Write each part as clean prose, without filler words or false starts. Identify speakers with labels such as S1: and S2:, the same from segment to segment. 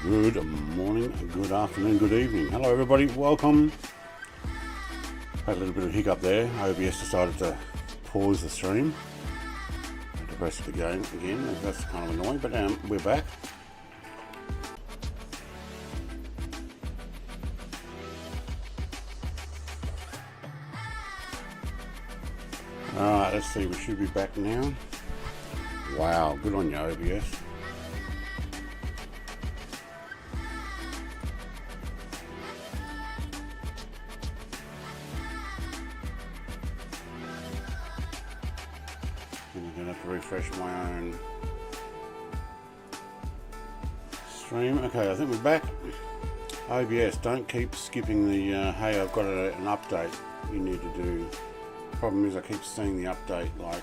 S1: Good morning, good afternoon, good evening. Hello everybody, welcome. Had a little bit of hiccup there. OBS decided to pause the stream. Had to press it again. That's kind of annoying, but we're back. Alright, let's see, we should be back now. Wow, good on you, OBS. I'm going to have to refresh my own stream. Okay, I think we're back. OBS, don't keep skipping the, hey, I've got an update you need to do. Problem is I keep seeing the update like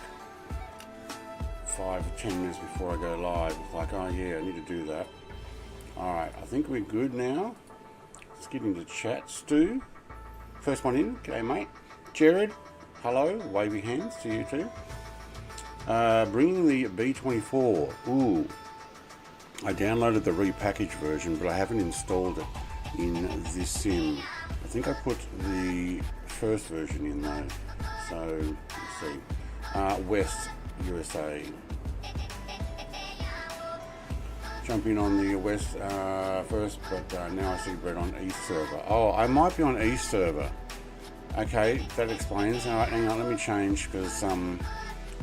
S1: 5 or 10 minutes before I go live. It's like, oh yeah, I need to do that. Alright, I think we're good now. Let's get into chat. Stu, first one in. G'day mate. Jared, hello. Wavy hands to you too. Bringing the B24. Ooh, I downloaded the repackaged version, but I haven't installed it in this sim. I think I put the first version in though. So let's see. West USA. Jump in on the West first, but now I see Brett on East server. Oh, I might be on East server. Okay, that explains. All right, hang on, let me change because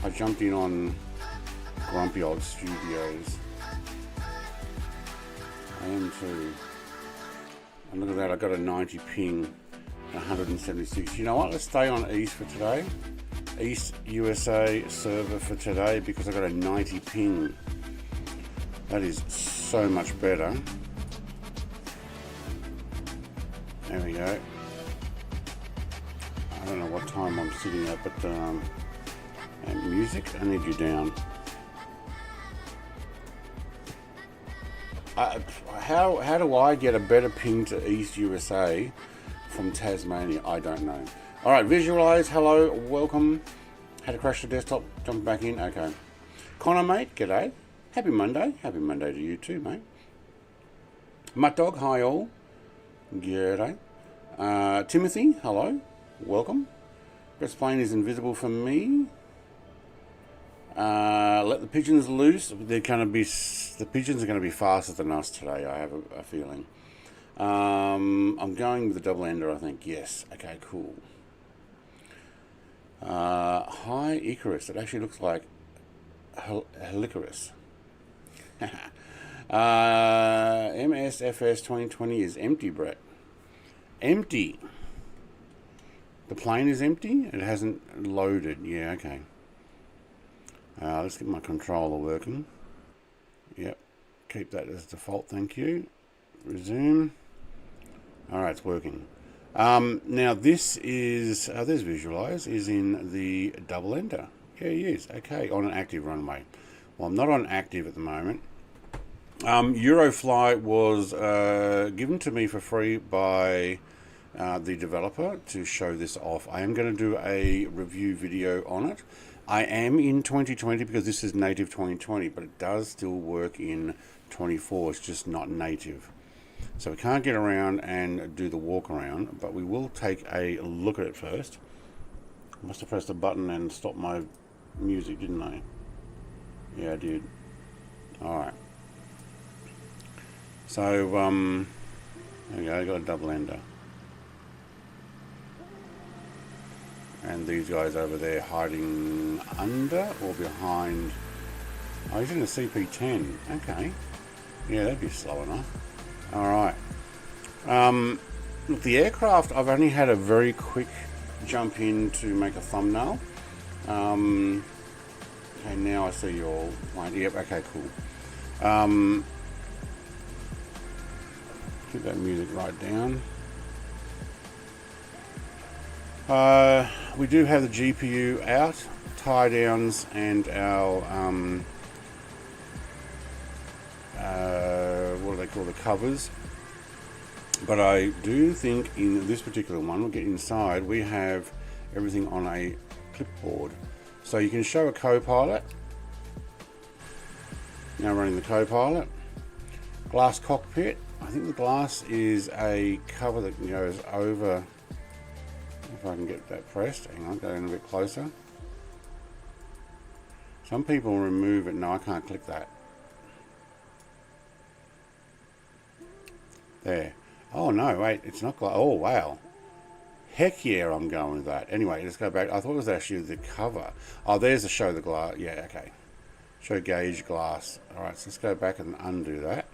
S1: I jumped in on Grumpy Old Studios. I am too. And look at that, I got a 90 ping, 176. You know what? Let's stay on East for today. East USA server for today because I got a 90 ping. That is so much better. There we go. I don't know what time I'm sitting at, but and music, I need you down. How do I get a better ping to East USA from Tasmania? I don't know. All right, visualize. Hello, welcome. Had to crash the desktop. Jump back in. Okay. Connor, mate. G'day. Happy Monday. Happy Monday to you too, mate. Mutt Dog. Hi all. G'day. Timothy. Hello. Welcome. Brett's plane is invisible for me. Let the pigeons loose. They're going to be. The pigeons are going to be faster than us today. I have a feeling. I'm going with the double ender, I think. Yes. Okay. Cool. Hi, Icarus. It actually looks like Helicarus. MSFS 2020 is empty, Brett. Empty. The plane is empty? It hasn't loaded. Yeah, okay. Let's get my controller working. Yep. Keep that as default, thank you. Resume. Alright, it's working. Now this is, there's visualize, is in the double ender. Yeah, he is. Okay, on an active runway. Well, I'm not on active at the moment. Eurofly was given to me for free by the developer to show this off. I am going to do a review video on it. I am in 2020 because this is native 2020, but it does still work in 24. It's just not native. So we can't get around and do the walk around, but we will take a look at it first. I must have pressed a button and stopped my music, didn't I? Yeah, I did. Alright. So, there we go, I got a double ender. And these guys over there hiding under or behind. Oh, he's in the CP10. Okay. Yeah, that'd be slow enough. Alright. Look, the aircraft, I've only had a very quick jump in to make a thumbnail. Okay, now I see you all. Yep, okay, cool. Keep that music right down. We do have the GPU out, tie downs, and our what do they call the covers. But I do think in this particular one, we'll get inside, we have everything on a clipboard. So you can show a Copilot. Now running the Copilot. Glass cockpit. I think the glass is a cover that goes over. If I can get that pressed. Hang on, go in a bit closer. Some people remove it. No, I can't click that. There. Oh no, wait, it's not glass. Oh wow. Heck yeah, I'm going with that. Anyway, let's go back. I thought it was actually the cover. Oh, there's the show the glass. Yeah, okay. Show gauge glass. Alright, so let's go back and undo that.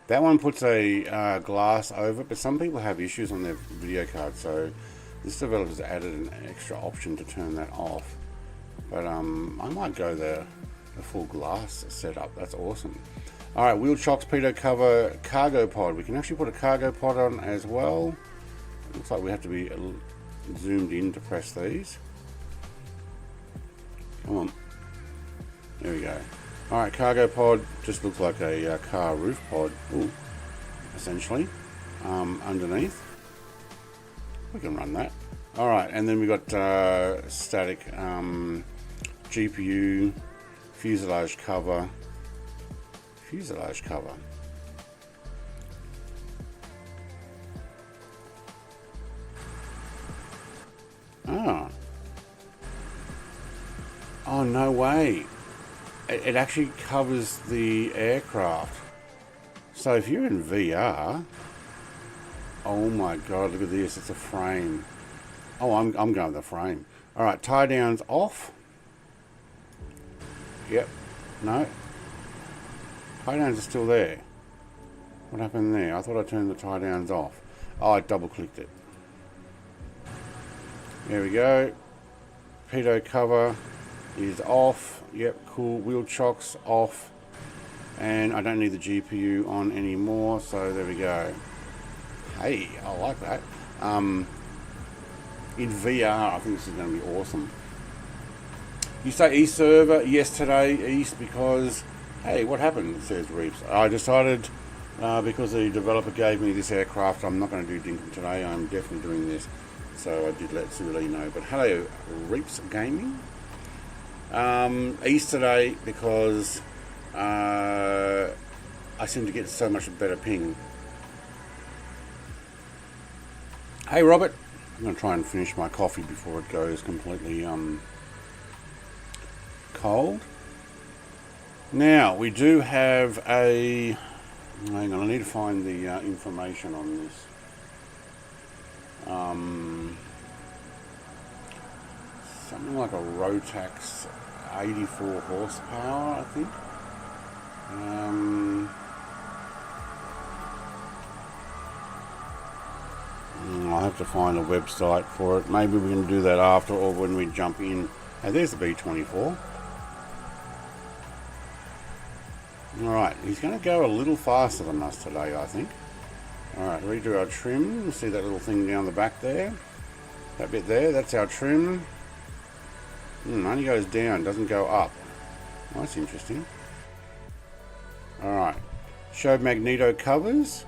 S1: That one puts a glass over it, but some people have issues on their video card, so this developer's added an extra option to turn that off. But I might go the full glass setup. That's awesome. Alright, wheel chocks, pitot cover, cargo pod. We can actually put a cargo pod on as well. Looks like we have to be zoomed in to press these. Come on. There we go. Alright, cargo pod just looks like a car roof pod, essentially, underneath. We can run that. Alright, and then we've got static GPU, fuselage cover. Fuselage cover. Ah. Oh, no way. It actually covers the aircraft. So if you're in VR, oh my god, look at this, it's a frame. Oh, I'm going with the frame. Alright, tie downs off. Yep. No. Tie downs are still there. What happened there? I thought I turned the tie downs off. Oh, I double clicked it. There we go. Pitot cover is off. Yep, cool. Wheel chocks off. And I don't need the GPU on anymore, so there we go. Hey, I like that. In VR, I think this is going to be awesome. You say East server? Yes, today, East, because, hey, what happened, says Reeps. I decided, because the developer gave me this aircraft, I'm not going to do Dinkum today. I'm definitely doing this. So I did let Suli know. But hello, Reeps Gaming. East today because I seem to get so much better ping. Hey Robert, I'm going to try and finish my coffee before it goes completely cold. Now we do have a, hang on, I need to find the information on this. Something like a Rotax 84 horsepower, I think. I'll have to find a website for it. Maybe we can do that after or when we jump in. Hey, there's the B24. Alright, he's going to go a little faster than us today, I think. Alright, redo our trim. See that little thing down the back there? That bit there, that's our trim. Only goes down, doesn't go up. Oh, that's interesting. Alright. Show magneto covers.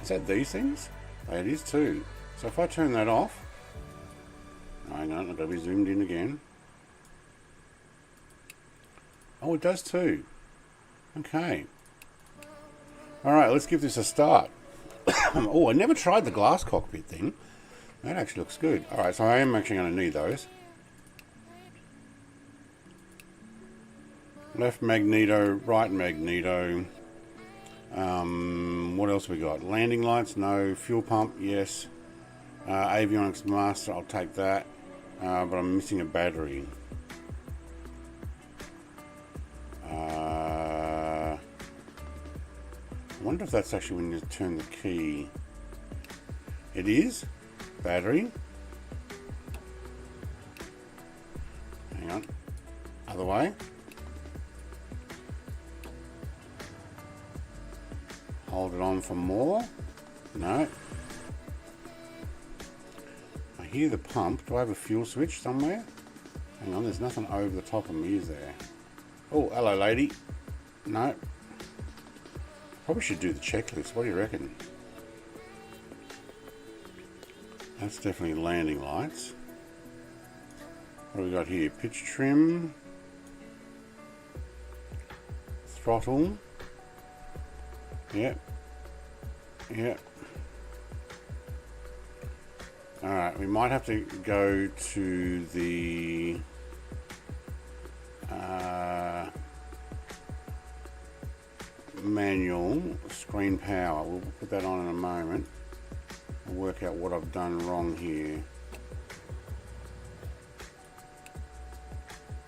S1: Is that these things? Oh, it is too. So if I turn that off. Hang on, I've got to be zoomed in again. Oh, it does too. Okay. Alright, let's give this a start. Oh, I never tried the glass cockpit thing. That actually looks good. Alright, so I am actually going to need those. Left magneto, right magneto. What else we got? Landing lights, no. Fuel pump, yes. Avionics master, I'll take that. But I'm missing a battery. I wonder if that's actually when you turn the key. It is. Battery. Hang on. Other way. Hold it on for more. No. I hear the pump. Do I have a fuel switch somewhere? Hang on, there's nothing over the top of me, is there? Oh, hello lady. No. Probably should do the checklist. What do you reckon? That's definitely landing lights. What have we got here? Pitch trim, throttle. Yep. Yep. Alright, we might have to go to the manual screen power. We'll put that on in a moment and work out what I've done wrong here.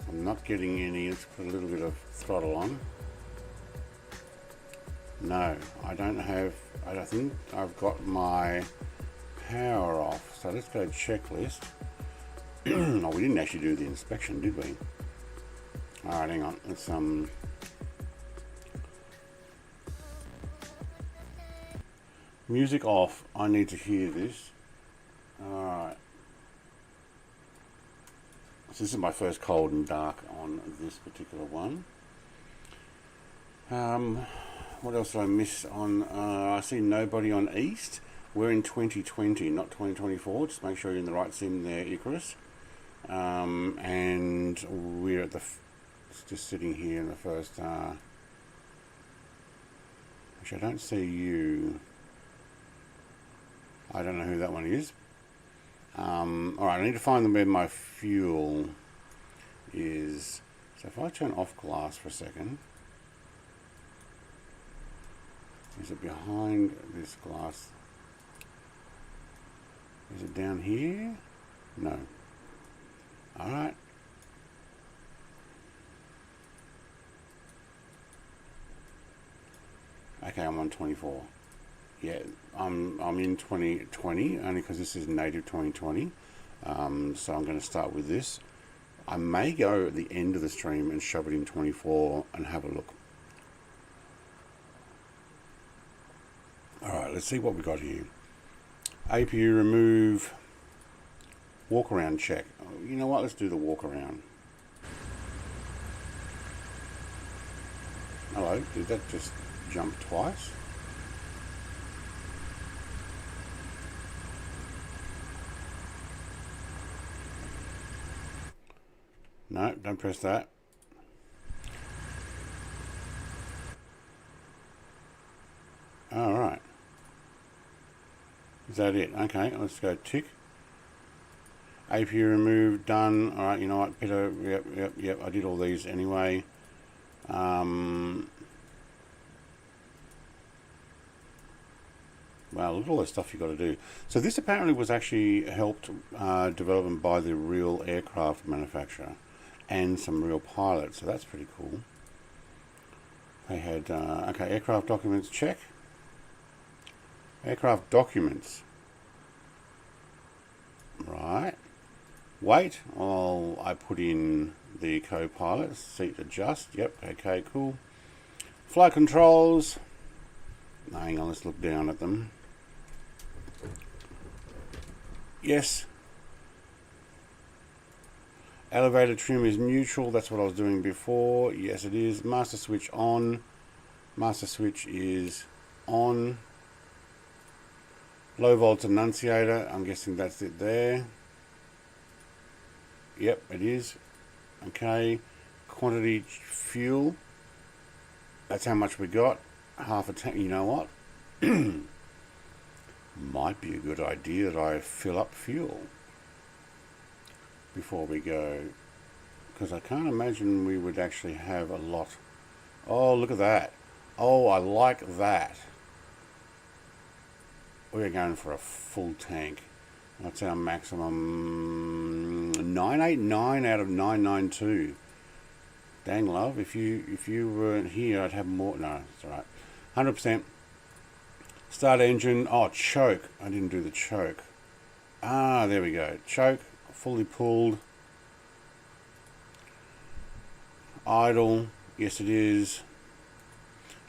S1: I'm not getting any. Let's put a little bit of throttle on. No, I don't have. I think I've got my power off. So let's go checklist. Oh, we didn't actually do the inspection, did we? All right, hang on. Let's music off. I need to hear this. All right. So this is my first cold and dark on this particular one. What else did I miss on? I see nobody on East. We're in 2020, not 2024. Just make sure you're in the right sim there, Icarus. And we're at the just sitting here in the first. Which I don't see you. I don't know who that one is. Alright, I need to find where my fuel is. So if I turn off glass for a second, is it behind this glass? Is it down here? No. Alright. Okay, I'm on 24. Yeah, I'm in 2020 only because this is native 2020. So I'm going to start with this. I may go at the end of the stream and shove it in 24 and have a look. Alright, let's see what we got here. APU remove, walk around check. You know what, let's do the walk around. Hello, did that just jump twice? No, don't press that. All right. Is that it? Okay, let's go tick. APU removed, done. All right, you know what, Peter? Yep. I did all these anyway. Wow, look at all the stuff you got to do. So this apparently was actually helped development by the real aircraft manufacturer and some real pilots. So that's pretty cool. They had okay, aircraft documents check. Aircraft documents. Right. Wait, I put in the co-pilot, seat adjust. Yep, okay, cool. Flight controls. Hang on, let's look down at them. Yes. Elevator trim is neutral. That's what I was doing before. Yes, it is. Master switch on. Master switch is on. Low volt annunciator. I'm guessing that's it there. Yep, it is. Okay. Quantity fuel. That's how much we got. Half a tank. You know what? Might be a good idea that I fill up fuel before we go, because I can't imagine we would actually have a lot. Oh, look at that. Oh, I like that. We're going for a full tank. That's our maximum. 989 out of 992. Dang, love, if you weren't here, I'd have more. No, it's all right. 100%. Start engine. Oh, choke. I didn't do the choke. Ah, there we go. Choke. Fully pulled. Idle. Yes, it is.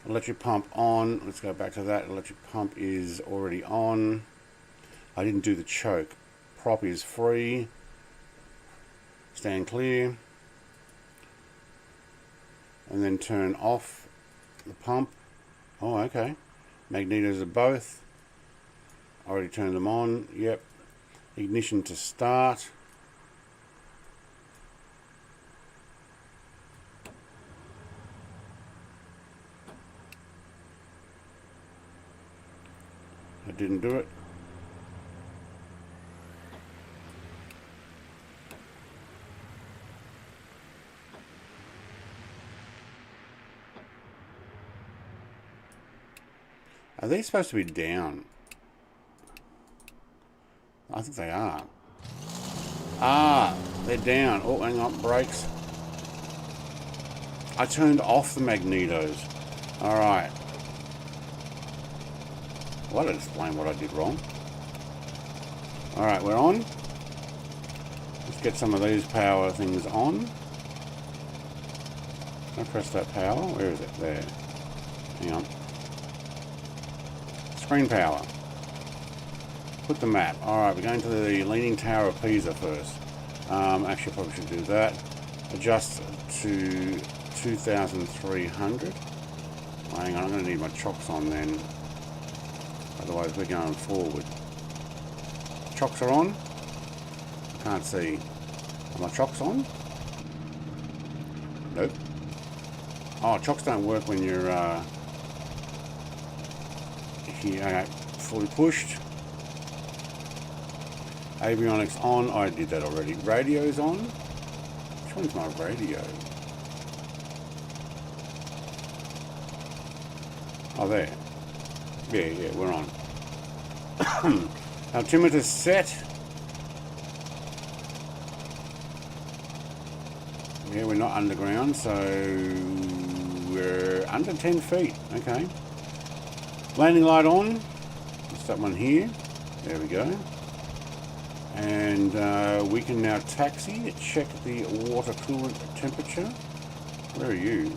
S1: Electric pump on. Let's go back to that. Electric pump is already on. I didn't do the choke. Prop is free. Stand clear. And then turn off the pump. Oh, okay. Magnetos are both. Already turned them on. Yep. Ignition to start. I didn't do it. Are these supposed to be down? I think they are. Ah, they're down. Oh, hang on, brakes. I turned off the magnetos. Alright. Well, that'll explain what I did wrong. Alright, we're on. Let's get some of these power things on. Can I press that power? Where is it? There. Hang on. Screen power. Put the map. Alright, we're going to the Leaning Tower of Pisa first. Actually, I probably should do that. Adjust to 2300. Hang on, I'm going to need my chocks on then. Otherwise, we're going forward. Chocks are on. Can't see. Are my chocks on? Nope. Oh, chocks don't work when you're here, fully pushed. Avionics on. I did that already. Radio's on. Which one's my radio? Oh, there. Yeah, we're on. Altimeter set. Yeah, we're not underground, so we're under 10 feet. Okay. Landing light on. Let's that one here. There we go. And we can now taxi. Check the water coolant temperature. Where are you?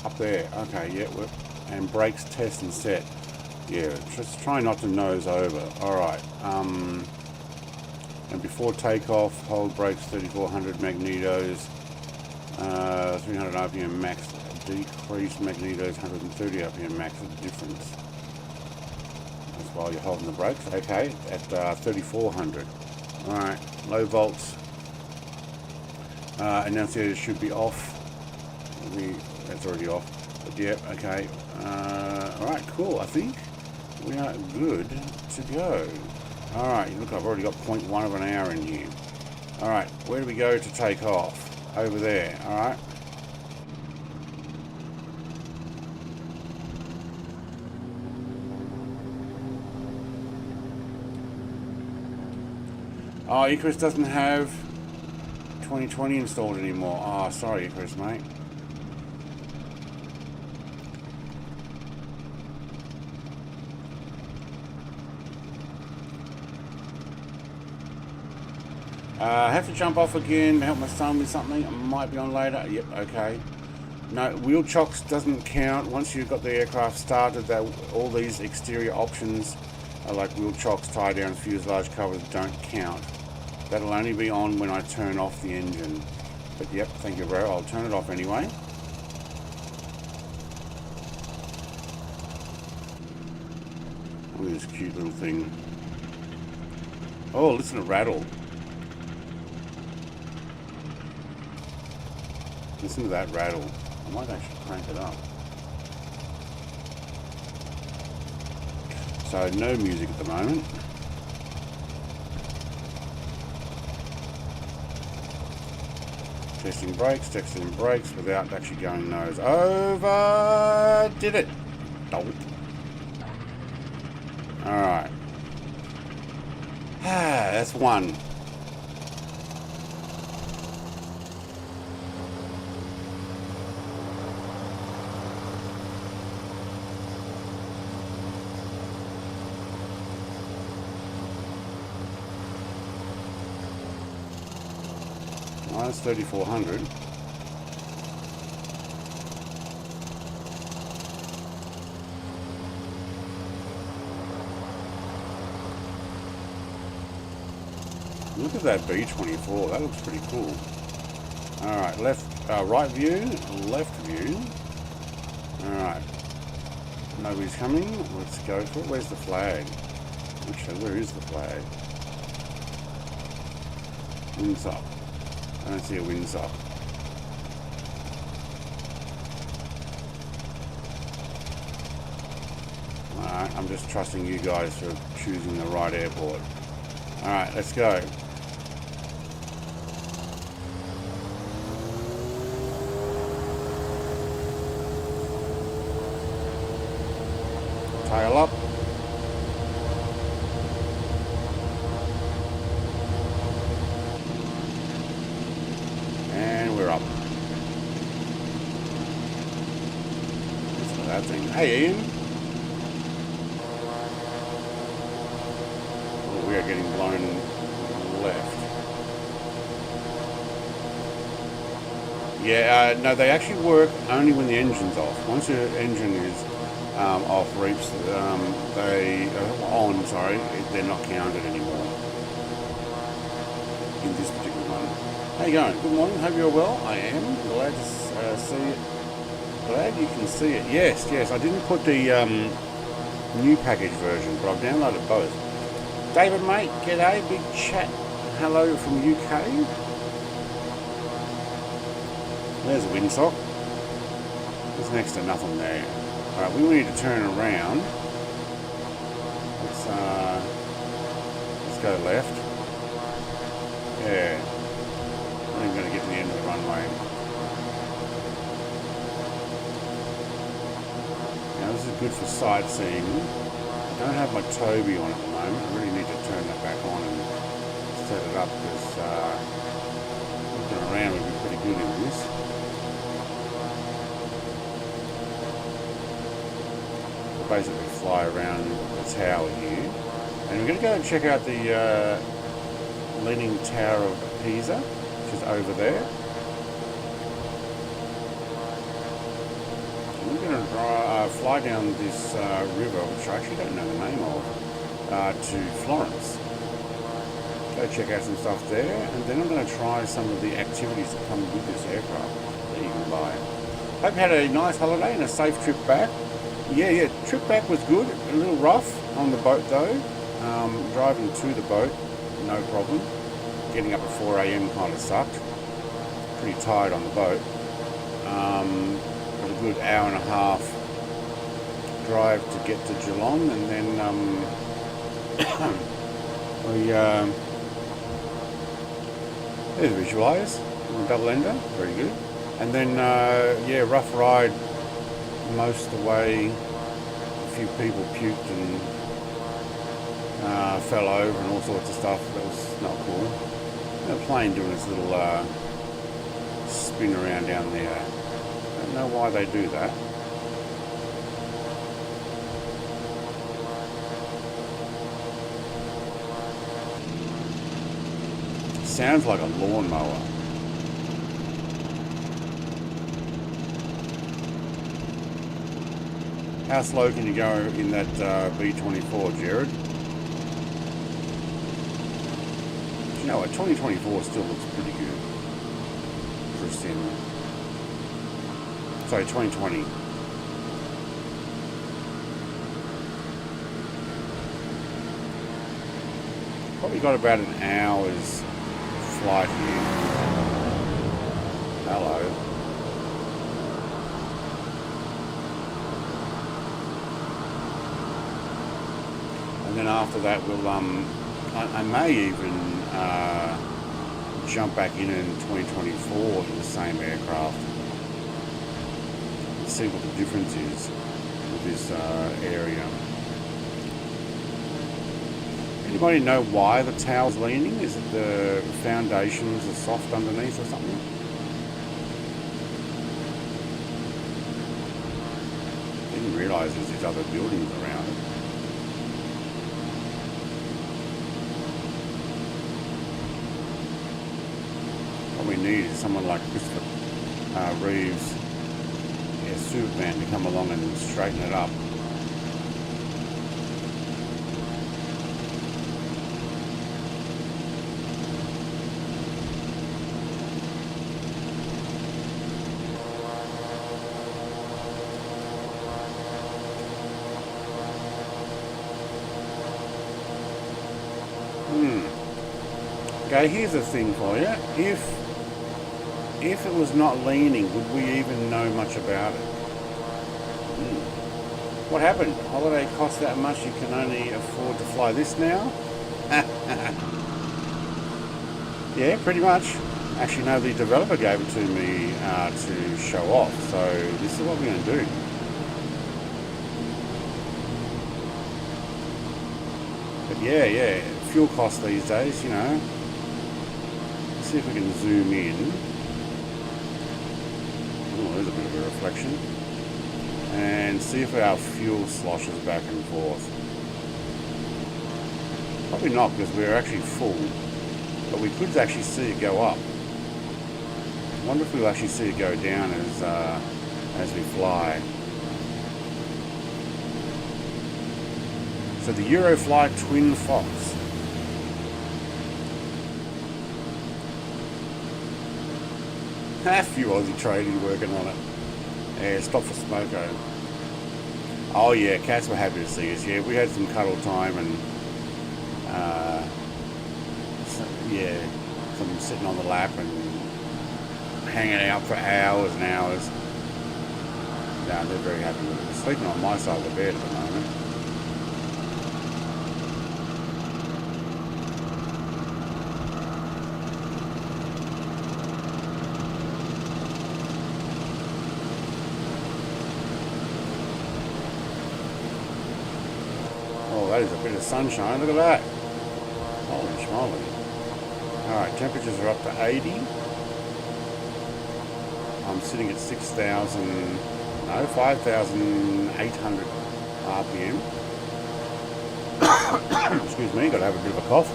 S1: Up there. Okay, yeah. And brakes test and set. Yeah, just try not to nose over. Alright. And before takeoff, hold brakes 3400 magnetos. 300 RPM max. Decrease magnetos 130 RPM max. The difference. That's while you're holding the brakes. Okay, at 3400. Alright, low volts. Annunciator should be off. That's already off. But yep, okay. Alright, cool. I think we are good to go. Alright, look, I've already got 0.1 of an hour in here. Alright, where do we go to take off? Over there, alright. Oh, Icarus doesn't have 2020 installed anymore. Oh, sorry, Icarus, mate. I have to jump off again to help my son with something. I might be on later. Yep, okay. No, wheel chocks doesn't count. Once you've got the aircraft started, all these exterior options are like wheel chocks, tie downs, fuselage covers don't count. That'll only be on when I turn off the engine. But yep, thank you, bro. I'll turn it off anyway. Look at this cute little thing. Oh, listen to rattle. Listen to that rattle. I might actually crank it up. So no music at the moment. Testing brakes without actually going nose over. Did it. Dope. Alright. That's one. Minus 3400. Look at that B24. That looks pretty cool. All right, right view, left view. All right. Nobody's coming. Let's go for it. Where's the flag? Actually, where is the flag? Windsock. I don't see a windsock. Alright, I'm just trusting you guys for choosing the right airport. Alright, let's go. Tail up. And we're up. Look at that thing. Hey Ian. Oh, we are getting blown left. Yeah, no, they actually work only when the engine's off. Once your engine is off reefs, they on, sorry, they're not counted anymore in this particular one. How you going? Good morning, hope you're well. I am glad to see it. Glad you can see it. Yes, yes, I didn't put the new package version, but I've downloaded both. David mate, g'day, big chat, hello from UK. There's a windsock. There's next to nothing there. Alright, we need to turn around. Let's go left. Yeah. I'm going to get to the end of the runway. Now this is good for sightseeing. I don't have my Toby on at the moment. I really need to turn that back on and set it up because looking around would be pretty good in this. Basically fly around the tower here, and we're going to go and check out the Leaning Tower of Pisa, which is over there. And we're going to fly down this river, which I actually don't know the name of, to Florence. Go check out some stuff there, and then I'm going to try some of the activities that come with this aircraft that you can buy. Hope you had a nice holiday and a safe trip back. Yeah, trip back was good. A little rough on the boat though. Driving to the boat, no problem. Getting up at 4 AM kind of sucked. Pretty tired on the boat. But a good hour and a half drive to get to Geelong, and then we there's visualize double ender, very good. And then yeah, rough ride. Most of the way, a few people puked and fell over and all sorts of stuff. That was not cool. And the plane doing its little spin around down there. I don't know why they do that. Sounds like a lawnmower. How slow can you go in that B24, Jared? You know what, 2024 still looks pretty good for a sim. Sorry, 2020. Probably got about an hour's flight here. Hello. And then after that, we'll I may even jump back in 2024 in the same aircraft and see what the difference is with this area. Anybody know why the tower's leaning? Is it the foundations are soft underneath or something? Didn't realise there's these other buildings around it. What we need is someone like Christopher Reeves, yeah, Superman, to come along and straighten it up. Okay, here's the thing for you. If it was not leaning, would we even know much about it? What happened? Holiday costs that much, you can only afford to fly this now? Yeah, pretty much. Actually, no, the developer gave it to me to show off, so this is what we're going to do. But yeah, fuel costs these days, you know. Let's see if we can zoom in. Oh, there's a bit of a reflection. And see if our fuel sloshes back and forth. Probably not, because we're actually full. But we could actually see it go up. I wonder if we'll actually see it go down as we fly. So the Eurofly Twinfox. A few Aussie tradies working on it. Yeah, stop for smoko. Oh yeah, cats were happy to see us. Yeah, we had some cuddle time and yeah, some sitting on the lap and hanging out for hours and hours. No, they're very happy with it. They're sleeping on my side of the bed at the moment. Oh, that is a bit of sunshine. Look at that. Holy schmoly. Alright, temperatures are up to 80. I'm sitting at 5,800 RPM. Excuse me, gotta have a bit of a cough.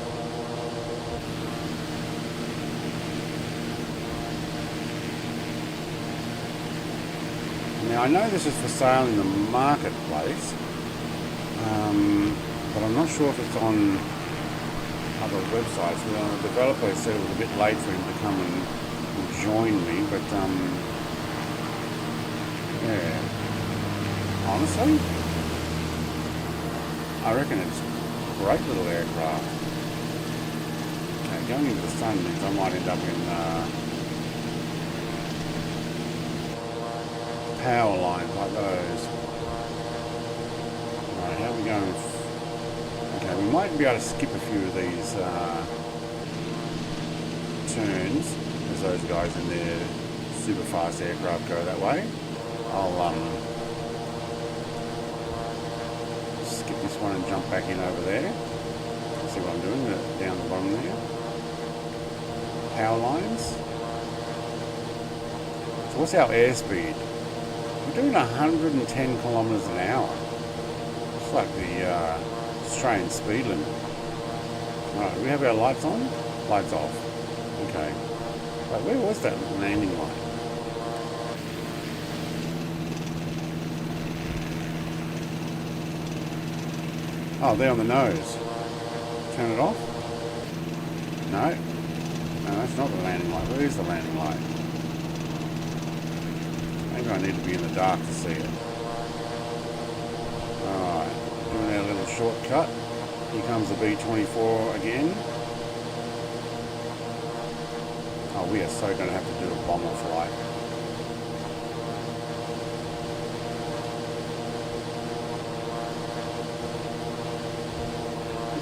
S1: Now I know this is for sale in the marketplace, but I'm not sure if it's on other websites. The developer said it was a bit late for him to come and join me, but yeah, honestly, I reckon it's a great little aircraft. Going into the sun means I might end up in power lines like those. Alright, how are we going? Okay, we might be able to skip a few of these turns as those guys in their super fast aircraft go that way. I'll skip this one and jump back in over there. See what I'm doing down the bottom there. Power lines. So what's our airspeed? We're doing 110 kilometers an hour. It's like the Australian speed limit. Alright, do we have our lights on? Lights off. Okay. But where was that landing light? Oh, there on the nose. Turn it off? No. No, that's not the landing light. Where is the landing light? Maybe I need to be in the dark to see it. Alright, doing our little shortcut. Here comes the B-24 again. Oh, we are so going to have to do a bomber flight.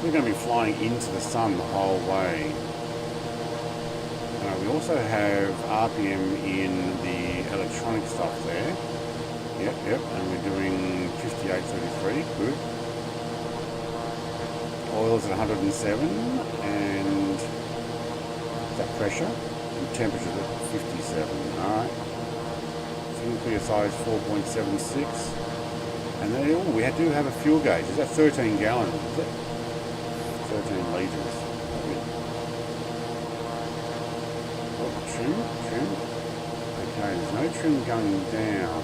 S1: We're going to be flying into the sun the whole way. We also have RPM in the electronic stuff there. Yep, and we're doing 5833, good. Oil's at 107, and that pressure, and temperature's at 57, alright. Fuel PSI is 4.76, and then, oh, we do have a fuel gauge. Is that 13 gallons, is it? 13 litres. Trim. Okay, there's no trim going down.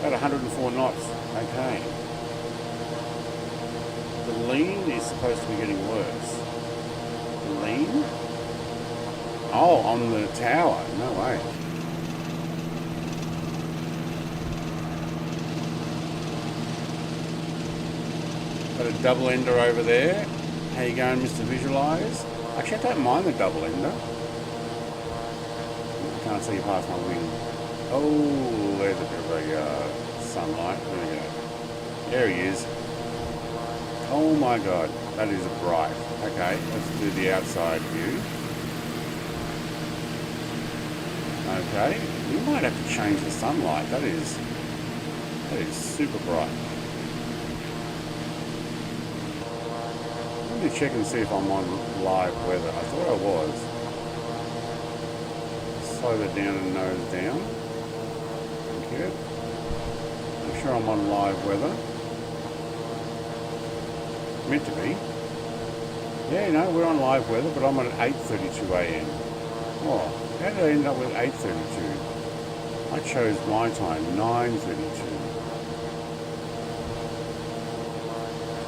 S1: About 104 knots. Okay. The lean is supposed to be getting worse. The lean? Oh, on the tower. No way. Got a double ender over there. How you going, Mr. Visualize? Actually, I don't mind the double ender. I can't see past my wing. Oh, there's a bit of a sunlight. There we go. There he is. Oh my god, that is bright. Okay, let's do the outside view. Okay, you might have to change the sunlight. That is super bright. Let me check and see if I'm on live weather. I thought I was. Slow that down and nose down. Thank you. I'm sure I'm on live weather. Meant to be. Yeah, no, we're on live weather, but I'm at 8:32 a.m. Oh, how did I end up with 8:32? I chose my time, 9:32.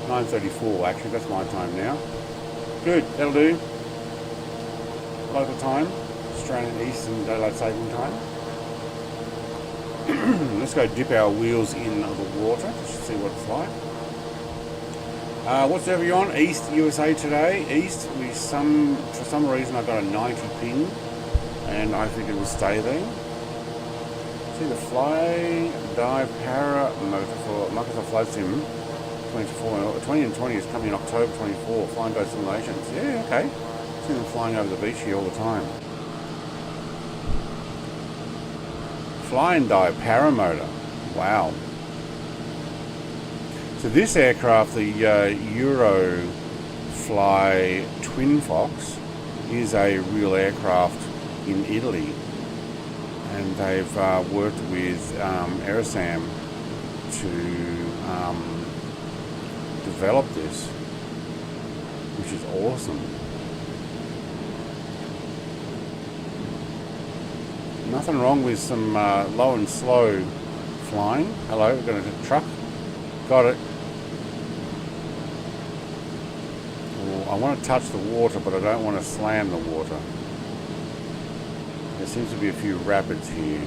S1: 9:34, actually, that's my time now. Good, that'll do. Local time, Australian Eastern Daylight Saving Time. Let's go dip our wheels in the water just to see what it's like. What's over you on? East USA today. East, for some reason I got a 90 ping, and I think it will stay there. See the fly dive para motor for Microsoft Flight Sim 20 and 20 is coming in October 24. Flying boat simulations. Yeah, okay. See them flying over the beach here all the time. Fly and dive paramotor. Wow. So this aircraft, the Eurofly Twinfox, is a real aircraft in Italy, and they've worked with Erasam to develop this, which is awesome. Nothing wrong with some low and slow flying. Hello, we've got a truck. Got it. Well, I want to touch the water, but I don't want to slam the water. There seems to be a few rapids here.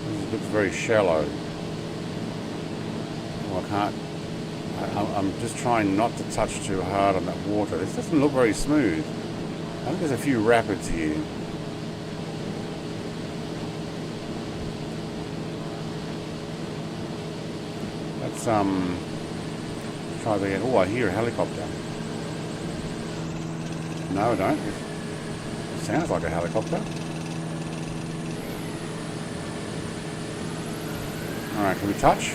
S1: This looks very shallow. Well, I can't. I'm just trying not to touch too hard on that water. This doesn't look very smooth. I think there's a few rapids here. Let's try that again. Oh, I hear a helicopter. No, I don't. It sounds like a helicopter. Alright, can we touch?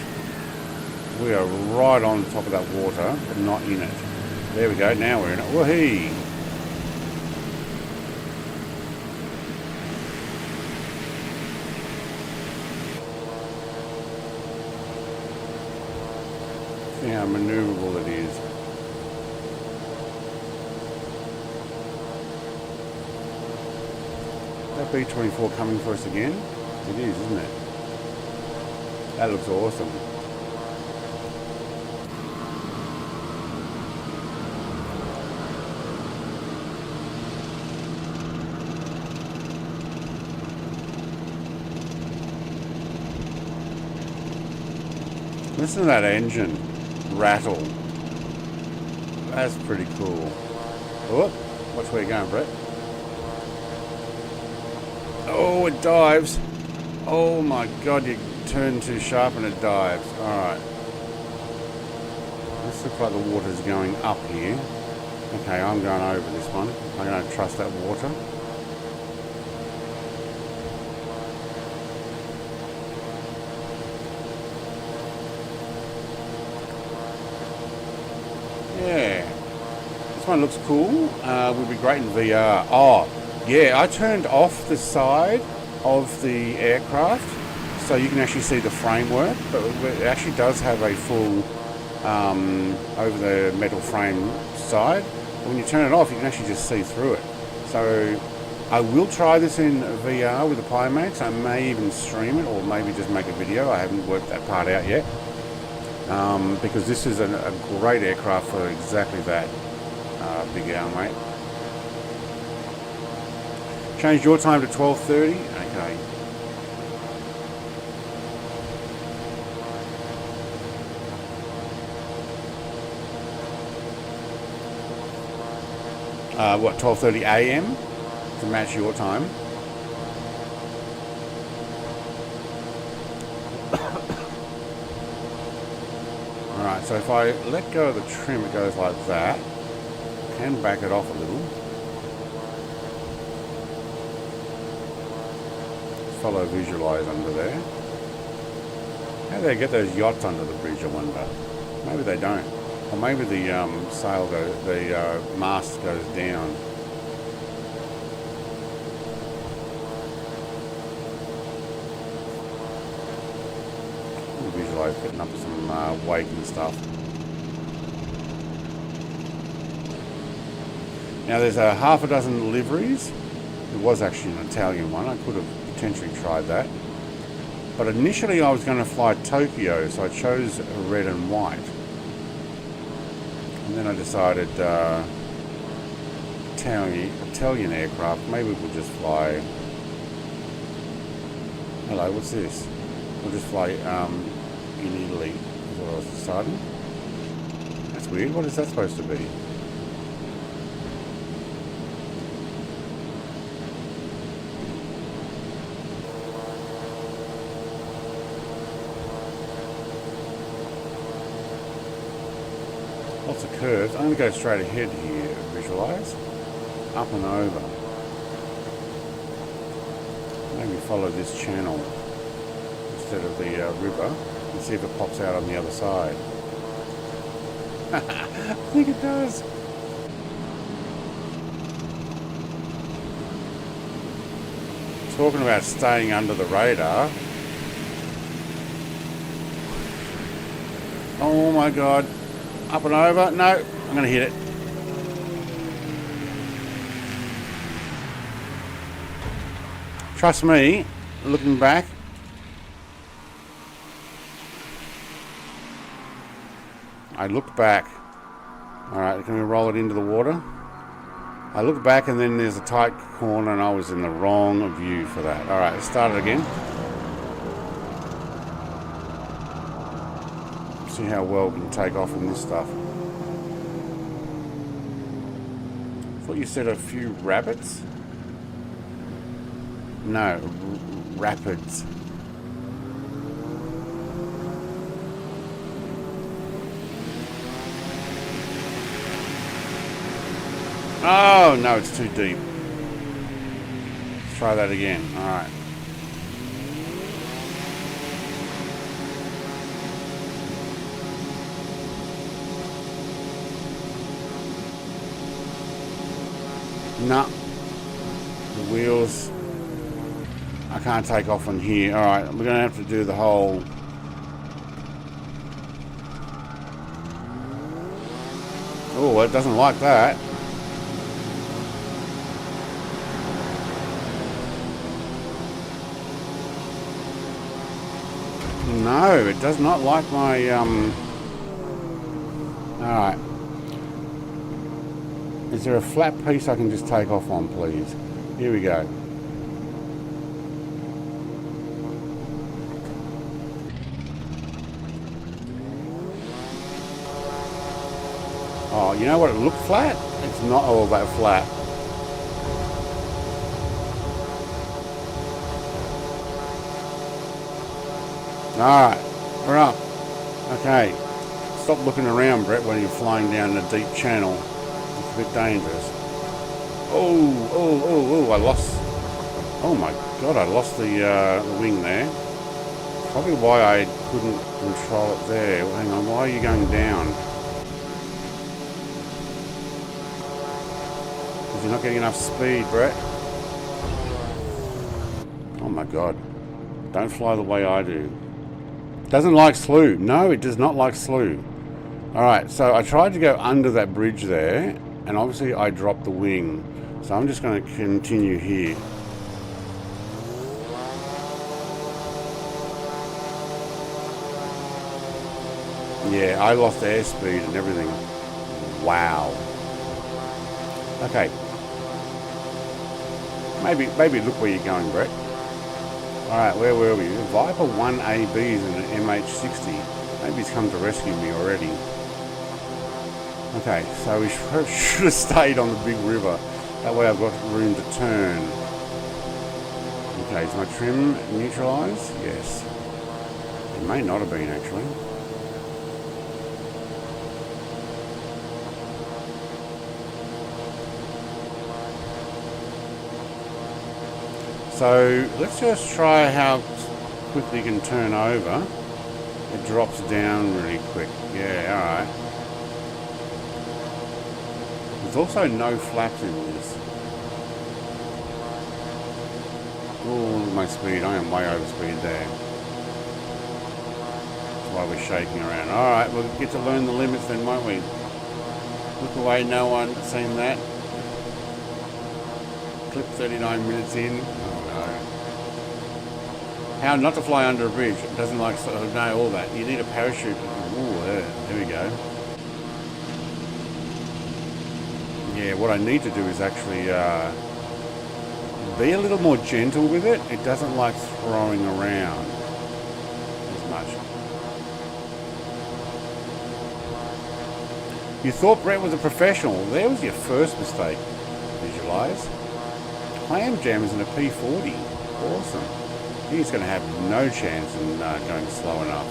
S1: We are right on top of that water, but not in it. There we go, now we're in it. Woohoo! See how maneuverable it is. That B-24 coming for us again? It is, isn't it? That looks awesome. Listen to that engine rattle. That's pretty cool. Oh, watch where you're going, Brett. Oh, it dives. Oh my god, you turn too sharp and it dives. Alright. This looks like the water's going up here. Okay, I'm going over this one. I'm going to trust that water. Yeah. This one looks cool. Would be great in VR. Oh, yeah, I turned off the side of the aircraft so you can actually see the framework, but it actually does have a full over the metal frame side. When you turn it off, you can actually just see through it. So I will try this in VR with the Pimax. I may even stream it, or maybe just make a video. I haven't worked that part out yet, because this is a great aircraft for exactly that. Big hour, mate. Change your time to 12:30. Okay. what, 12:30 a.m. to match your time. Alright, so if I let go of the trim, it goes like that. Can back it off a little. Follow visualize under there. How do they get those yachts under the bridge, I wonder? Maybe they don't. Or maybe the sail goes, the mast goes down. Visualize putting up some weight and stuff. Now there's a half a dozen liveries. It was actually an Italian one. I could have potentially tried that. But initially I was going to fly Tokyo, so I chose red and white. And then I decided Italian aircraft, maybe we'll just fly... Hello, what's this? We'll just fly in Italy, is what I was deciding. That's weird, what is that supposed to be? Lots of curves. I'm going to go straight ahead here, visualize. Up and over. Maybe follow this channel instead of the river and see if it pops out on the other side. I think it does. Talking about staying under the radar. Oh my god. Up and over. No, I'm going to hit it. Trust me, looking back. I looked back. Alright, can we roll it into the water? I looked back and then there's a tight corner and I was in the wrong view for that. Alright, let's start it again. See how well we can take off in this stuff. I thought you said a few rabbits? No, rapids. Oh, no, it's too deep. Let's try that again. All right. No. The wheels... I can't take off on here. Alright, we're going to have to do the whole... Oh, it doesn't like that. No, it does not like my... Alright. Is there a flat piece I can just take off on, please? Here we go. Oh, you know what? It looked flat. It's not all that flat. Alright, we're up. Okay. Stop looking around, Brett, when you're flying down a deep channel. It's a bit dangerous. Oh, I lost... Oh my god, I lost the wing there. Probably why I couldn't control it there. Well, hang on, why are you going down? Because you're not getting enough speed, Brett. Oh my god. Don't fly the way I do. Doesn't like slew. No, it does not like slew. Alright, so I tried to go under that bridge there, and obviously I dropped the wing. So I'm just going to continue here. Yeah, I lost airspeed and everything. Wow. Okay. Maybe look where you're going, Brett. Alright, where were we? Viper 1AB is in an MH60. Maybe he's come to rescue me already. Okay, so we should have stayed on the big river. That way I've got room to turn. Okay, is my trim neutralised? Yes. It may not have been actually. So let's just try how quickly you can turn over. It drops down really quick. Yeah, alright. There's also no flaps in this. Oh, look at my speed. I am way over speed there. That's why we're shaking around. Alright, we'll get to learn the limits then, won't we? Look away, no one seen that. Clip 39 minutes in. Oh no. How not to fly under a bridge. It doesn't like, no, all that. You need a parachute. Oh, there we go. Yeah, what I need to do is actually be a little more gentle with it. It doesn't like throwing around as much. You thought Brett was a professional. There was your first mistake. Visualize. Clam Jam is in a P40. Awesome. He's going to have no chance in going slow enough.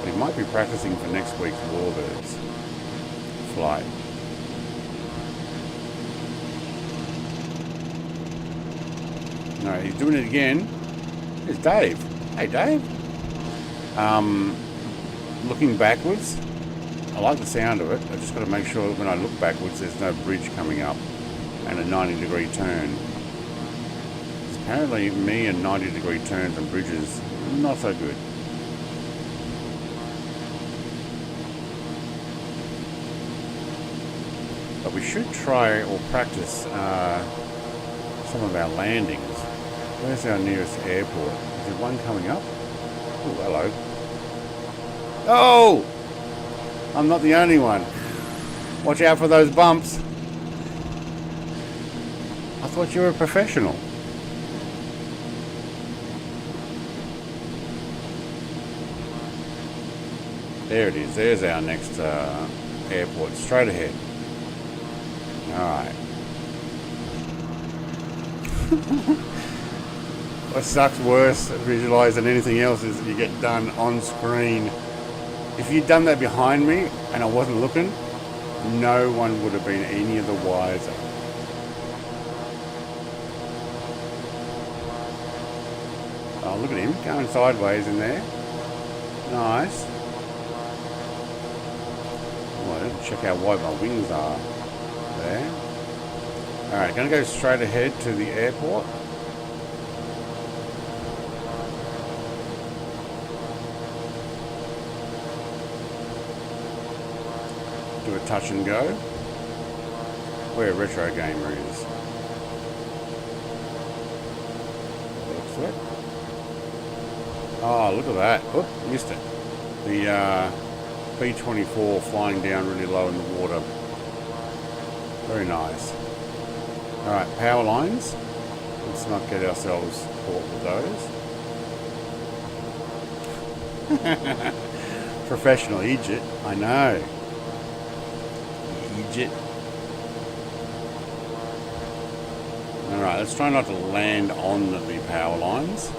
S1: But he might be practicing for next week's Warbirds flight. No, he's doing it again. There's Dave. Hey, Dave. Looking backwards. I like the sound of it. I just got to make sure when I look backwards there's no bridge coming up and a 90-degree turn. Apparently me and 90-degree turns and bridges, not so good. But we should try or practice some of our landings. Where's our nearest airport? Is there one coming up? Oh, hello. Oh! I'm not the only one. Watch out for those bumps. I thought you were a professional. There it is. There's our next airport. Straight ahead. Alright. What sucks worse at Visualize than anything else is you get done on screen. If you'd done that behind me and I wasn't looking, no one would have been any of the wiser. Oh, look at him going sideways in there. Nice. Oh, I didn't check how wide my wings are there. Alright, going to go straight ahead to the airport. Do a touch and go. Where Retro Gamer is. Looks like. Oh, look at that. Oop, missed it. The B-24 flying down really low in the water. Very nice. Alright, power lines. Let's not get ourselves caught with those. Professional idiot, I know. Idiot. Alright, let's try not to land on the power lines.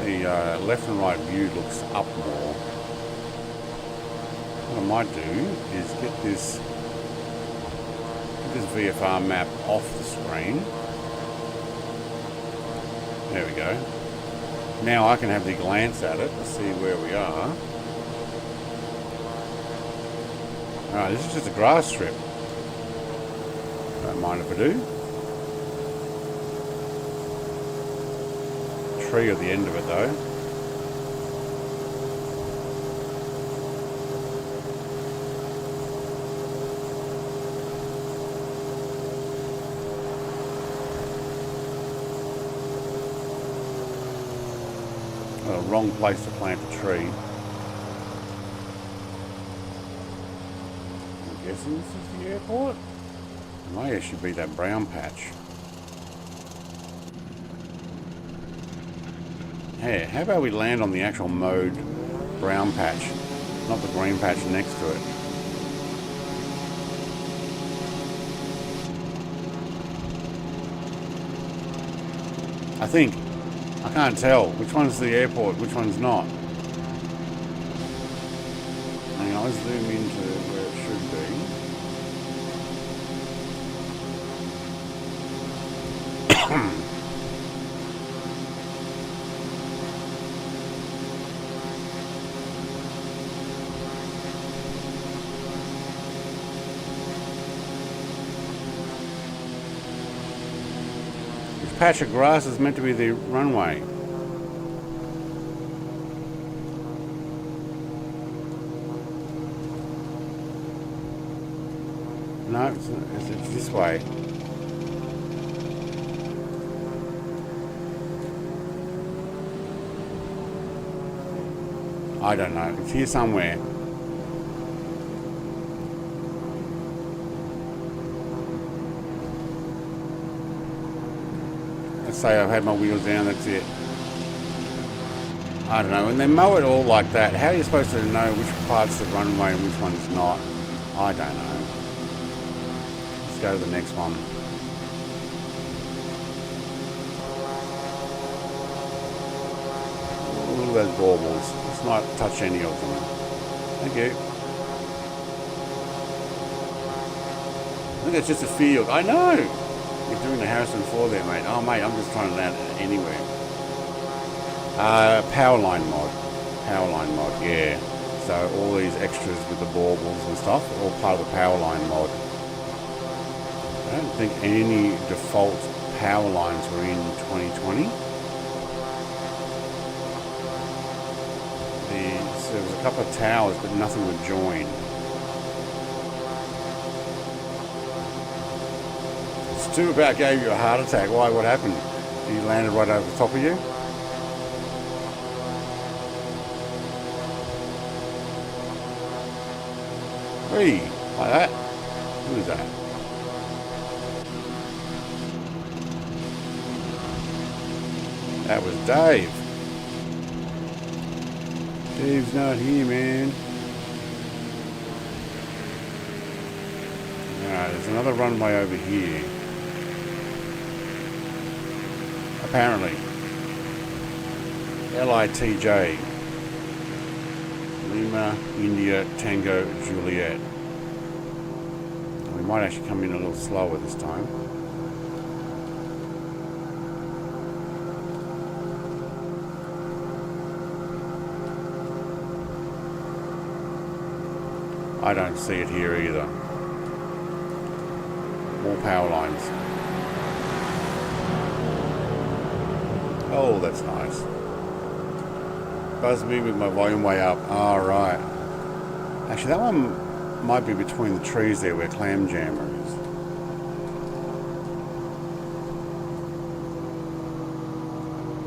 S1: The left and right view looks up more. What I might do is get this VFR map off the screen. There we go. Now I can have the glance at it to see where we are. Alright, this is just a grass strip. Don't mind if I do. Tree at the end of it though. Oh, wrong place to plant a tree. I'm guessing this is the airport? It may actually be that brown patch. Hey, how about we land on the actual mode brown patch, not the green patch next to it. I think. I can't tell which one's the airport, which one's not. Hang on, let's zoom into where it should be. Patch of grass is meant to be the runway. No, it's this way. I don't know. It's here somewhere. Say I've had my wheels down, that's it. I don't know, when they mow it all like that, how are you supposed to know which part's the runway and which one's not? I don't know. Let's go to the next one. Look at those baubles. Let's not touch any of them. Thank you. I think it's just a field. I know! You're doing the Harrison 4 there, mate. Oh, mate, I'm just trying to land it anywhere. Powerline mod. Powerline mod, yeah. So all these extras with the baubles and stuff are all part of the Powerline mod. I don't think any default power lines were in 2020. So there was a couple of towers, but nothing would join. Stu about gave you a heart attack. Why? What happened? He landed right over the top of you? Hey, like that? Who is that? That was Dave. Dave's not here, man. Alright, there's another runway over here. Apparently. LITJ. Lima, India, Tango, Juliet. We might actually come in a little slower this time. I don't see it here either. More power lines. Oh, that's nice. Buzz me with my volume way up. All right. Actually, that one might be between the trees there where Clam Jammer is.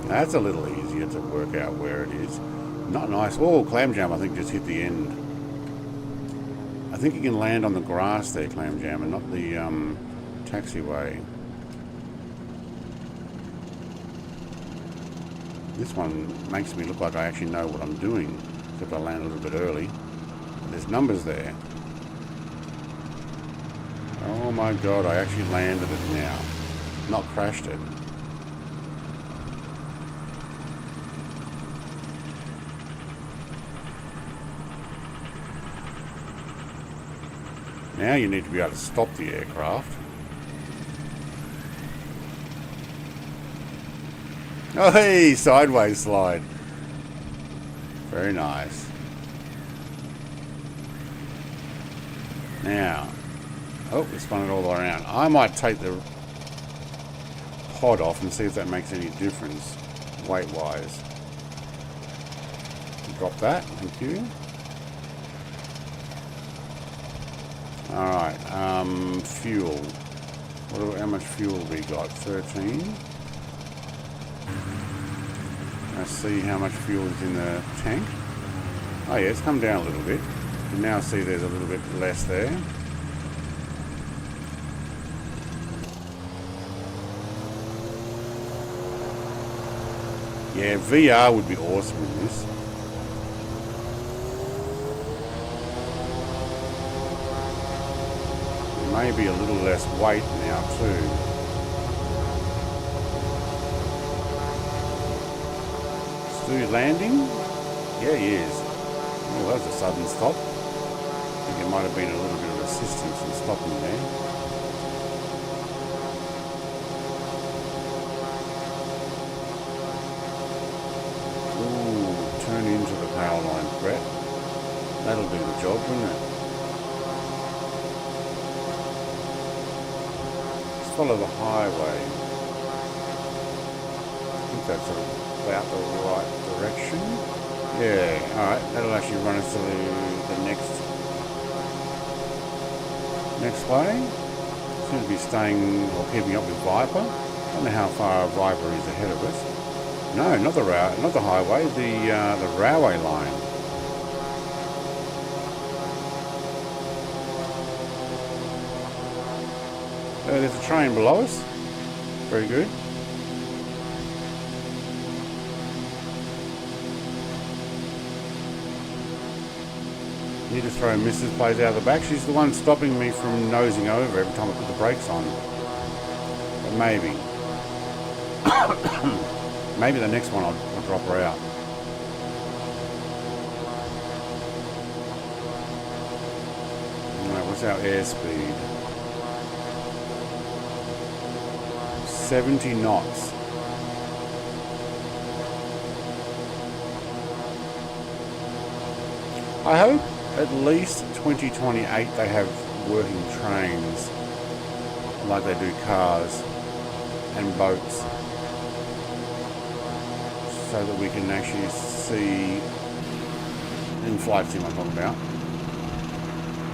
S1: That's a little easier to work out where it is. Not nice. Oh, Clam Jam, I think, just hit the end. I think you can land on the grass there, Clam Jam, and not the taxiway. This one makes me look like I actually know what I'm doing, except I land a little bit early. There's numbers there. Oh my god, I actually landed it now. Not crashed it. Now you need to be able to stop the aircraft. Oh hey, sideways slide. Very nice. Now, oh, we spun it all the way around. I might take the pod off and see if that makes any difference weight-wise. Drop that, thank you. Alright, fuel. How much fuel we got? 13. Let's see how much fuel is in the tank. Oh yeah, it's come down a little bit. You can now see there's a little bit less there. Yeah, VR would be awesome in this. Maybe a little less weight now too. Stu landing? Yeah, he is. Oh, that was a sudden stop. I think there might have been a little bit of assistance in stopping there. Ooh, turn into the power line, Brett. That'll do the job, won't it? Follow the highway. I think that's about the right direction. Yeah, alright, that'll actually run us to the next way. Seems to be staying or keeping up with Viper. I don't know how far Viper is ahead of us. No, not the highway, the railway line. There's a train below us. Very good. Need to throw Mrs. Plays out of the back. She's the one stopping me from nosing over every time I put the brakes on. But maybe. Maybe the next one I'll drop her out. Alright, what's our airspeed? 70 knots. I hope at least 2028 they have working trains like they do cars and boats, so that we can actually see in flight sim I'm talking about,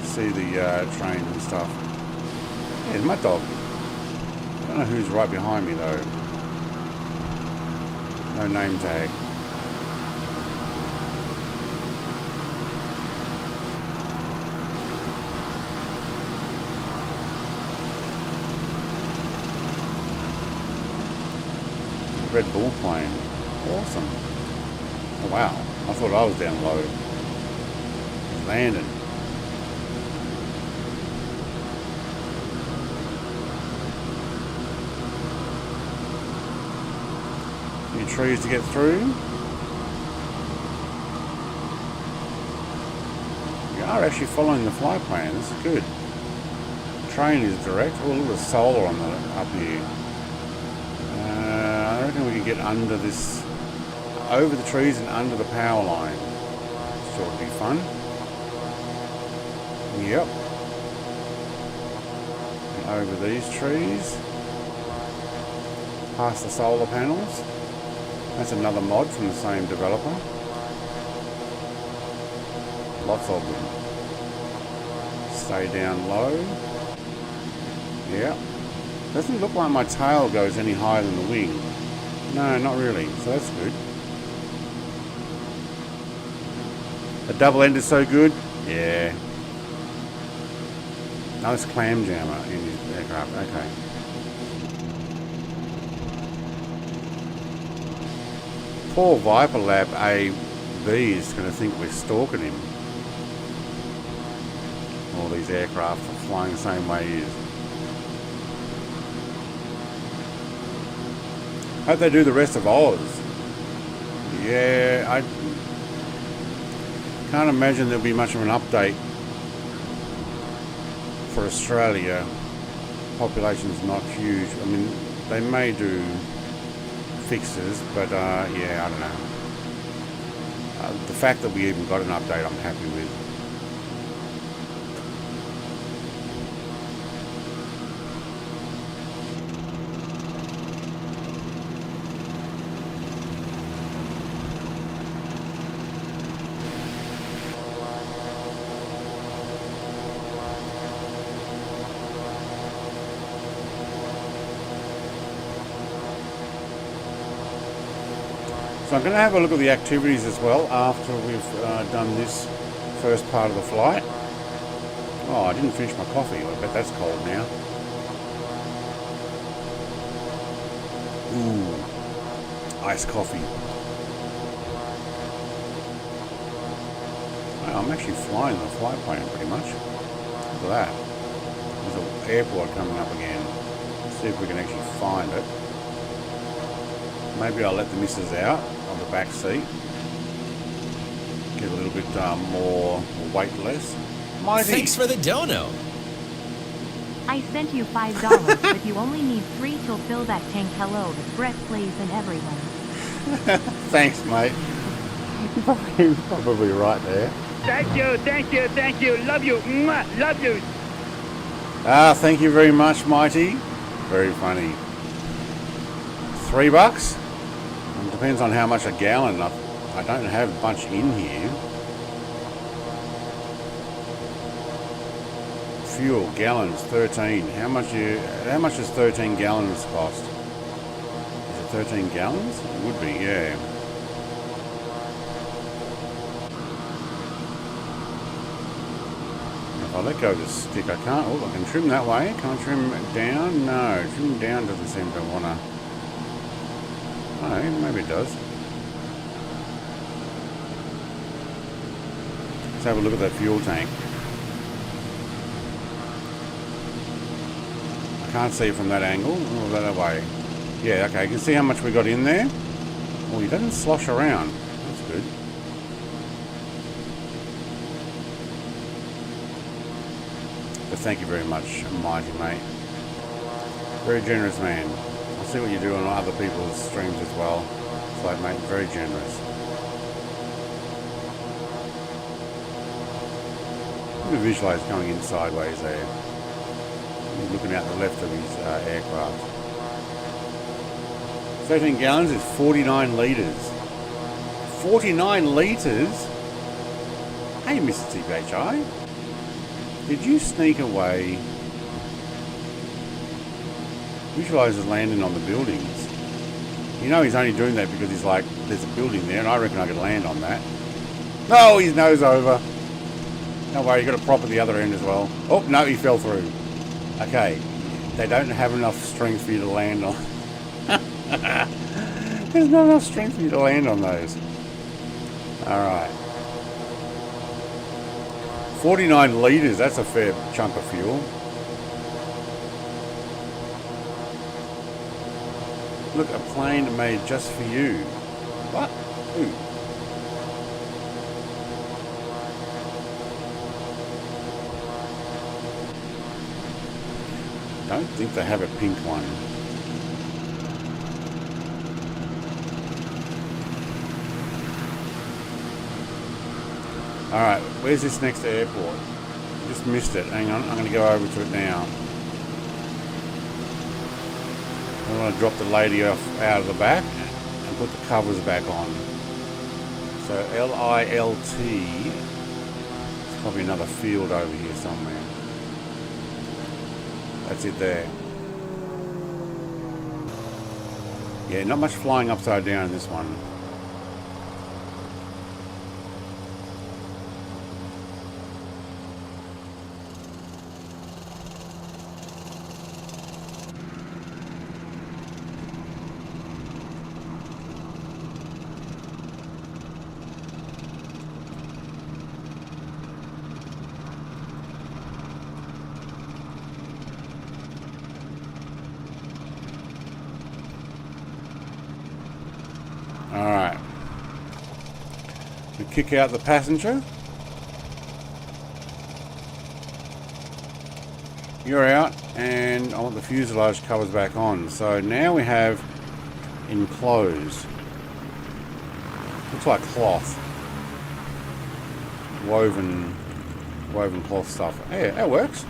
S1: see the trains and stuff. There's my dog. I don't know who's right behind me though. No name tag. Red Bull plane. Awesome. Oh, wow. I thought I was down low. It's landing. Trees to get through. You are actually following the flight plan. This is good. The train is direct. Oh, look at the solar on the up here. I reckon we can get under this, over the trees and under the power line. Sure would be fun. Yep. And over these trees. Past the solar panels. That's another mod from the same developer. Lots of them. Stay down low. Yeah. Doesn't look like my tail goes any higher than the wing. No, not really. So that's good. The double end is so good. Yeah. Nice clam jammer in his aircraft. Okay. Poor Viper Lab AB is going to think we're stalking him. All these aircraft are flying the same way he is. Hope they do the rest of Oz. Yeah, I can't imagine there'll be much of an update for Australia. Population's not huge. I mean, they may do fixes, but yeah, I don't know. The fact that we even got an update, I'm happy with. So I'm going to have a look at the activities as well after we've done this first part of the flight. Oh, I didn't finish my coffee. I bet that's cold now. Ooh, iced coffee. I'm actually flying the flight plane pretty much. Look at that. There's an airport coming up again. Let's see if we can actually find it. Maybe I'll let the missus out on the back seat. Get a little bit more weightless. Mighty.
S2: Thanks for the dono.
S3: I sent you $5, but you only need 3 to fill that tank. Hello, the breath plays and everyone.
S1: Thanks, mate. You're probably right there.
S4: Thank you, thank you, thank you. Love you. Mwah, love you.
S1: Ah, thank you very much, Mighty. Very funny. $3? It depends on how much a gallon. I don't have much in here. Fuel gallons 13. How much does 13 gallons cost? Is it 13 gallons? It would be, yeah. If I let go of the stick, I can't. Oh, I can trim that way. Can I trim it down? No, trim down doesn't seem to wanna. Oh, maybe it does. Let's have a look at that fuel tank. I can't see it from that angle. Oh, that way. Yeah, okay. You can see how much we got in there. Oh, he doesn't slosh around. That's good. But thank you very much, Mighty mate. Very generous man. I'll see what you do on other people's streams as well. It's like, mate, very generous. You can visualize going in sideways there. He's looking out the left of his aircraft. 13 gallons is 49 litres. 49 litres? Hey, Mr. TPHI. Did you sneak away? Visualize is landing on the buildings. You know he's only doing that because he's like, there's a building there and I reckon I could land on that. No, his nose over. No worry, you got a prop at the other end as well. Oh, no, he fell through. Okay, they don't have enough strength for you to land on. There's not enough strength for you to land on those. Alright. 49 litres, that's a fair chunk of fuel. Look, a plane made just for you. What? Who? I don't think they have a pink one. Alright, where's this next airport? I just missed it. Hang on, I'm going to go over to it now. I want to drop the lady off out of the back and put the covers back on. So LILT. There's probably another field over here somewhere. That's it there. Yeah, not much flying upside down in this one. Alright. We kick out the passenger. You're out, and I want the fuselage covers back on. So now we have enclosed. Looks like cloth. Woven cloth stuff. Yeah, that works.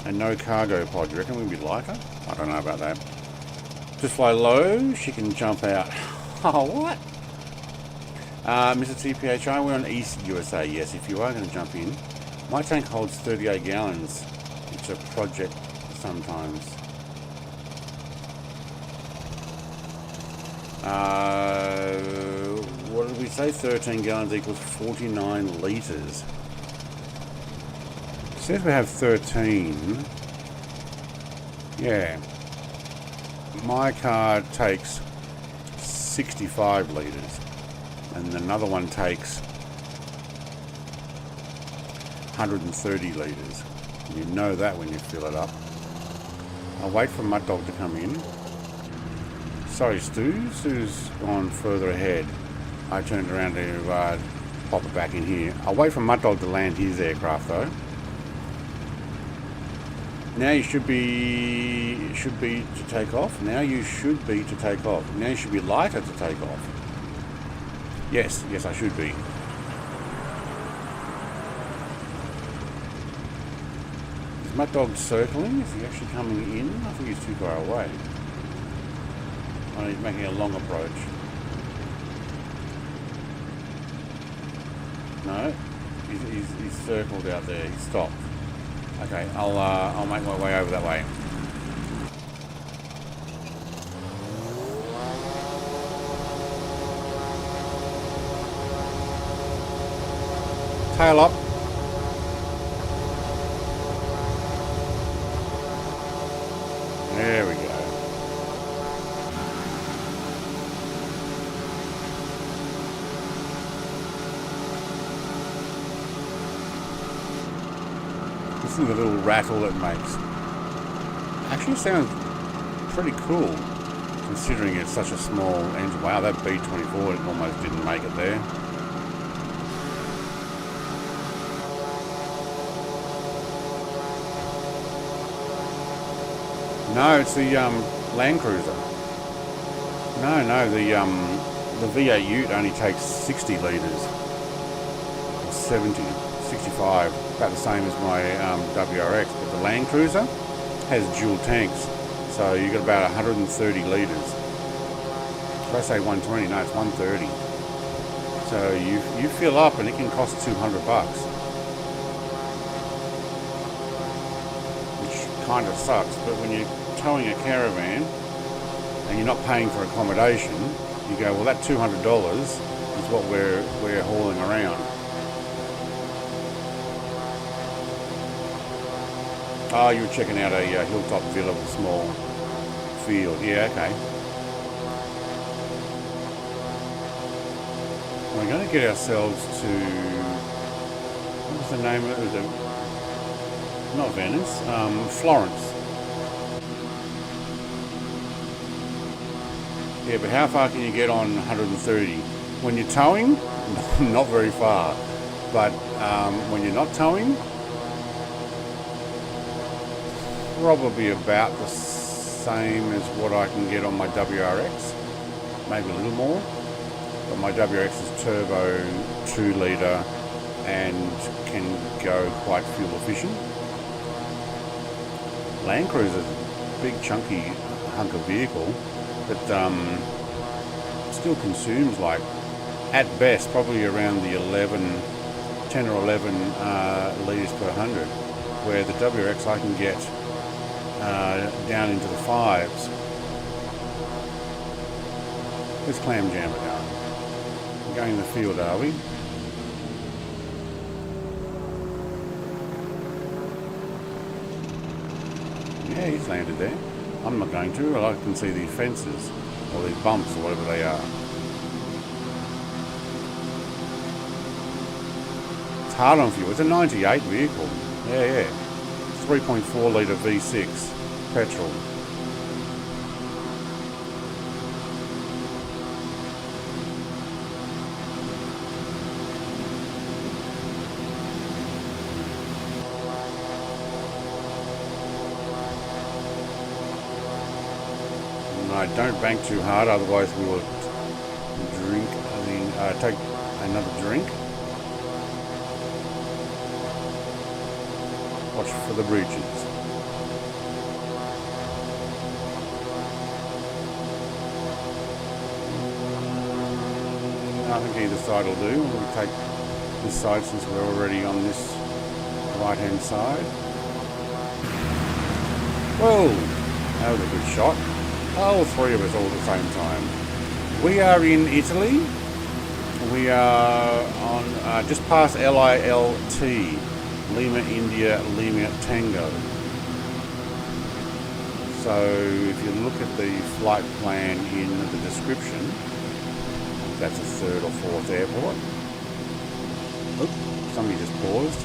S1: And no cargo pod. You reckon we'd be lighter? I don't know about that. Just fly low, she can jump out. Oh, what? Mr. TPHI, we're on East USA. Yes, if you are going to jump in. My tank holds 38 gallons. It's a project sometimes. What did we say? 13 gallons equals 49 litres. It says we have 13. Yeah. My car takes 65 litres. and another one takes 130 litres. You know that when you fill it up. I'll wait for Mud Dog to come in. Sorry, Stu. Stu's gone further ahead. I turned around to pop it back in here. I'll wait for Mud Dog to land his aircraft though. Now you should be to take off. Now you should be to take off. Now you should be lighter to take off. Yes, I should be. Is Mud Dog circling? Is he actually coming in? I think he's too far away. Oh, he's making a long approach. No, he's circled out there. He's stopped. Okay, I'll make my way over that way. Tail up. There we go. Listen to the little rattle it makes. Actually sounds pretty cool considering it's such a small engine. Wow, that B24 it almost didn't make it there. No, it's the Land Cruiser. No, the V8 Ute only takes 60 litres. Or 70, 65. About the same as my WRX, but the Land Cruiser has dual tanks, so you got about 130 litres. If I say 120, no, it's 130. So you fill up and it can cost $200, which kind of sucks. But when you're towing a caravan and you're not paying for accommodation, you go, well, that $200 is what we're hauling around. Oh, you were checking out a hilltop villa with a small field. Yeah, okay. We're going to get ourselves to... What was the name of it? Not Venice. Florence. Yeah, but how far can you get on 130? When you're towing, not very far. But when you're not towing, probably about the same as what I can get on my WRX, maybe a little more, but my WRX is turbo 2 litre and can go quite fuel efficient. Land Cruiser is a big chunky hunk of vehicle that still consumes, like, at best probably around the 10 or 11 litres per 100, where the WRX I can get down into the 5s. Let's clam jam it down. We're going in the field, are we? Yeah, he's landed there. I'm not going to. I can see these fences or these bumps or whatever they are. It's hard on fuel. It's a 98 vehicle. Yeah. 3.4 litre V6 petrol. No, don't bank too hard, otherwise we will take another drink. Watch for the bridges. I think either side will do. We'll take this side since we're already on this right hand side. Whoa! That was a good shot. Oh, 3 of us all at the same time. We are in Italy. We are on just past LILT, Lima India Lima Tango. So if you look at the flight plan in the description, that's a third or fourth airport. Oop, somebody just paused.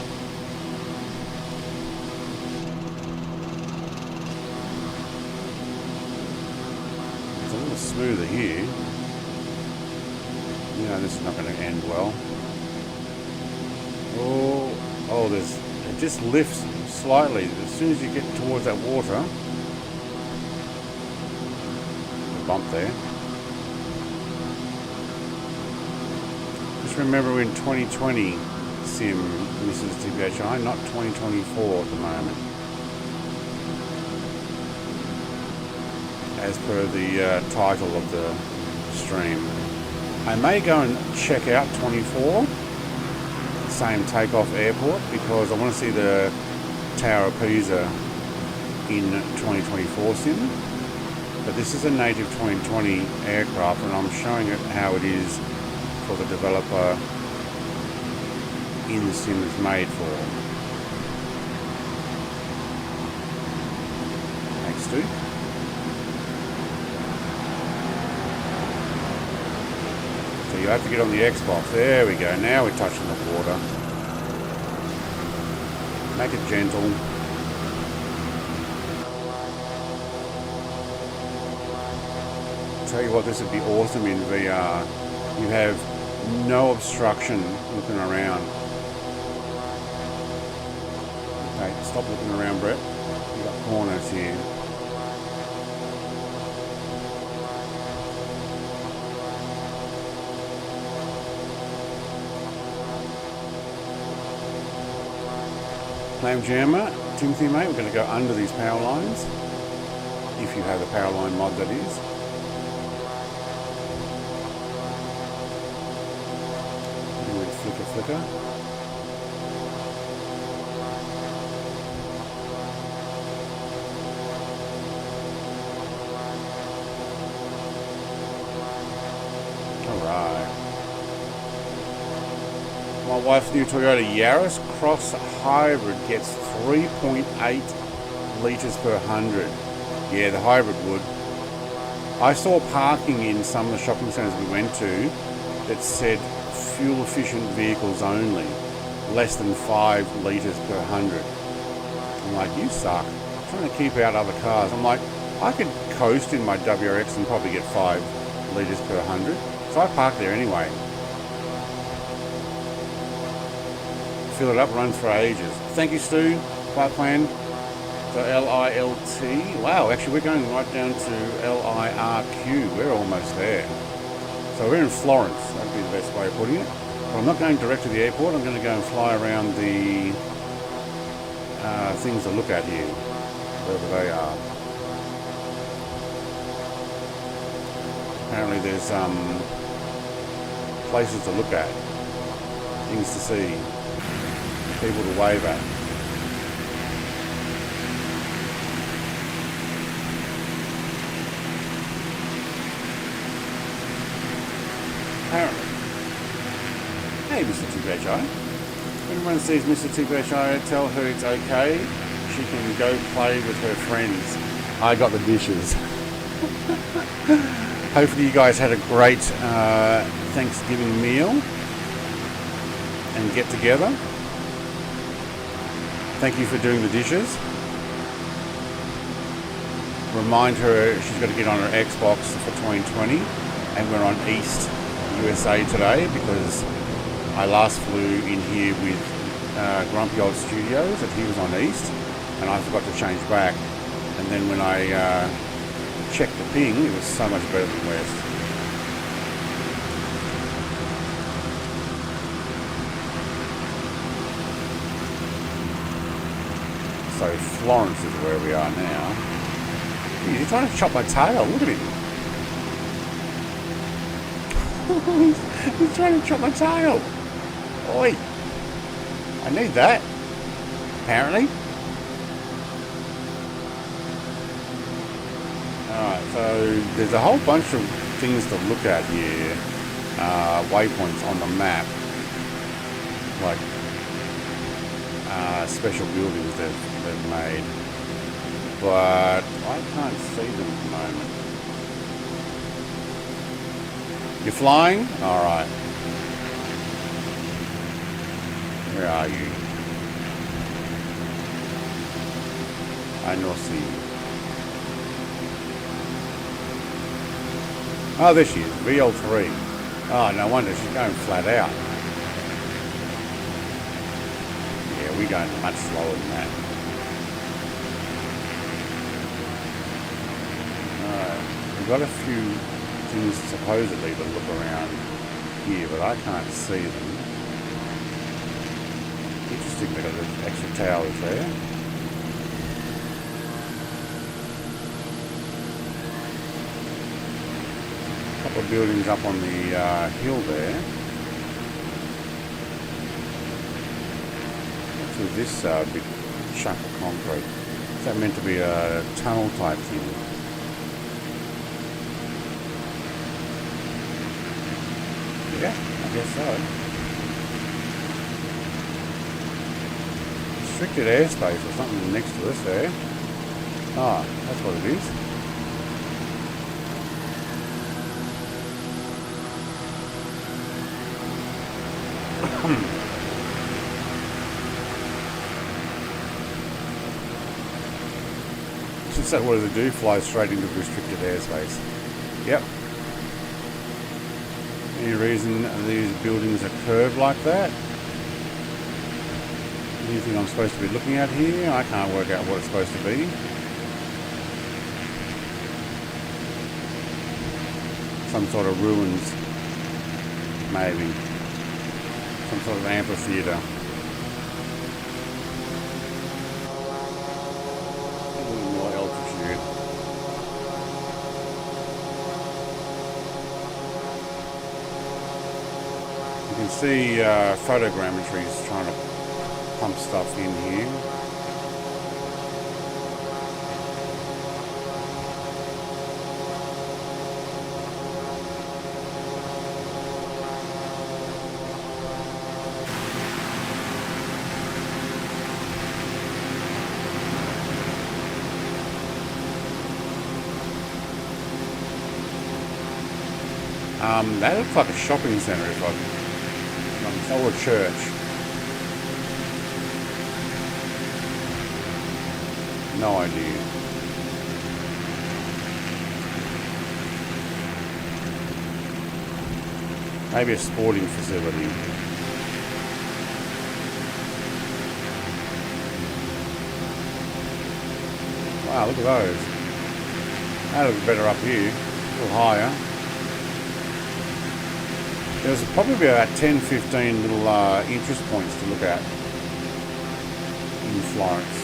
S1: It's a little smoother here. You know, this is not going to end well. Oh, it just lifts slightly as soon as you get towards that water. A bump there. Just remember we're in 2020 sim, Mrs. TBHI, not 2024 at the moment. As per the title of the stream. I may go and check out 24, same takeoff airport, because I want to see the Tower of Pisa in 2024 sim. But this is a native 2020 aircraft, and I'm showing it how it is for the developer in the sim is made for. Thanks, Stu. So you have to get on the Xbox. There we go. Now we're touching the water. Make it gentle. Tell you what, this would be awesome in VR. You have no obstruction looking around. Okay, stop looking around, Brett. You've got corners here. Clam Jammer, Timothy mate, we're going to go under these power lines. If you have the power line mod, that is. Flicker. Alright. My wife's new Toyota Yaris Cross Hybrid gets 3.8 litres per 100. Yeah, the hybrid would. I saw parking in some of the shopping centres we went to that said fuel efficient vehicles only, less than 5 litres per 100. I'm like, you suck. I'm trying to keep out other cars. I'm like, I could coast in my WRX and probably get 5 litres per 100. So I park there anyway. Fill it up, runs for ages. Thank you, Stu. Flight plan. So LILT. Wow, actually we're going right down to LIRQ. We're almost there. So we're in Florence, that would be the best way of putting it. But I'm not going direct to the airport, I'm going to go and fly around the things to look at here, wherever they are. Apparently there's places to look at, things to see, people to wave at. Apparently. Hey, Mr. TBHI. When anyone sees Mr. TBHI, tell her it's okay. She can go play with her friends. I got the dishes. Hopefully you guys had a great Thanksgiving meal and get together. Thank you for doing the dishes. Remind her she's got to get on her Xbox for 2020, and we're on East USA today because I last flew in here with Grumpy Old Studios and he was on East and I forgot to change back, and then when I checked the ping it was so much better than West. So Florence is where we are now. He's trying to chop my tail, look at him. He's trying to chop my tail. Oi. I need that. Apparently. Alright, so there's a whole bunch of things to look at here. Waypoints on the map. Like special buildings they've made. But I can't see them at the moment. You're flying? Alright. Where are you? I don't see you. Oh, there she is. VL3. Oh, no wonder she's going flat out. Yeah, we're going much slower than that. We've got a few things supposedly to look around here, but I can't see them. Interesting, they've got the extra towers there. A couple of buildings up on the hill there. What's with this big chunk of concrete? Is that meant to be a tunnel type thing? Yeah, I guess so. Restricted airspace or something next to us there. Ah, that's what it is. Since that, what does it do? Fly straight into restricted airspace. Yep. Any reason these buildings are curved like that? Anything I'm supposed to be looking at here? I can't work out what it's supposed to be. Some sort of ruins, maybe. Some sort of amphitheatre. A little more altitude. You can see photogrammetry is trying to pump stuff in here. That looks like a shopping centre, or a church. No idea. Maybe a sporting facility. Wow, look at those. That looks better up here, a little higher. There's probably about 10-15 little interest points to look at in Florence.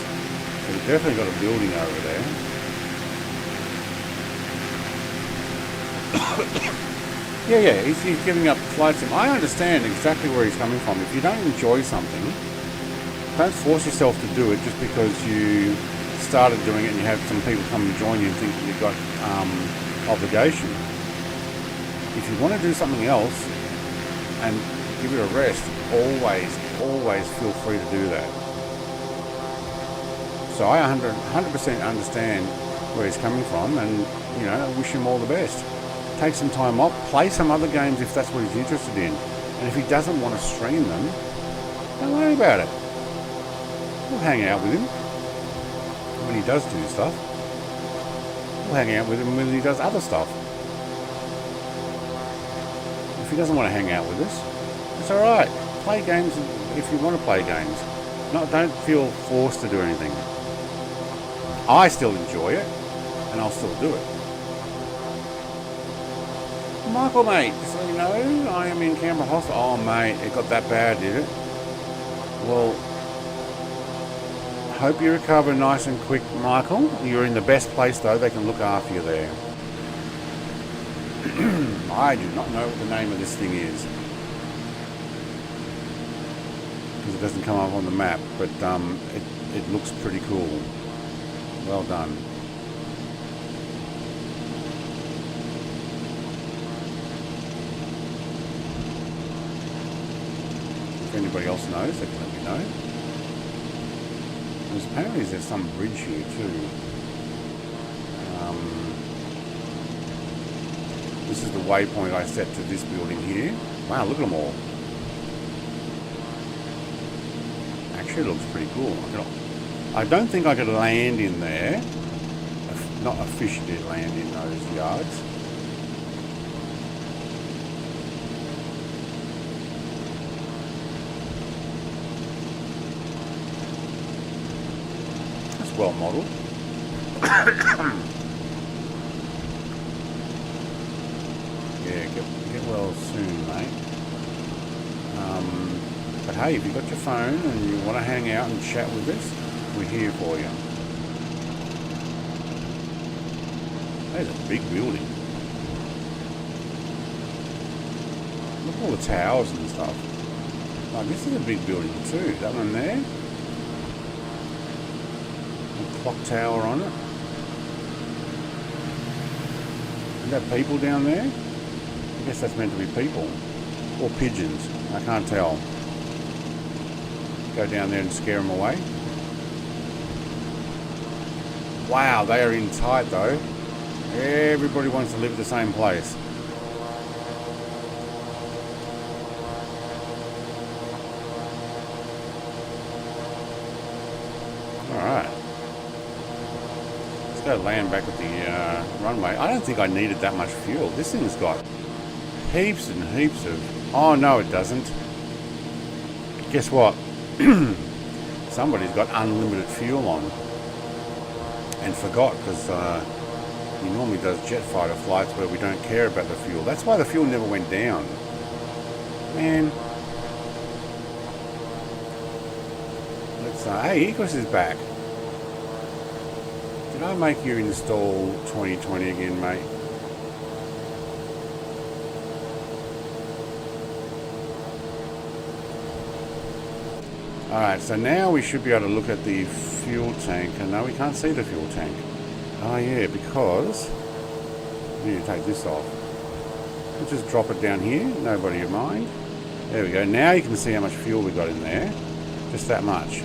S1: So we've definitely got a building over there. yeah, he's giving up flight sim. I understand exactly where he's coming from. If you don't enjoy something, don't force yourself to do it just because you started doing it and you have some people come and join you and think that you've got obligation. If you want to do something else and give it a rest, always feel free to do that. So I 100% understand where he's coming from, and you know, wish him all the best. Take some time off, play some other games if that's what he's interested in, and if he doesn't want to stream them, don't worry about it. We'll hang out with him when he does do stuff. We'll hang out with him when he does other stuff. If he doesn't want to hang out with us, it's alright. Play games if you want to play games. Don't feel forced to do anything. I still enjoy it, and I'll still do it. Michael, mate, so you know, I am in Canberra Hospital. Oh, mate, it got that bad, did it? Well, hope you recover nice and quick, Michael. You're in the best place, though. They can look after you there. I do not know what the name of this thing is, because it doesn't come up on the map, but it looks pretty cool. Well done. If anybody else knows, they can let me know. Because apparently there's some bridge here too. This is the waypoint I set to this building here. Wow, look at them all. Actually, it looks pretty cool. I don't think I could land in there. Not officially land in those yards. That's well modelled. Yeah, get well soon, mate. But hey, if you've got your phone and you want to hang out and chat with us, we're here for you. That's a big building. Look at all the towers and stuff. Like, this is a big building too. That one there. A clock tower on it. Is that people down there? I guess that's meant to be people. Or pigeons. I can't tell. Go down there and scare them away. Wow, they are in tight though. Everybody wants to live at the same place. Alright. Let's go land back at the runway. I don't think I needed that much fuel. This thing's got heaps and heaps of... Oh, no, it doesn't. Guess what? Somebody's got unlimited fuel on. And forgot, because he normally does jet fighter flights where we don't care about the fuel. That's why the fuel never went down. Man. Let's hey, Ecos is back. Did I make you install 2020 again, mate? Alright, so now we should be able to look at the fuel tank. And no, we can't see the fuel tank. Oh yeah, because we need to take this off. We'll just drop it down here, nobody will mind. There we go. Now you can see how much fuel we got in there. Just that much.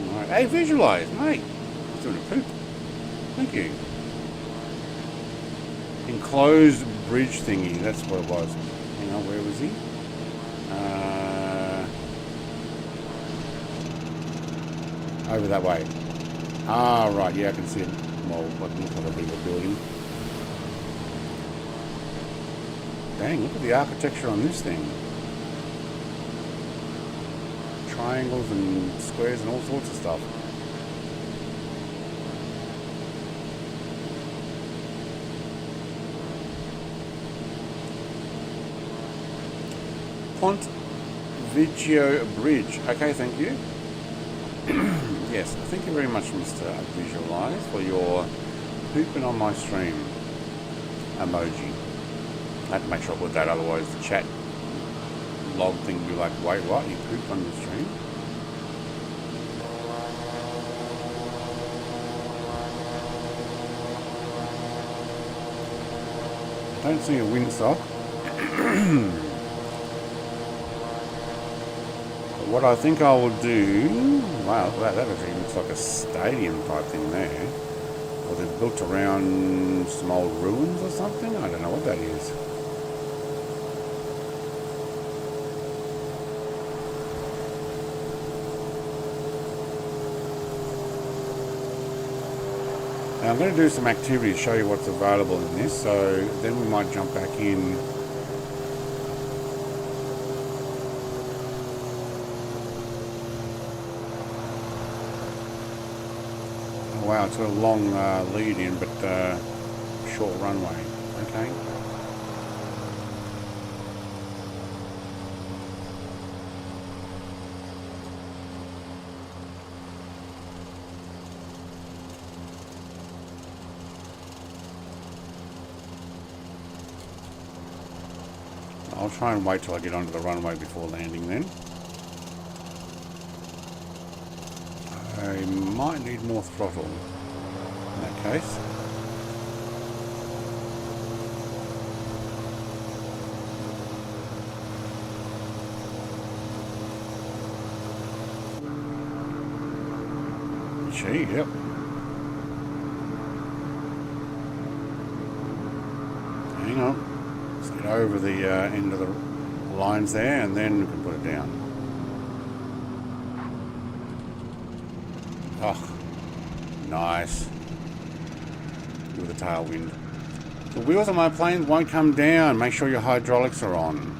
S1: Alright, hey, visualize, mate. It's doing a poop. Thank you. Enclosed bridge thingy, that's what it was. Hang on, where was he? Over that way. Ah, right, yeah, I can see it. Well, look at a bit of a building. Dang, look at the architecture on this thing. Triangles and squares and all sorts of stuff. Pont Vigio Bridge. Okay, thank you. Yes, thank you very much, Mr. Visualize, for your pooping on my stream emoji. I had to make sure I put that, otherwise the chat log thing would be like, wait, what? You pooped on the stream? I don't see a windsock. What I think I will do... Wow, that actually looks like a stadium type thing there. Or they're built around some old ruins or something? I don't know what that is. Now I'm going to do some activity to show you what's available in this, so then we might jump back in. Wow, it's got a long lead in, but short runway. Okay. I'll try and wait till I get onto the runway before landing then. I might need more throttle in that case. Gee, yep. hang on. Let's get over the end of the lines there, and then we can put it down. Oh, nice. With the tailwind. The wheels on my planes won't come down. Make sure your hydraulics are on.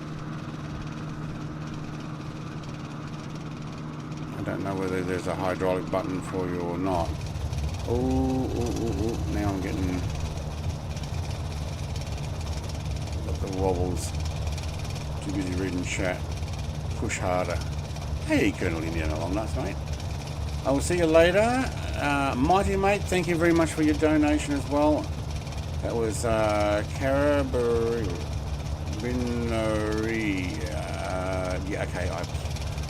S1: I don't know whether there's a hydraulic button for you or not. Oh, now I'm getting got the wobbles. Too busy reading chat. Push harder. Hey, Colonel Indiana Long Nuts, mate. I will see you later. Mighty Mate, thank you very much for your donation as well. That was Carabari. Yeah,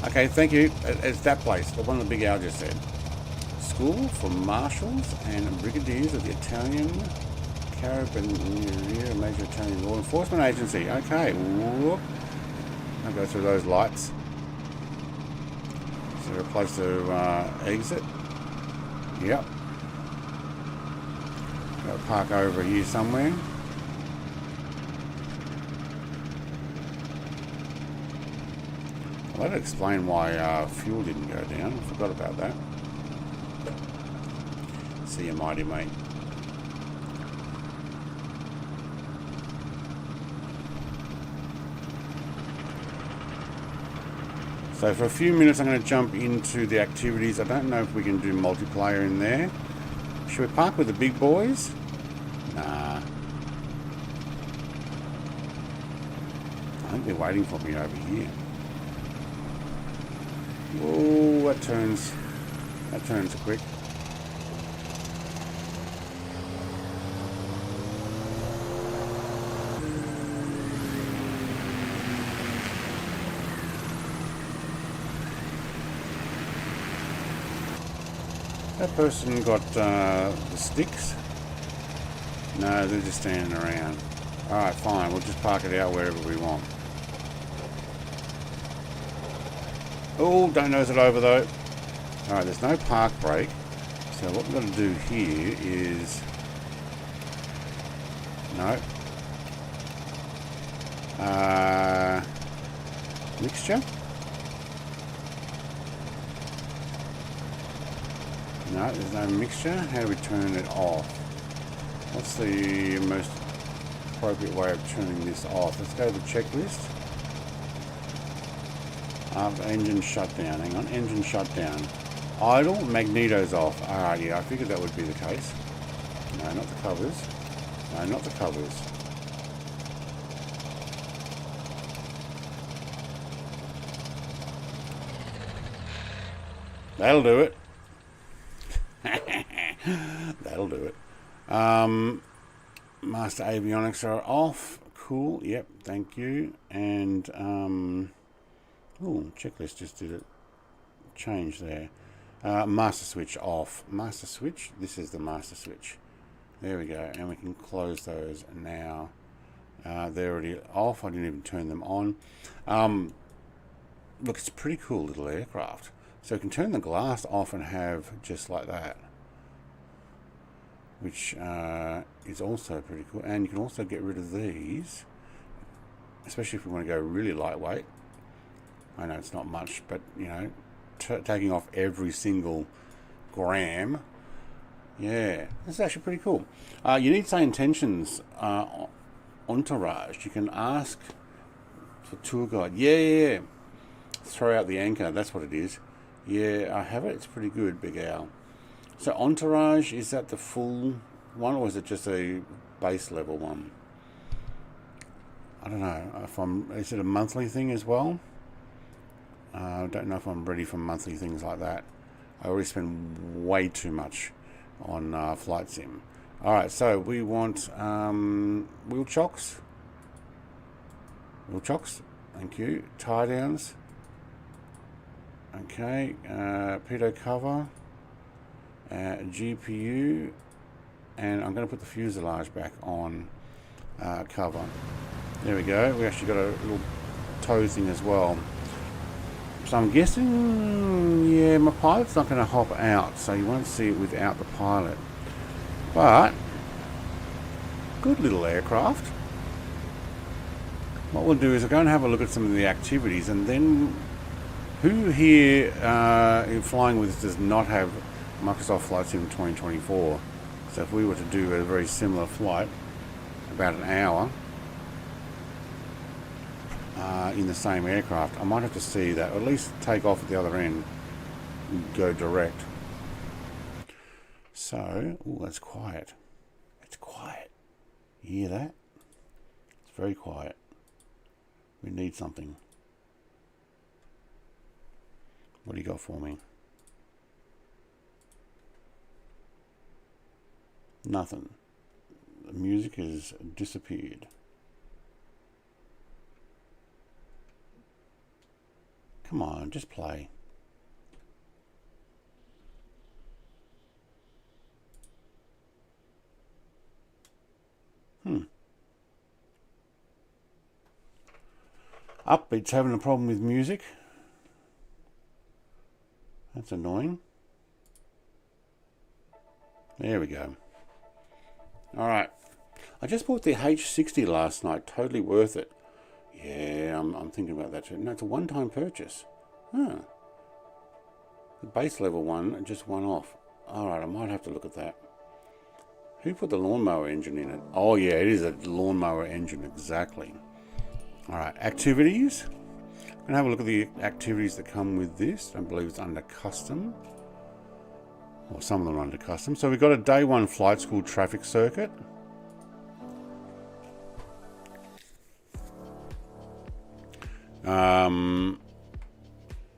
S1: okay, thank you. It's that place, the one the Big Al just said. School for Marshals and Brigadiers of the Italian Carabinieri, Major Italian Law Enforcement Agency. Okay, whoop. I'll go through those lights. Is there a place to exit? Yep. Got to park over here somewhere. I'll let it explain why fuel didn't go down. I forgot about that. See you, Mighty Mate. So for a few minutes I'm going to jump into the activities. I don't know if we can do multiplayer in there. Should we park with the big boys? Nah. I think they're waiting for me over here. Whoa, that turns quick. That person got the sticks? No, they're just standing around. Alright, fine. We'll just park it out wherever we want. Oh, don't nose it over though. Alright, there's no park brake. So what we've got to do here is... No. Mixture? No, there's no mixture. How do we turn it off? What's the most appropriate way of turning this off? Let's go to the checklist. Engine shutdown. Hang on. Engine shutdown. Idle. Magneto's off. Alright, yeah, I figured that would be the case. No, not the covers. No, not the covers. That'll do it. That'll do it. Master avionics are off. Cool. Yep. Thank you. And checklist just did it. Change there. Master switch off. Master switch. This is the master switch. There we go. And we can close those now. They're already off. I didn't even turn them on. Look, it's a pretty cool little aircraft. So you can turn the glass off and have just like that, which is also pretty cool. And you can also get rid of these, especially if we want to go really lightweight. I know it's not much, but you know, taking off every single gram. Yeah, this is actually pretty cool. You need, say, intentions entourage. You can ask for tour guide. Yeah. Throw out the anchor. That's what it is. Yeah, I have it. It's pretty good, Big Al. So entourage, is that the full one, or is it just a base level one? I don't know. Is it a monthly thing as well? I don't know if I'm ready for monthly things like that. I already spend way too much on Flight Sim. Alright, so we want wheel chocks. Wheel chocks, thank you. Tie downs. Okay, pitot cover. GPU. And I'm going to put the fuselage back on cover. There we go. We actually got a little toe thing as well. So I'm guessing, yeah, my pilot's not going to hop out, so you won't see it without the pilot. But, good little aircraft. what we'll do is we'll go and have a look at some of the activities, and then who here in flying with us does not have Microsoft Flight Sim 2024? So if we were to do a very similar flight, about an hour, in the same aircraft, I might have to see that, or at least take off at the other end and go direct. So, oh, that's quiet. It's quiet. You hear that? It's very quiet. We need something. What do you got for me? Nothing. The music has disappeared. Come on, just play. It's having a problem with music. That's annoying. There we go. Alright. I just bought the H60 last night. Totally worth it. Yeah, I'm thinking about that too. No, it's a one-time purchase. Huh. The base level one, just one off. Alright, I might have to look at that. Who put the lawnmower engine in it? Oh yeah, it is a lawnmower engine, exactly. Alright, activities. I'm going to have a look at the activities that come with this. I believe it's under custom. Or some of them are under custom. So we've got a day one flight school traffic circuit.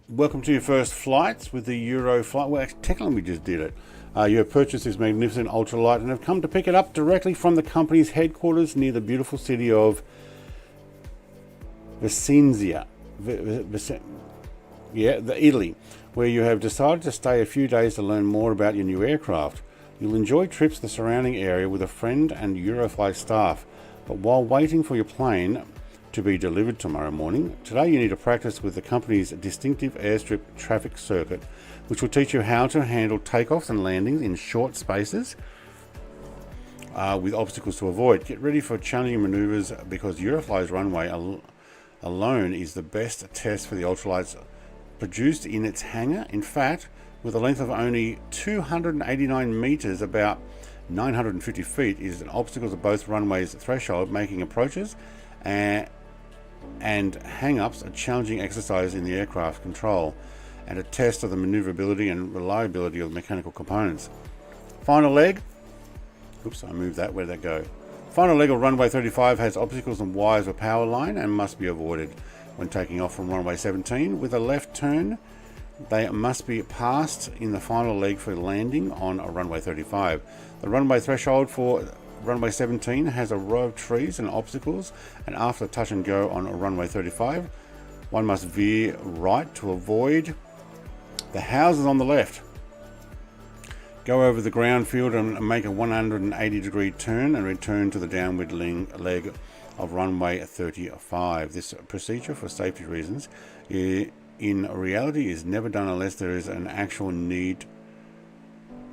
S1: Welcome to your first flights with the Eurofly. Well, technically we just did it. You have purchased this magnificent ultralight and have come to pick it up directly from the company's headquarters near the beautiful city of Vicenza, Italy, where you have decided to stay a few days to learn more about your new aircraft. You'll enjoy trips to the surrounding area with a friend and Eurofly staff, but while waiting for your plane to be delivered tomorrow morning, today you need to practice with the company's distinctive airstrip traffic circuit, which will teach you how to handle takeoffs and landings in short spaces with obstacles to avoid. Get ready for challenging maneuvers because Eurofly's runway alone is the best test for the ultralights produced in its hangar. In fact, with a length of only 289 meters, about 950 feet, is an obstacle to both runways threshold, making approaches and hang-ups a challenging exercise in the aircraft control and a test of the maneuverability and reliability of the mechanical components. Final leg. Oops, I moved that. Where did that go? Final leg of runway 35 has obstacles and wires of power line and must be avoided when taking off from runway 17. With a left turn, they must be passed in the final leg for landing on a runway 35. The runway threshold for runway 17 has a row of trees and obstacles, and after touch and go on a runway 35, one must veer right to avoid the houses on the left. Go over the ground field and make a 180 degree turn and return to the downward leg of runway 35. This procedure, for safety reasons, in reality is never done unless there is an actual need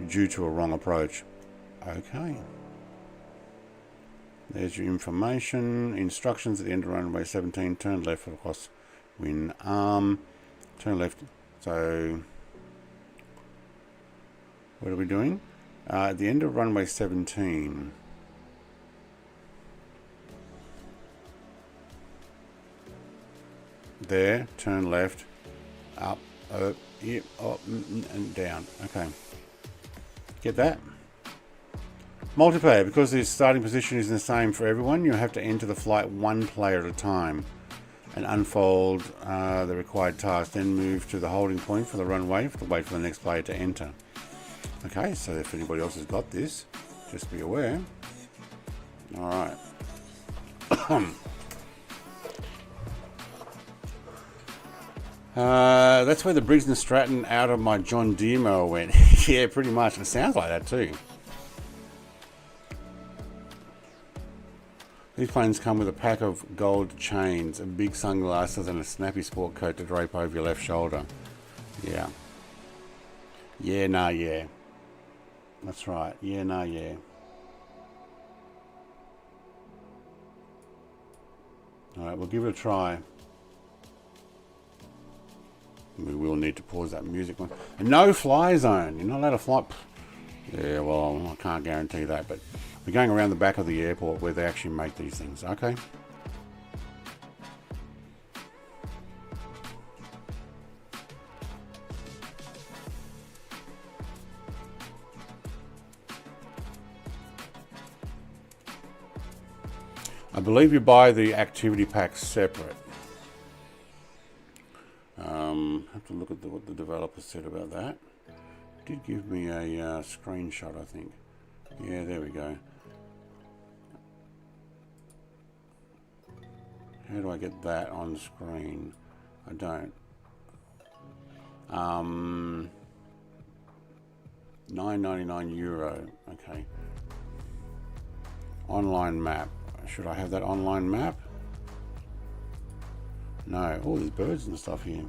S1: due to a wrong approach. Okay. There's your information. Instructions at the end of runway 17. Turn left across wind arm. Turn left. So, what are we doing? At the end of runway 17. There. Turn left. Up. Up. And down. Okay. Get that? Multiplayer. Because the starting position is the same for everyone, you have to enter the flight one player at a time and unfold the required task. Then move to the holding point for the runway to wait for the next player to enter. Okay, so if anybody else has got this, just be aware. Alright. That's where the Briggs & Stratton out of my John Deere mower went. Yeah, pretty much. It sounds like that too. These planes come with a pack of gold chains, big sunglasses and a snappy sport coat to drape over your left shoulder. Yeah. Yeah, nah, yeah. That's right. Yeah, nah, yeah. Alright, we'll give it a try. We will need to pause that music one. And no fly zone. You're not allowed to fly. Yeah, well, I can't guarantee that, but we're going around the back of the airport where they actually make these things. Okay. I believe you buy the activity packs separate. Have to look at what the developer said about that. Did give me a screenshot, I think. Yeah, there we go. How do I get that on screen? I don't. €9.99. Okay. Online map. Should I have that online map? No. Oh, there's birds and stuff here.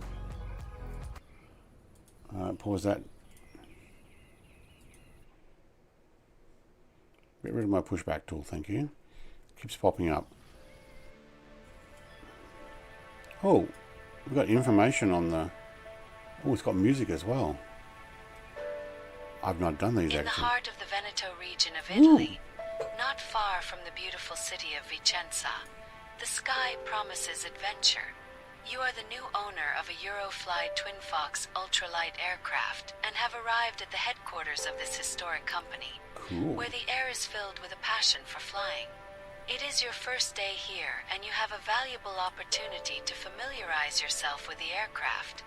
S1: Pause that. Get rid of my pushback tool, thank you. Keeps popping up. Oh, we've got information on the... Oh, it's got music as well. I've not done these actually.
S2: In the heart of the Veneto region of Italy, not far from the beautiful city of Vicenza, the sky promises adventure. You are the new owner of a Eurofly Twinfox ultralight aircraft and have arrived at the headquarters of this historic company, where the air is filled with a passion for flying. It is your first day here, and you have a valuable opportunity to familiarize yourself with the aircraft,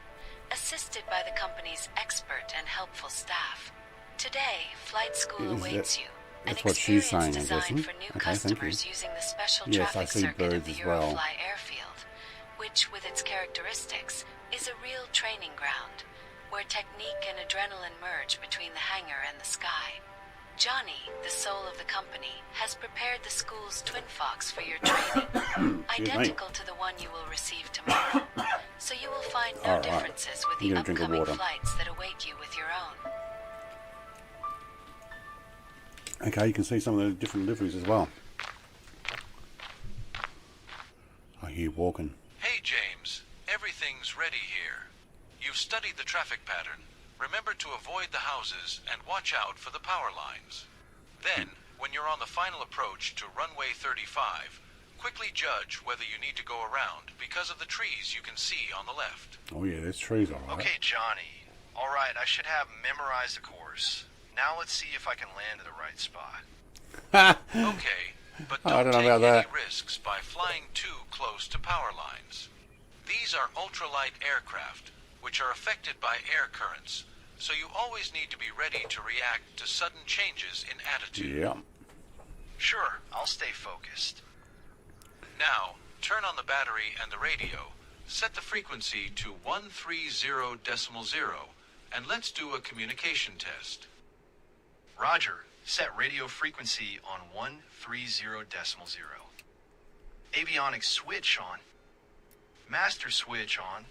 S2: assisted by the company's expert and helpful staff. Today, flight school awaits you.
S1: That's what she's saying, I guess.
S2: For new customers using the special
S1: Yes, I
S2: traffic
S1: see
S2: circuit of
S1: birds
S2: the
S1: as well.
S2: Eurofly airfield, which, with its characteristics, is a real training ground, where technique and adrenaline merge between the hangar and the sky. Johnny, the soul of the company, has prepared the school's Twinfox for your training, identical to the one you will receive tomorrow. So you will find no differences with the upcoming flights that await you with your own.
S1: Okay, you can see some of the different liveries as well. I hear you walking.
S5: Hey James, everything's ready here. You've studied the traffic pattern. Remember to avoid the houses and watch out for the power lines. Then, when you're on the final approach to runway 35, quickly judge whether you need to go around because of the trees you can see on the left.
S1: Oh yeah, there's trees all right.
S6: Okay, Johnny. All right, I should have memorized the course. Now let's see if I can land in the right spot.
S5: Okay, but
S1: I
S5: don't
S1: don't know
S5: take
S1: about
S5: any
S1: that.
S5: risks by flying too close to power lines. These are ultralight aircraft, which are affected by air currents, so you always need to be ready to react to sudden changes in attitude.
S1: Yeah.
S6: Sure, I'll stay focused.
S5: Now, turn on the battery and the radio, set the frequency to 130.0, and let's do a communication test.
S6: Roger, set radio frequency on 130.0. Avionics switch on. Master switch on.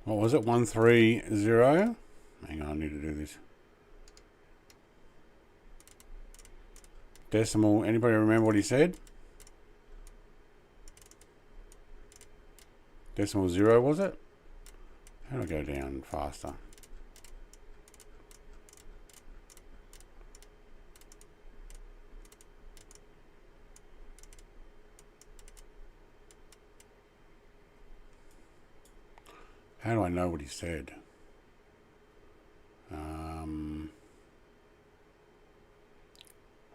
S1: What was it? 130? Hang on, I need to do this. Decimal. Anybody remember what he said? Decimal 0, was it? How do I go down faster? How do I know what he said?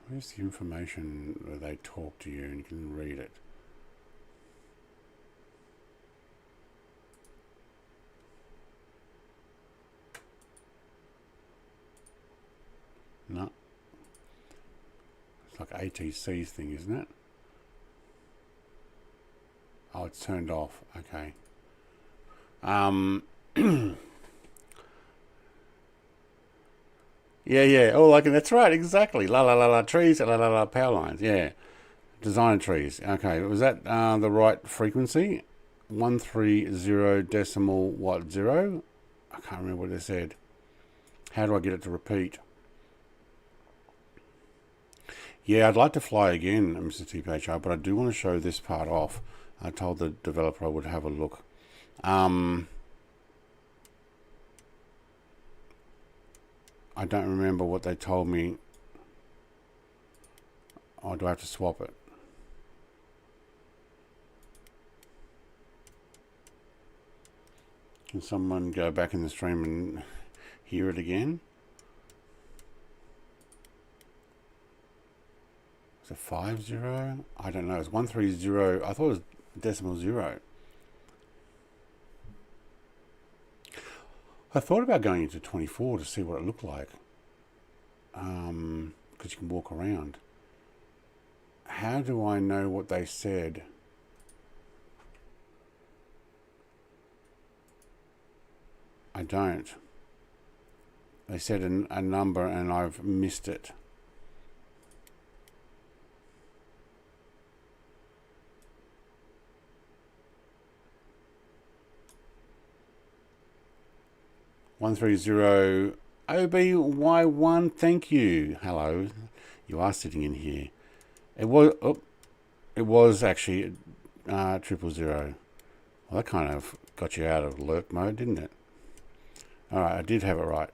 S1: Where's the information where they talk to you and you can read it? No. It's like ATC's thing, isn't it? Oh, it's turned off. Okay. Yeah. Oh, like that's right, exactly. La la la la trees, la la la power lines. Yeah, design trees. Okay, was that the right frequency? 130 decimal what 0? I can't remember what they said. How do I get it to repeat? Yeah, I'd like to fly again, Mr. TPHR, but I do want to show this part off. I told the developer I would have a look. I don't remember what they told me. Or do I have to swap it? Can someone go back in the stream and hear it again? Is it 50? I don't know. It's 130. I thought it was decimal zero. I thought about going into 24 to see what it looked like. Because you can walk around. How do I know what they said? I don't. They said a number and I've missed it. $130 OBY1. Thank you. Hello. You are sitting in here. It was actually 000. Well, that kind of got you out of LIRP mode, didn't it? Alright, I did have it right.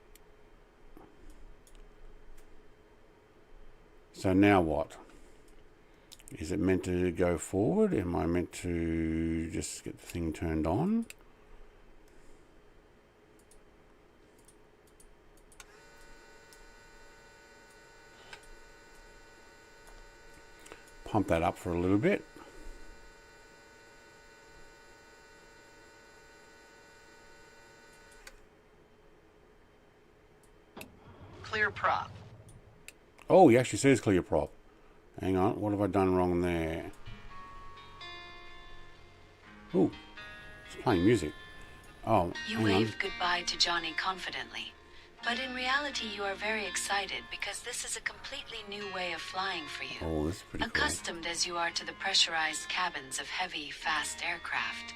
S1: So now what? Is it meant to go forward? Am I meant to just get the thing turned on? Pump that up for a little bit.
S6: Clear prop.
S1: Oh, he actually says clear prop. Hang on, what have I done wrong there? Oh, it's playing music. Oh,
S2: You waved goodbye to Johnny confidently, but in reality you are very excited because this is a completely new way of flying for you.
S1: Oh, this is pretty cool.
S2: Accustomed as you are to the pressurized cabins of heavy, fast aircraft.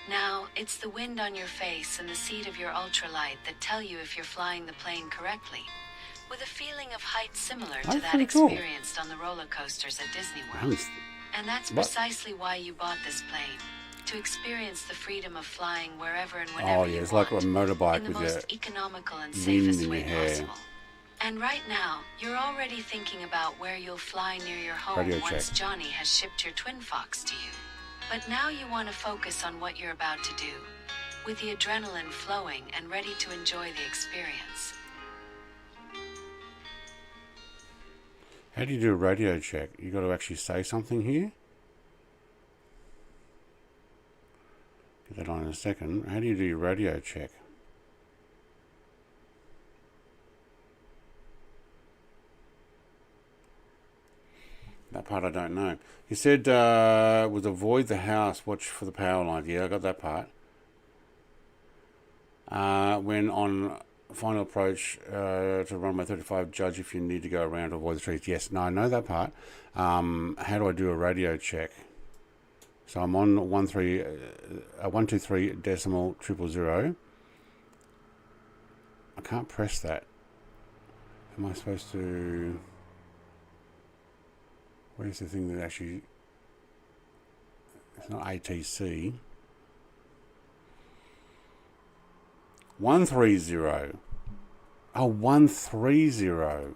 S2: Now, it's the wind on your face and the seat of your ultralight that tell you if you're flying the plane correctly, with a feeling of height similar to that
S1: pretty cool.
S2: experienced on the roller coasters at Disney World. And that's precisely why you bought this plane, to experience the freedom of flying wherever and whenever
S1: Oh yeah,
S2: you
S1: it's
S2: want,
S1: like a motorbike
S2: in the
S1: with
S2: most
S1: your
S2: economical and
S1: wind
S2: safest
S1: in
S2: way
S1: your hair.
S2: possible. And right now, you're already thinking about where you'll fly near your home
S1: Radio
S2: once
S1: check.
S2: Johnny has shipped your Twinfox to you. But now you want to focus on what you're about to do, with the adrenaline flowing and ready to enjoy the experience.
S1: How do you do a radio check? You got to actually say something here. Get that on in a second. How do you do your radio check? That part I don't know. He said was avoid the house, watch for the power lines. Yeah, I got that part. When on final approach to runway 35, judge if you need to go around to avoid the trees. Yes, no, I know that part. How do I do a radio check? So I'm on 123 decimal 000. I can't press that. Am I supposed to? Where's the thing that actually? It's not ATC. 130. Oh, 130. Oh,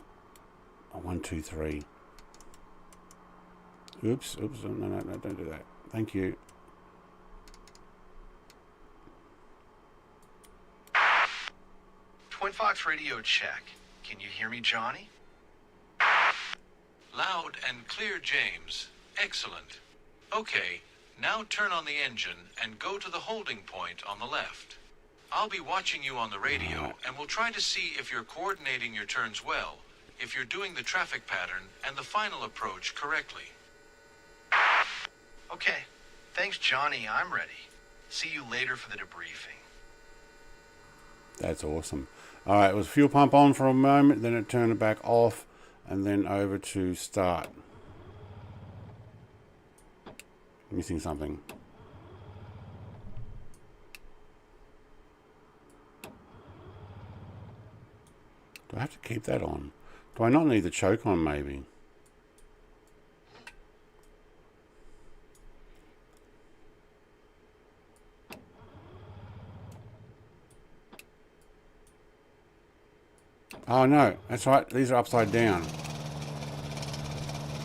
S1: 123. Oops. No, don't do that. Thank you.
S6: Twinfox radio check. Can you hear me, Johnny?
S5: Loud and clear, James. Excellent. Okay, now turn on the engine and go to the holding point on the left. I'll be watching you on the radio, and we'll try to see if you're coordinating your turns well, if you're doing the traffic pattern and the final approach correctly.
S6: Okay. Thanks, Johnny. I'm ready. See you later for the debriefing.
S1: That's awesome. All right, it was fuel pump on for a moment, then it turned it back off, and then over to start. Missing something. Do I have to keep that on? Do I not need the choke on, maybe? Oh no, that's right. These are upside down.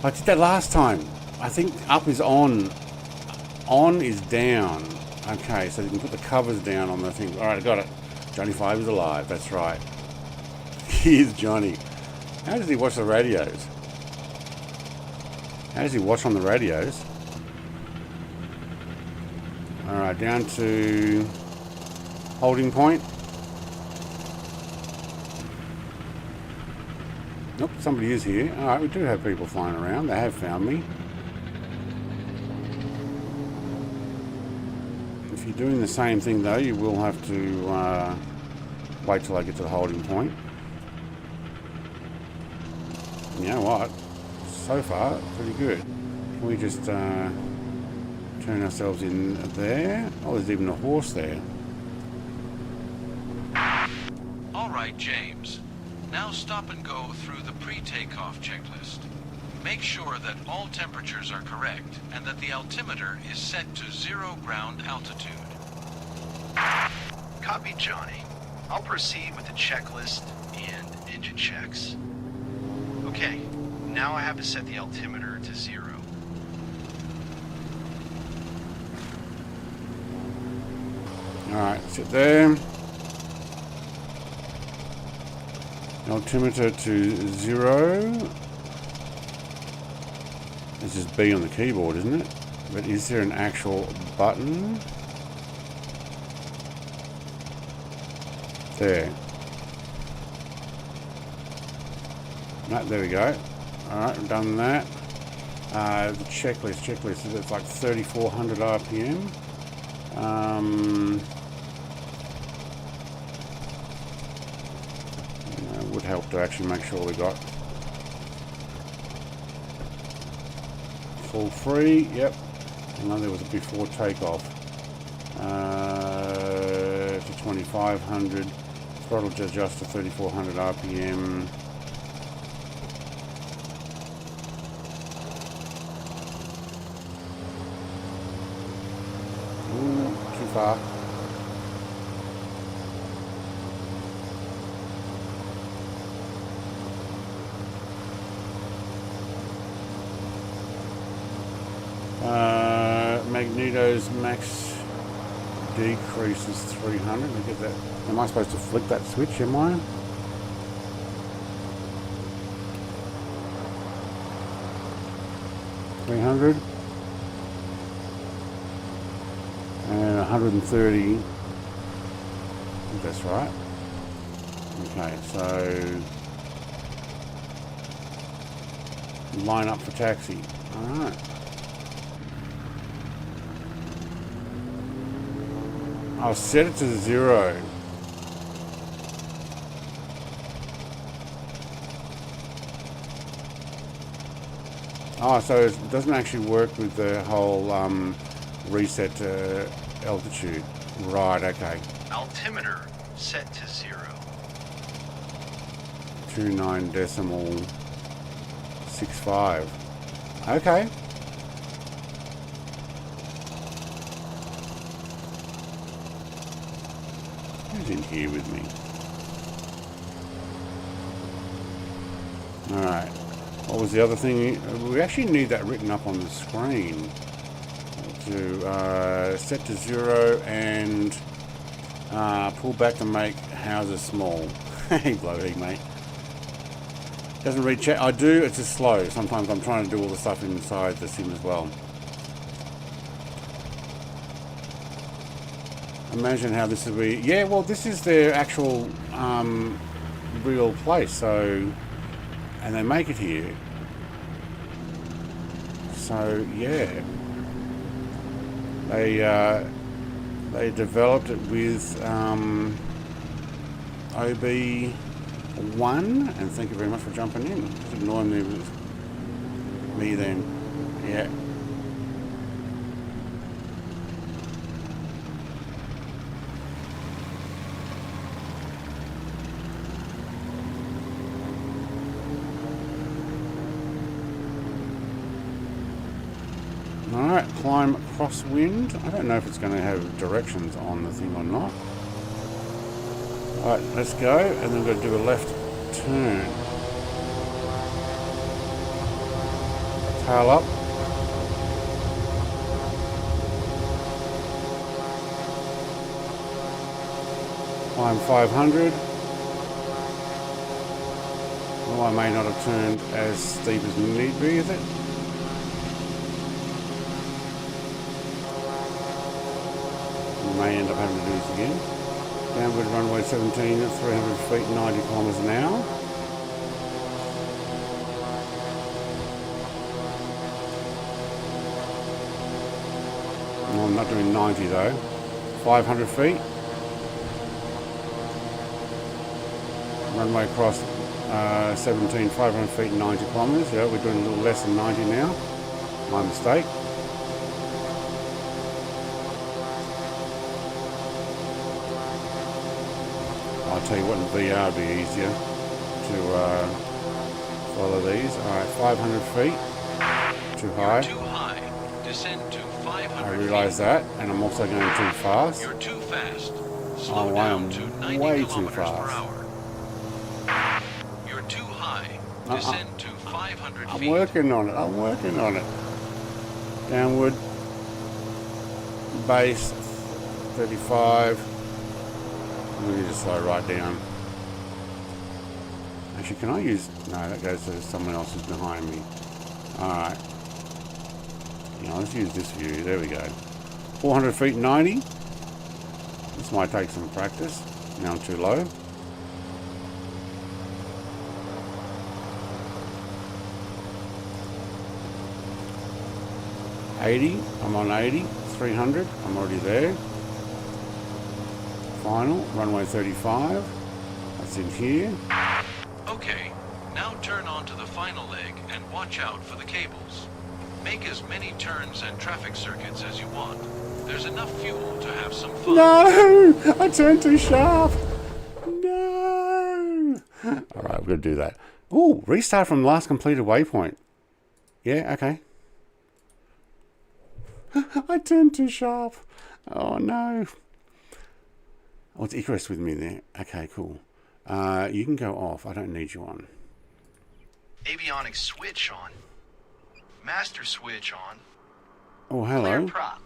S1: I did that last time. I think up is on. On is down. Okay, so you can put the covers down on the thing. Alright, I got it. Johnny 5 is alive, that's right. Here's Johnny. How does he watch the radios? How does he watch on the radios? Alright, down to holding point. Nope, somebody is here. Alright, we do have people flying around. They have found me. If you're doing the same thing though, you will have to wait till I get to the holding point. You know what? So far, pretty good. Can we just turn ourselves in there? Oh, there's even a horse there.
S5: Alright, James. Now stop and go through the pre-takeoff checklist. Make sure that all temperatures are correct and that the altimeter is set to 0 ground altitude.
S6: Copy, Johnny. I'll proceed with the checklist and engine checks. Okay, now I have to set the altimeter to 0.
S1: Alright, sit there. Altimeter to 0. This is B on the keyboard, isn't it? But is there an actual button? There. No, there we go. Alright, I've done that. The checklist, it's like 3,400 RPM. Would help to actually make sure we got full free. Yep. I know there was a before takeoff. To 2,500. Throttle to adjust to 3,400 RPM. Ooh, too far. Magneto's max decrease is 300. Look at that. Am I supposed to flick that switch? Am I? $300 and 130. I think that's right. Okay, so line up for taxi. All right. I'll set it to 0. Oh, so it doesn't actually work with the whole reset altitude. Right, okay.
S6: Altimeter set to 0.
S1: 29.65. Okay. Who's in here with me? Alright. What was the other thing? We actually need that written up on the screen. To set to 0 and pull back to make houses small. Hey, bloody mate. Doesn't read chat. I do, it's just slow. Sometimes I'm trying to do all the stuff inside the sim as well. Imagine how this would be. Yeah, well, this is their actual real place. So, and they make it here. So yeah, they developed it with OBY1, and thank you very much for jumping in. Just ignore me with me then. Yeah. Alright, climb crosswind. I don't know if it's going to have directions on the thing or not. Alright, let's go, and then we're going to do a left turn. Tail up. Climb 500. Well, I may not have turned as steep as need be, is it? We may end up having to do this again. Downward runway 17 at 300 feet, 90 kilometers an hour. No, I'm not doing 90 though. 500 feet. Runway across 17, 500 feet, 90 kilometers. Yeah, we're doing a little less than 90 now. My mistake. I'll tell you what, in VR would be easier to follow these. Alright, 500 feet. Too high.
S5: You're too high. Descend to 500
S1: I realise that, and I'm also going too fast.
S5: You're too fast. Slow
S1: Oh, I
S5: down
S1: am
S5: to 90
S1: way too
S5: kilometers per
S1: fast.
S5: hour. You're too high. Descend to 500
S1: I'm
S5: feet.
S1: working on it. I'm working on it. Downward. Base 35. We need to slow right down. Actually, can I use... No, that goes to someone else who's behind me. Alright. Yeah, let's use this view. There we go. 400 feet, 90. This might take some practice. Now I'm too low. I'm on 80. 300. I'm already there. Final, runway 35. That's in here.
S5: Okay, now turn onto the final leg and watch out for the cables. Make as many turns and traffic circuits as you want. There's enough fuel to have some fun.
S1: No! I turned too sharp! No! Alright, we're going to do that. Ooh, restart from last completed waypoint. Yeah, okay. I turned too sharp. Oh no. Oh, it's Icarus with me there. Okay, cool. You can go off. I don't need you on.
S6: Avionics switch on. Master switch on.
S1: Oh,
S6: Clear
S1: hello.
S6: prop.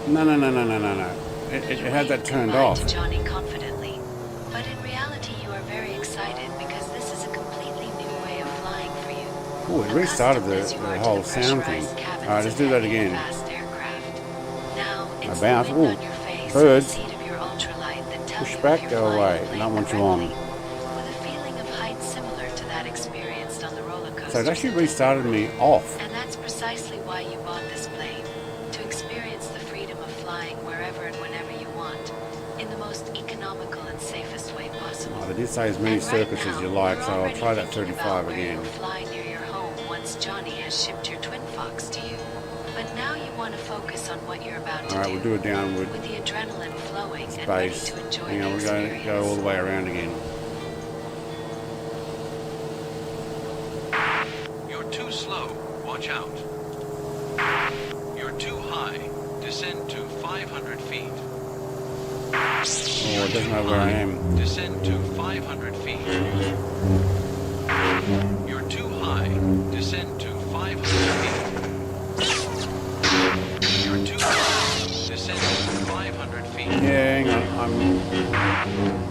S1: No. It had that turned off.
S2: To Johnny confidently, but in reality you are very excited because this is a completely new way of flying for you.
S1: Oh, it restarted the whole sound thing. Alright, let's do that again.
S2: Now, it's
S1: About.
S2: the wind
S1: Ooh,
S2: on your face
S1: birds.
S2: and the seat of your ultralight that tell
S1: Push
S2: you
S1: back,
S2: if
S1: go
S2: you're
S1: away.
S2: flying a
S1: I don't want
S2: plane
S1: you on.
S2: correctly, with a feeling of height similar to that experienced on the roller coaster.
S1: So it actually restarted me off.
S2: And that's precisely why you bought this plane, to experience the freedom of flying wherever and whenever you want, in the most economical and safest way possible.
S1: Oh, they did say as many
S2: And
S1: circuits as you like,
S2: you're
S1: so I'll
S2: already
S1: try that
S2: thinking
S1: 35
S2: about where
S1: again.
S2: you'll fly near your home once Johnny has shipped your Twinfox to you. But now you want to focus on what you're about to
S1: Alright,
S2: do.
S1: we'll do a downward
S2: With the adrenaline flowing and ready
S1: base.
S2: to enjoy
S1: Hang on,
S2: the
S1: we're going to
S2: experience.
S1: go all the way around again.
S5: You're too slow. Watch out. You're too high. Descend to 500 feet.
S1: Oh, it doesn't know where I am.
S5: Descend to 500 feet. You're too high. Descend to 500 feet. You're too high. Descend to 500 feet.
S1: Yeah, hang on.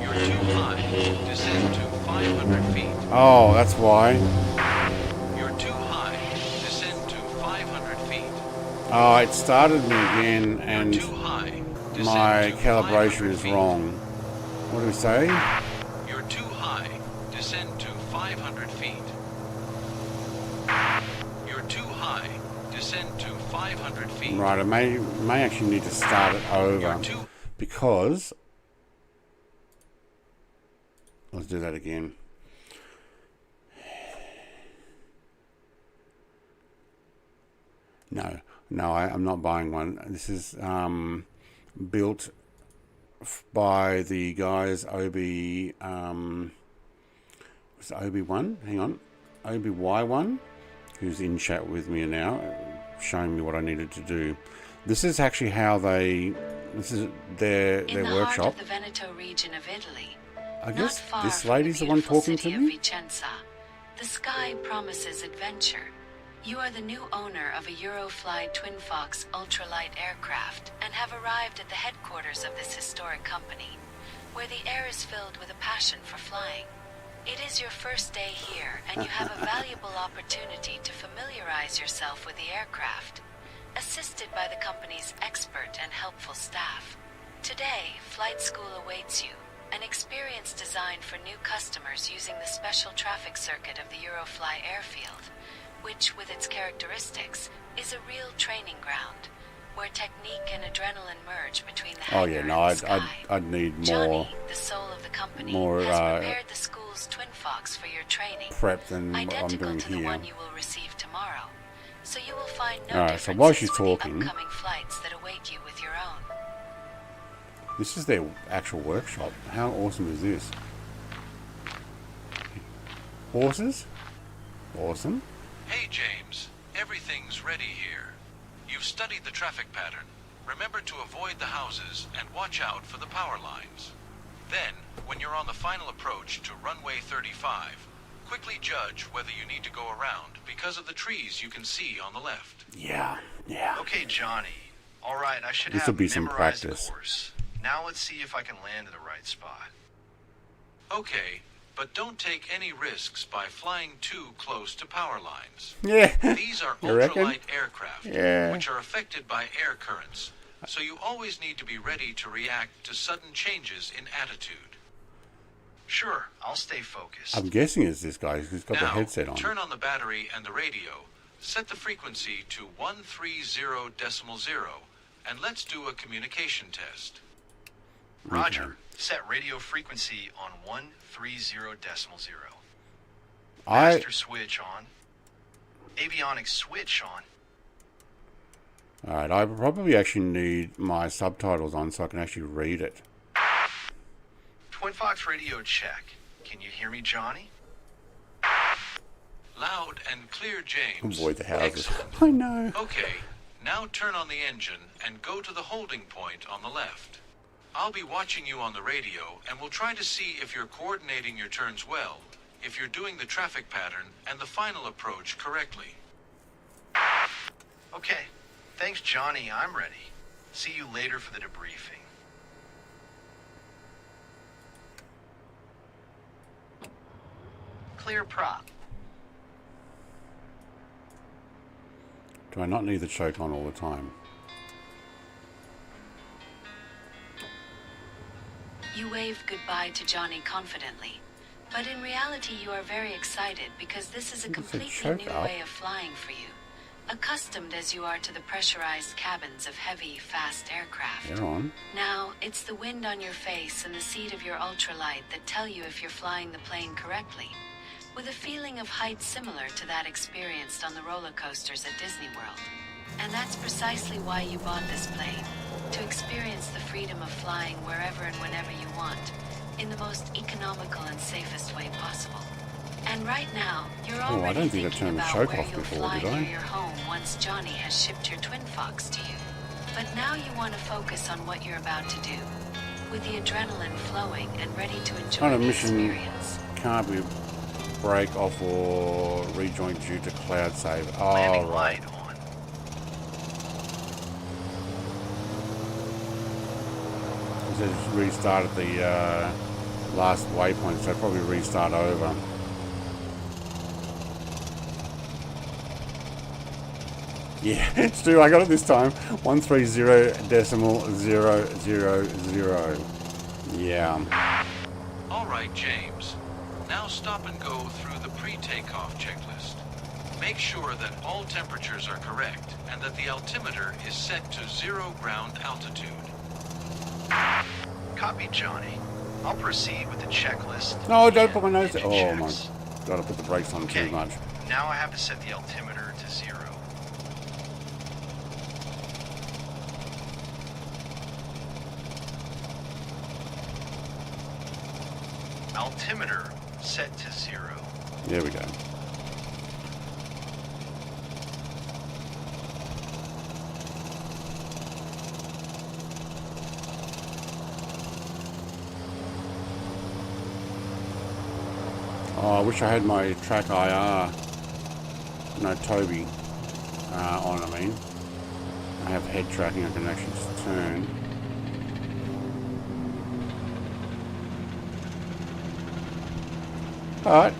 S5: You're too high. Descend to 500 feet.
S1: Oh, that's why.
S5: You're too high. Descend to 500 feet.
S1: Oh, it started me again, and
S5: You're too high. Descend
S1: my
S5: to
S1: calibration
S5: 500
S1: is
S5: feet.
S1: wrong. What do we say?
S5: You're too high. Descend to 500 feet. You're too high. Descend to 500 feet.
S1: Right, I may actually need to start it over
S5: You're too
S1: because let's do that again. No, I'm not buying one. This is built by the guys OBY1. Hang on, OBY1, who's in chat with me now, showing me what I needed to do. This is actually how they This is their
S2: In the
S1: workshop.
S2: heart of the Veneto region of Italy,
S1: I
S2: not
S1: guess
S2: far
S1: this
S2: from
S1: lady's the one
S2: beautiful
S1: talking to
S2: city of
S1: me.
S2: Vicenza, the sky promises adventure. You are the new owner of a Eurofly Twinfox ultralight aircraft and have arrived at the headquarters of this historic company, where the air is filled with a passion for flying. It is your first day here, and you have a valuable opportunity to familiarize yourself with the aircraft, assisted by the company's expert and helpful staff. Today, flight school awaits you, an experience designed for new customers using the special traffic circuit of the Eurofly airfield, which, with its characteristics, is a real training ground, where technique and adrenaline merge between the
S1: Oh
S2: hangar
S1: yeah,
S2: and
S1: no,
S2: the sky.
S1: I'd need more
S2: Johnny, the soul of the company,
S1: more,
S2: has prepared the school's Twinfox for your training,
S1: prep than what I'm
S2: identical
S1: doing
S2: to the
S1: here.
S2: one you will receive tomorrow. So you will find no
S1: Alright,
S2: differences
S1: so while she's
S2: with the
S1: talking-
S2: upcoming flights that await you with your own.
S1: This is their actual workshop. How awesome is this? Horses? Awesome.
S5: Hey, James. Everything's ready here. You've studied the traffic pattern. Remember to avoid the houses and watch out for the power lines. Then, when you're on the final approach to runway 35, quickly judge whether you need to go around because of the trees you can see on the left.
S1: Yeah, yeah.
S6: Okay, Johnny. All right, I should
S1: This'll
S6: have
S1: be some
S6: memorized the
S1: practice.
S6: course. Now let's see if I can land in the right spot.
S5: Okay, but don't take any risks by flying too close to power lines.
S1: Yeah.
S5: These are
S1: You reckon?
S5: ultralight aircraft,
S1: Yeah.
S5: which are affected by air currents, so you always need to be ready to react to sudden changes in attitude.
S6: Sure, I'll stay focused.
S1: I'm guessing it's this guy who's got the
S5: Now,
S1: headset on.
S5: turn on the battery and the radio, set the frequency to 130.0, and let's do a communication test.
S6: Roger. Set radio frequency on 130.0.
S1: I
S6: Master switch on. Avionics switch on.
S1: Alright, I probably actually need my subtitles on so I can actually read it.
S6: Twinfox radio check. Can you hear me, Johnny?
S5: Loud and clear, James.
S1: Avoid the houses.
S5: Excellent.
S1: I know.
S5: Okay, now turn on the engine and go to the holding point on the left. I'll be watching you on the radio, and we'll try to see if you're coordinating your turns well, if you're doing the traffic pattern and the final approach correctly.
S6: Okay. Thanks, Johnny. I'm ready. See you later for the debriefing.
S2: Clear prop.
S1: Do I not need the choke on all the time?
S2: You waved goodbye to Johnny confidently, but in reality you are very excited because this is a
S1: It's a
S2: completely
S1: choke
S2: new
S1: up.
S2: way of flying for you, accustomed as you are to the pressurized cabins of heavy, fast aircraft.
S1: They're on.
S2: Now, it's the wind on your face and the seat of your ultralight that tell you if you're flying the plane correctly, with a feeling of height similar to that experienced on the roller coasters at Disney World. And that's precisely why you bought this plane, to experience the freedom of flying wherever and whenever you want, in the most economical and safest way possible. And right now, you're
S1: I
S2: already
S1: don't think I
S2: thinking
S1: turned the
S2: about
S1: choke
S2: where
S1: off
S2: you'll
S1: before,
S2: fly
S1: did I?
S2: near your home once Johnny has shipped your Twinfox to you. But now you want to focus on what you're about to do, with the adrenaline flowing and ready to enjoy
S1: Kind of
S2: the
S1: mission
S2: experience.
S1: can't be break off or rejoin due to cloud save.
S6: Landing
S1: Oh, right.
S6: light on.
S1: It says restart at the last waypoint, so probably restart over. Yeah, Stu, I got it this time. 130.000. Yeah.
S5: All right, James. Now stop and go through the pre-takeoff checklist. Make sure that all temperatures are correct and that the altimeter is set to 0 ground altitude.
S6: Copy, Johnny. I'll proceed with the checklist.
S1: No, don't
S6: and
S1: put my nose down.
S6: engine
S1: Oh my.
S6: checks.
S1: Gotta put the brakes on
S6: Okay.
S1: too much.
S6: Now I have to set the altimeter to 0. Altimeter set to 0.
S1: There we go. Oh, I wish I had my track IR. No, Toby on, I mean. I have head tracking, I can actually just turn. But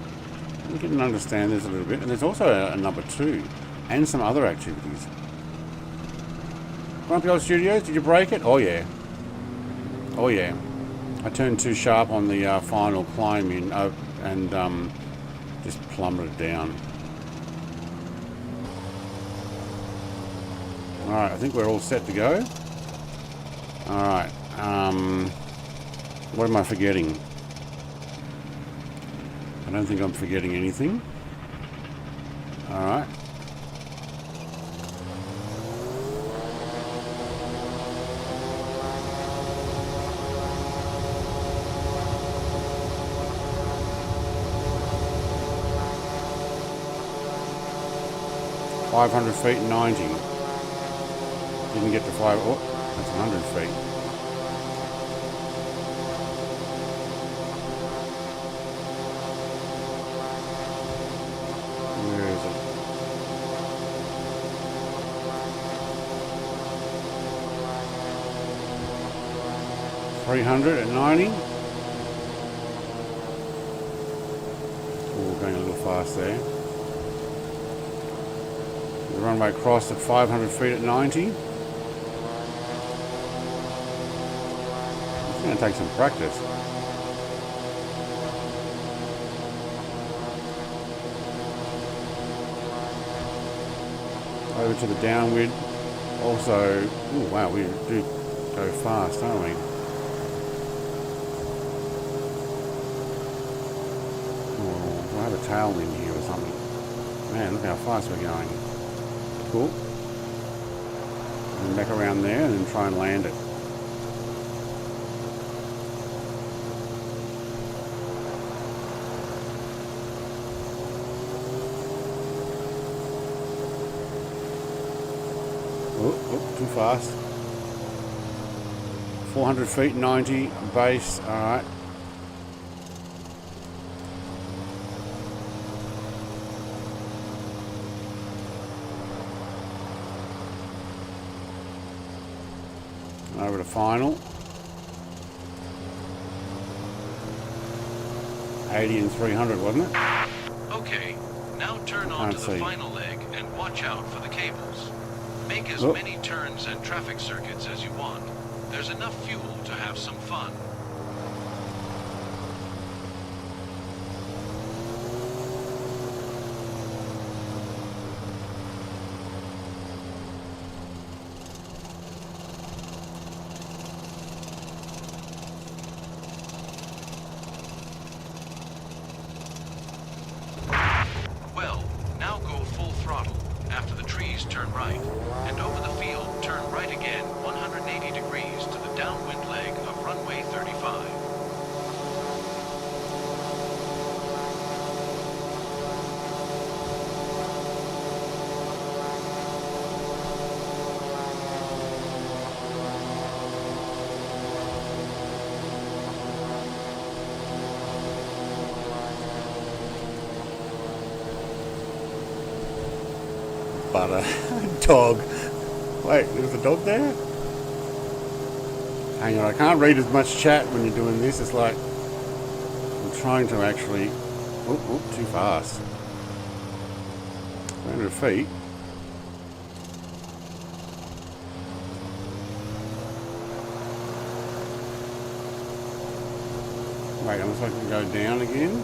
S1: we can understand this a little bit. And there's also a number 2 and some other activities. Grumpy Old Studios, did you break it? Oh yeah. Oh yeah. I turned too sharp on the final climb in and just plummeted down. Alright, I think we're all set to go. Alright, what am I forgetting? I don't think I'm forgetting anything. Alright. $500 feet and 90. Didn't get to 5. Oh, that's 100 feet. Where is it? $390. Oh, going a little fast there. The runway crossed at 500 feet at 90. It's going to take some practice. Over to the downwind. Also, oh wow, we do go fast, don't we? Oh, do I have a tailwind here or something? Man, look how fast we're going. Cool. And back around there and then try and land it. Oh, too fast. 400 feet, 90 base. Alright. Over to final. 80 and 300, wasn't it?
S5: Okay, now turn on to the final leg and watch out for the cables. Make as many turns and traffic circuits as you want. There's enough fuel to have some fun. Well, now go full throttle. After the trees, turn right. And over the field, turn right again 180 degrees to the downwind leg of runway 35.
S1: Butter. Dog. Wait, there's a dog there? Hang on, I can't read as much chat when you're doing this. It's like I'm trying to actually... Oh, too fast. 300 feet. Wait, am I supposed to go down again?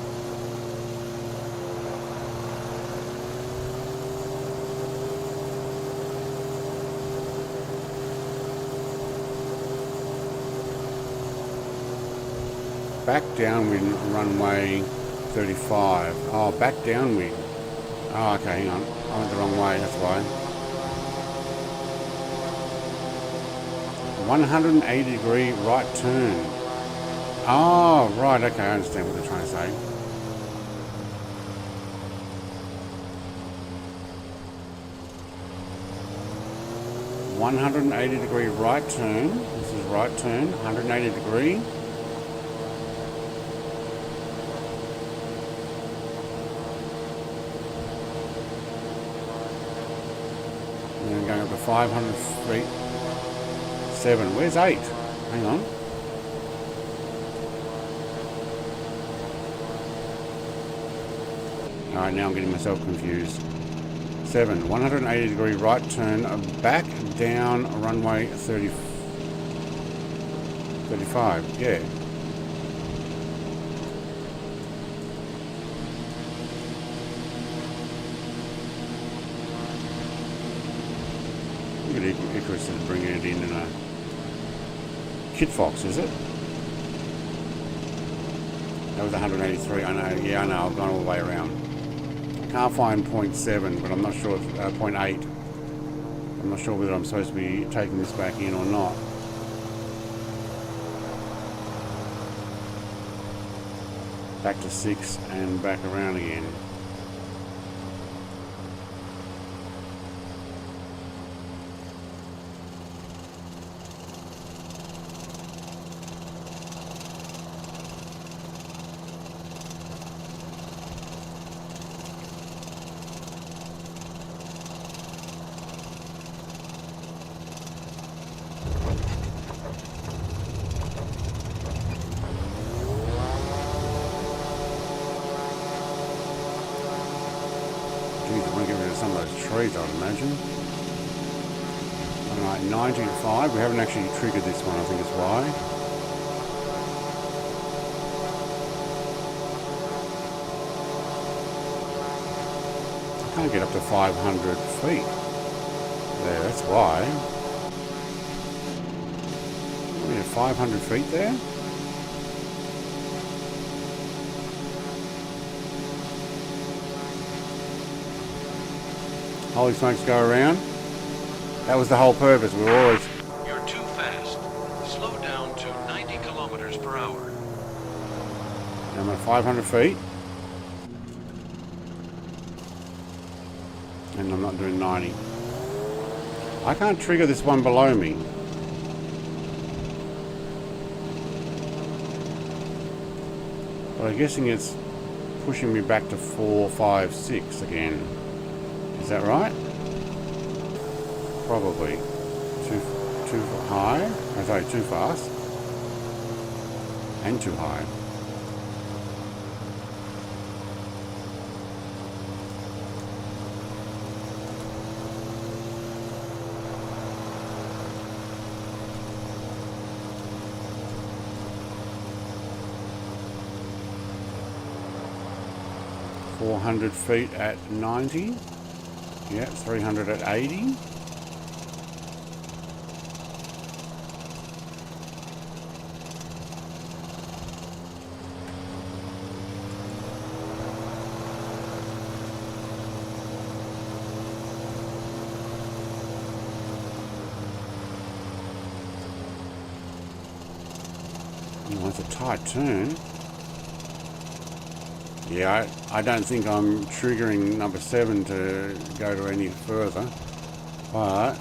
S1: Back downwind runway 35. Oh, back downwind. Oh, okay, hang on. I went the wrong way, that's why. 180 degree right turn. Oh, right, okay, I understand what they're trying to say. $180 degree right turn. This is right turn, 180 degree. 500 feet. 7. Where's 8? Hang on. Alright, now I'm getting myself confused. 7. 180 degree right turn back down runway 35. Yeah. Look at Icarus is bringing it in a Kitfox, is it? That was 183. I know. Yeah, I know. I've gone all the way around. Can't find 0.7, but I'm not sure if 0.8. I'm not sure whether I'm supposed to be taking this back in or not. Back to 6 and back around again. Some of those trees, I'd imagine. Alright, 90 to 5. We haven't actually triggered this one, I think is why. I can't get up to 500 feet. There, that's why. We have 500 feet there. Holy smokes, go around. That was the whole purpose. We were always...
S5: You're too fast. Slow down to 90 kilometers per hour.
S1: I'm at 500 feet. And I'm not doing 90. I can't trigger this one below me. But I'm guessing it's pushing me back to 4, 5, 6 again. Is that right? Probably. Too high? Oh, sorry, too fast. And too high. $400 feet at 90. Yeah, 300 at 80. Oh, it's a tight turn. Yeah, I don't think I'm triggering number 7 to go to any further, but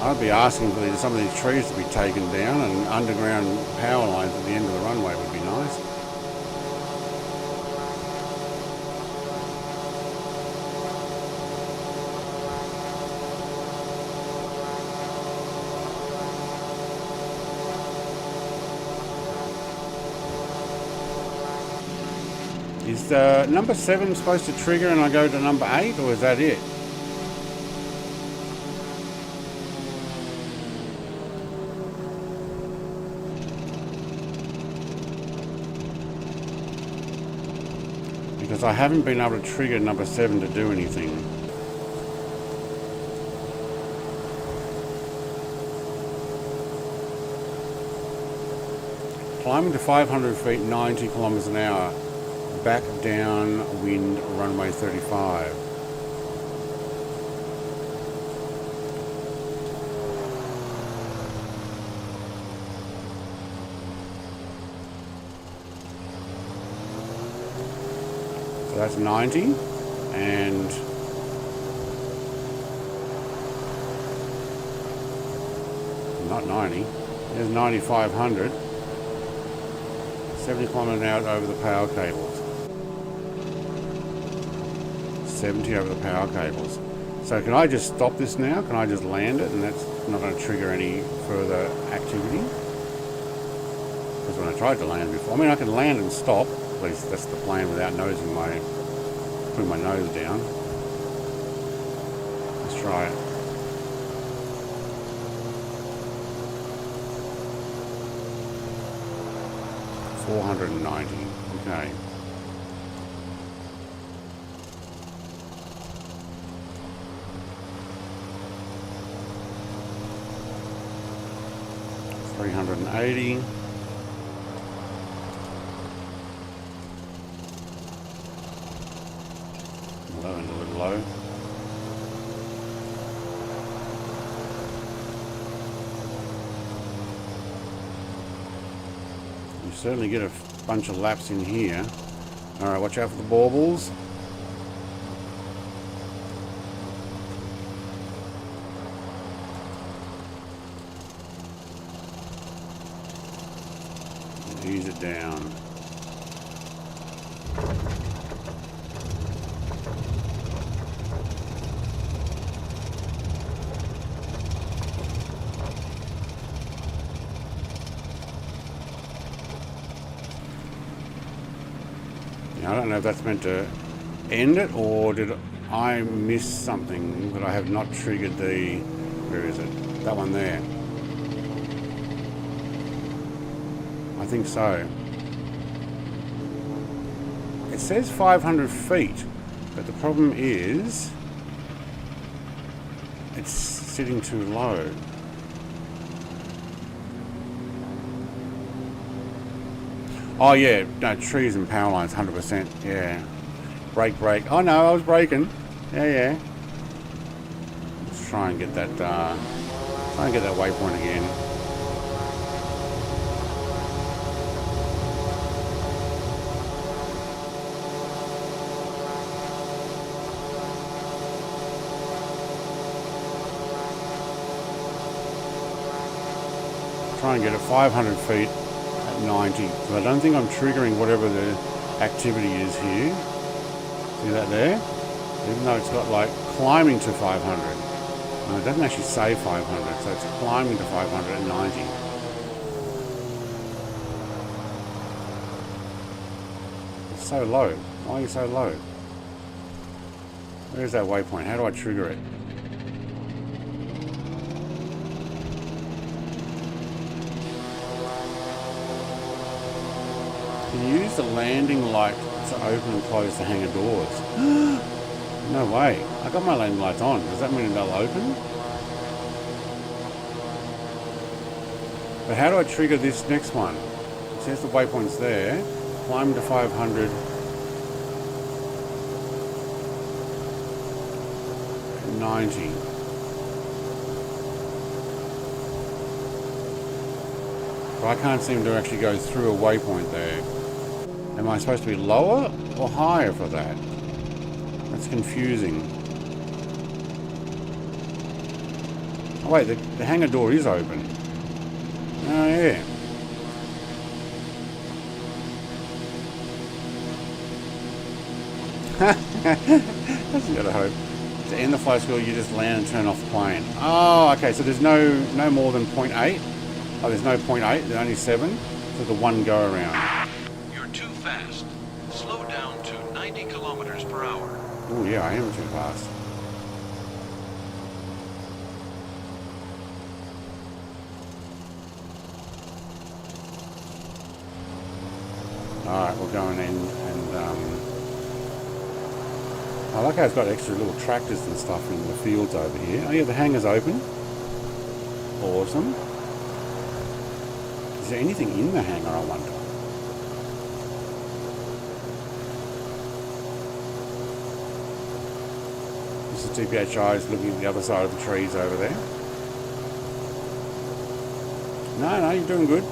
S1: I'd be asking for some of these trees to be taken down and underground power lines at the end of the runway would be nice. Is number 7 supposed to trigger and I go to number 8, or is that it? Because I haven't been able to trigger number 7 to do anything. Climbing to 500 feet, 90 kilometers an hour. Back down wind runway 35. So that's 90 and not 90. There's 9500. 70 kilometers an hour over the power cables. 70 over the power cables. So can I just stop this now? Can I just land it and that's not going to trigger any further activity? Because when I tried to land before, I mean I can land and stop, at least that's the plan without putting my nose down. Let's try it. $490, okay. $380. Low and a little low. You certainly get a bunch of laps in here. Alright, watch out for the baubles. Ease it down. I don't know if that's meant to end it or did I miss something, but I have not triggered the, where is it? That one there. I think so. It says 500 feet, but the problem is it's sitting too low. Oh yeah, no, trees and power lines, 100%, yeah. Brake. Oh no, I was braking. Yeah. Let's try and get that, waypoint again. Try and get it 500 feet. 90, but I don't think I'm triggering whatever the activity is here. See that there? Even though it's got like climbing to 500. No, it doesn't actually say 500, so it's climbing to 590. It's so low. Why are you so low? Where's that waypoint? How do I trigger it? You use the landing light to open and close the hangar doors. No way. I got my landing lights on. Does that mean they'll open? But how do I trigger this next one? It says the waypoint's there. Climb to 500. 90. But I can't seem to actually go through a waypoint there. Am I supposed to be lower or higher for that? That's confusing. Oh wait, the hangar door is open. Oh yeah. That's gotta hope. To end the flight school, you just land and turn off the plane. Oh, okay, so there's no more than 0.8. Oh, there's no 0.8, there's only 7. So the one go around.
S5: You're too fast. Slow down to 90 kilometers per hour.
S1: Oh yeah, I am too fast. Alright, we're going in and I like how it's got extra little tractors and stuff in the fields over here. Oh yeah, the hangar's open. Awesome. Is there anything in the hangar, I wonder? This is DPHI's looking at the other side of the trees over there. No, you're doing good.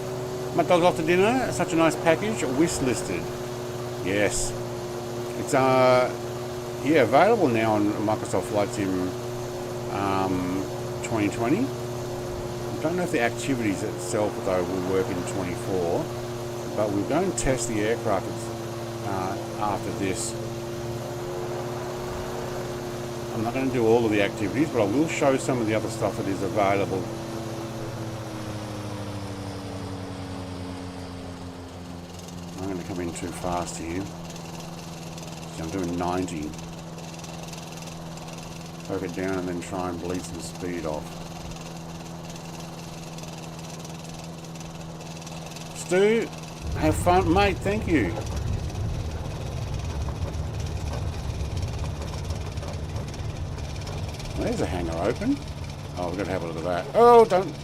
S1: My dog's off to dinner. Such a nice package. Wish listed. Yes. It's yeah, available now on Microsoft Flight Sim 2020. I don't know if the activities itself, though, will work in 24. But we'll go and test the aircraft after this. I'm not going to do all of the activities, but I will show some of the other stuff that is available. I'm going to come in too fast here. So I'm doing 90. Poke it down and then try and bleed some speed off. Stu, have fun, mate. Thank you. There's a hangar open. Oh, we've got to have a look at that. Oh, don't.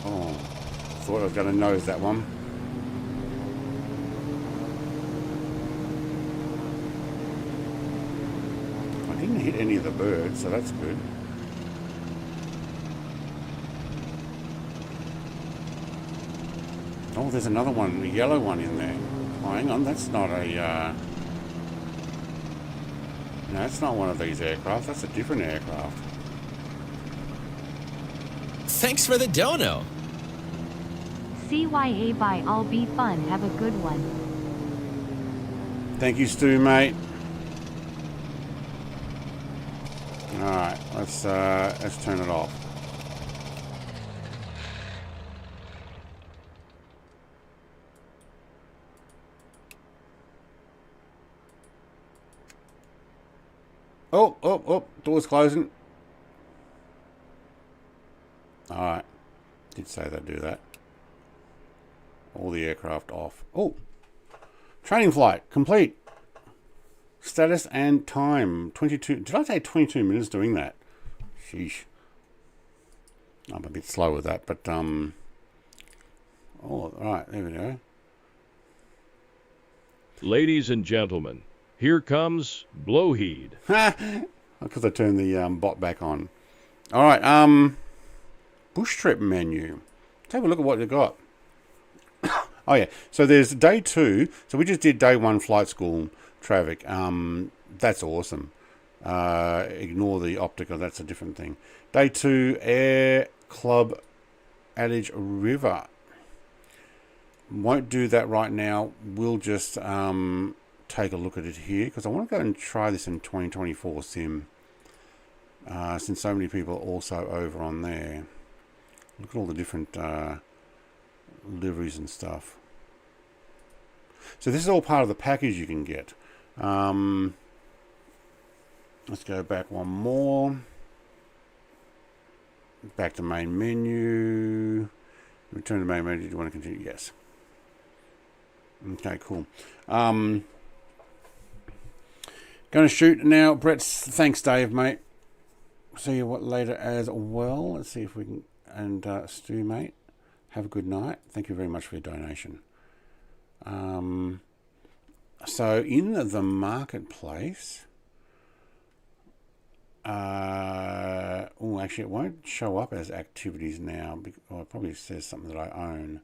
S1: Oh, thought I was going to nose that one. I didn't hit any of the birds, so that's good. Oh, there's another one, a yellow one in there. Oh, hang on, that's not a... No, that's not one of these aircraft. That's a different aircraft.
S7: Thanks for the dono.
S3: CYA by All Be Fun. Have a good one.
S1: Thank you, Stu, mate. Alright, let's turn it off. Oh, door's closing. Alright. Did say they'd do that. All the aircraft off. Oh! Training flight complete. Status and time. 22. Did I say 22 minutes doing that? Sheesh. I'm a bit slow with that, but oh, alright, there we go.
S8: Ladies and gentlemen, here comes Blowheed.
S1: Because I turned the bot back on. Alright, bush trip menu. Let's have a look at what they got. Oh yeah, so there's day 2. So we just did day 1 flight school traffic. That's awesome. Ignore the optical, that's a different thing. Day 2, Air Club Adage River. Won't do that right now. We'll just take a look at it here, because I want to go and try this in 2024 sim. Since so many people are also over on there. Look at all the different liveries and stuff. So this is all part of the package you can get. Let's go back one more. Back to main menu. Return to main menu. Do you want to continue? Yes. Okay, cool. Going to shoot now. Brett, thanks, Dave, mate. See you later as well. Let's see if we can. And Stu, mate, have a good night. Thank you very much for your donation. So in the marketplace, oh, actually, it won't show up as activities now. Well, it probably says something that I own.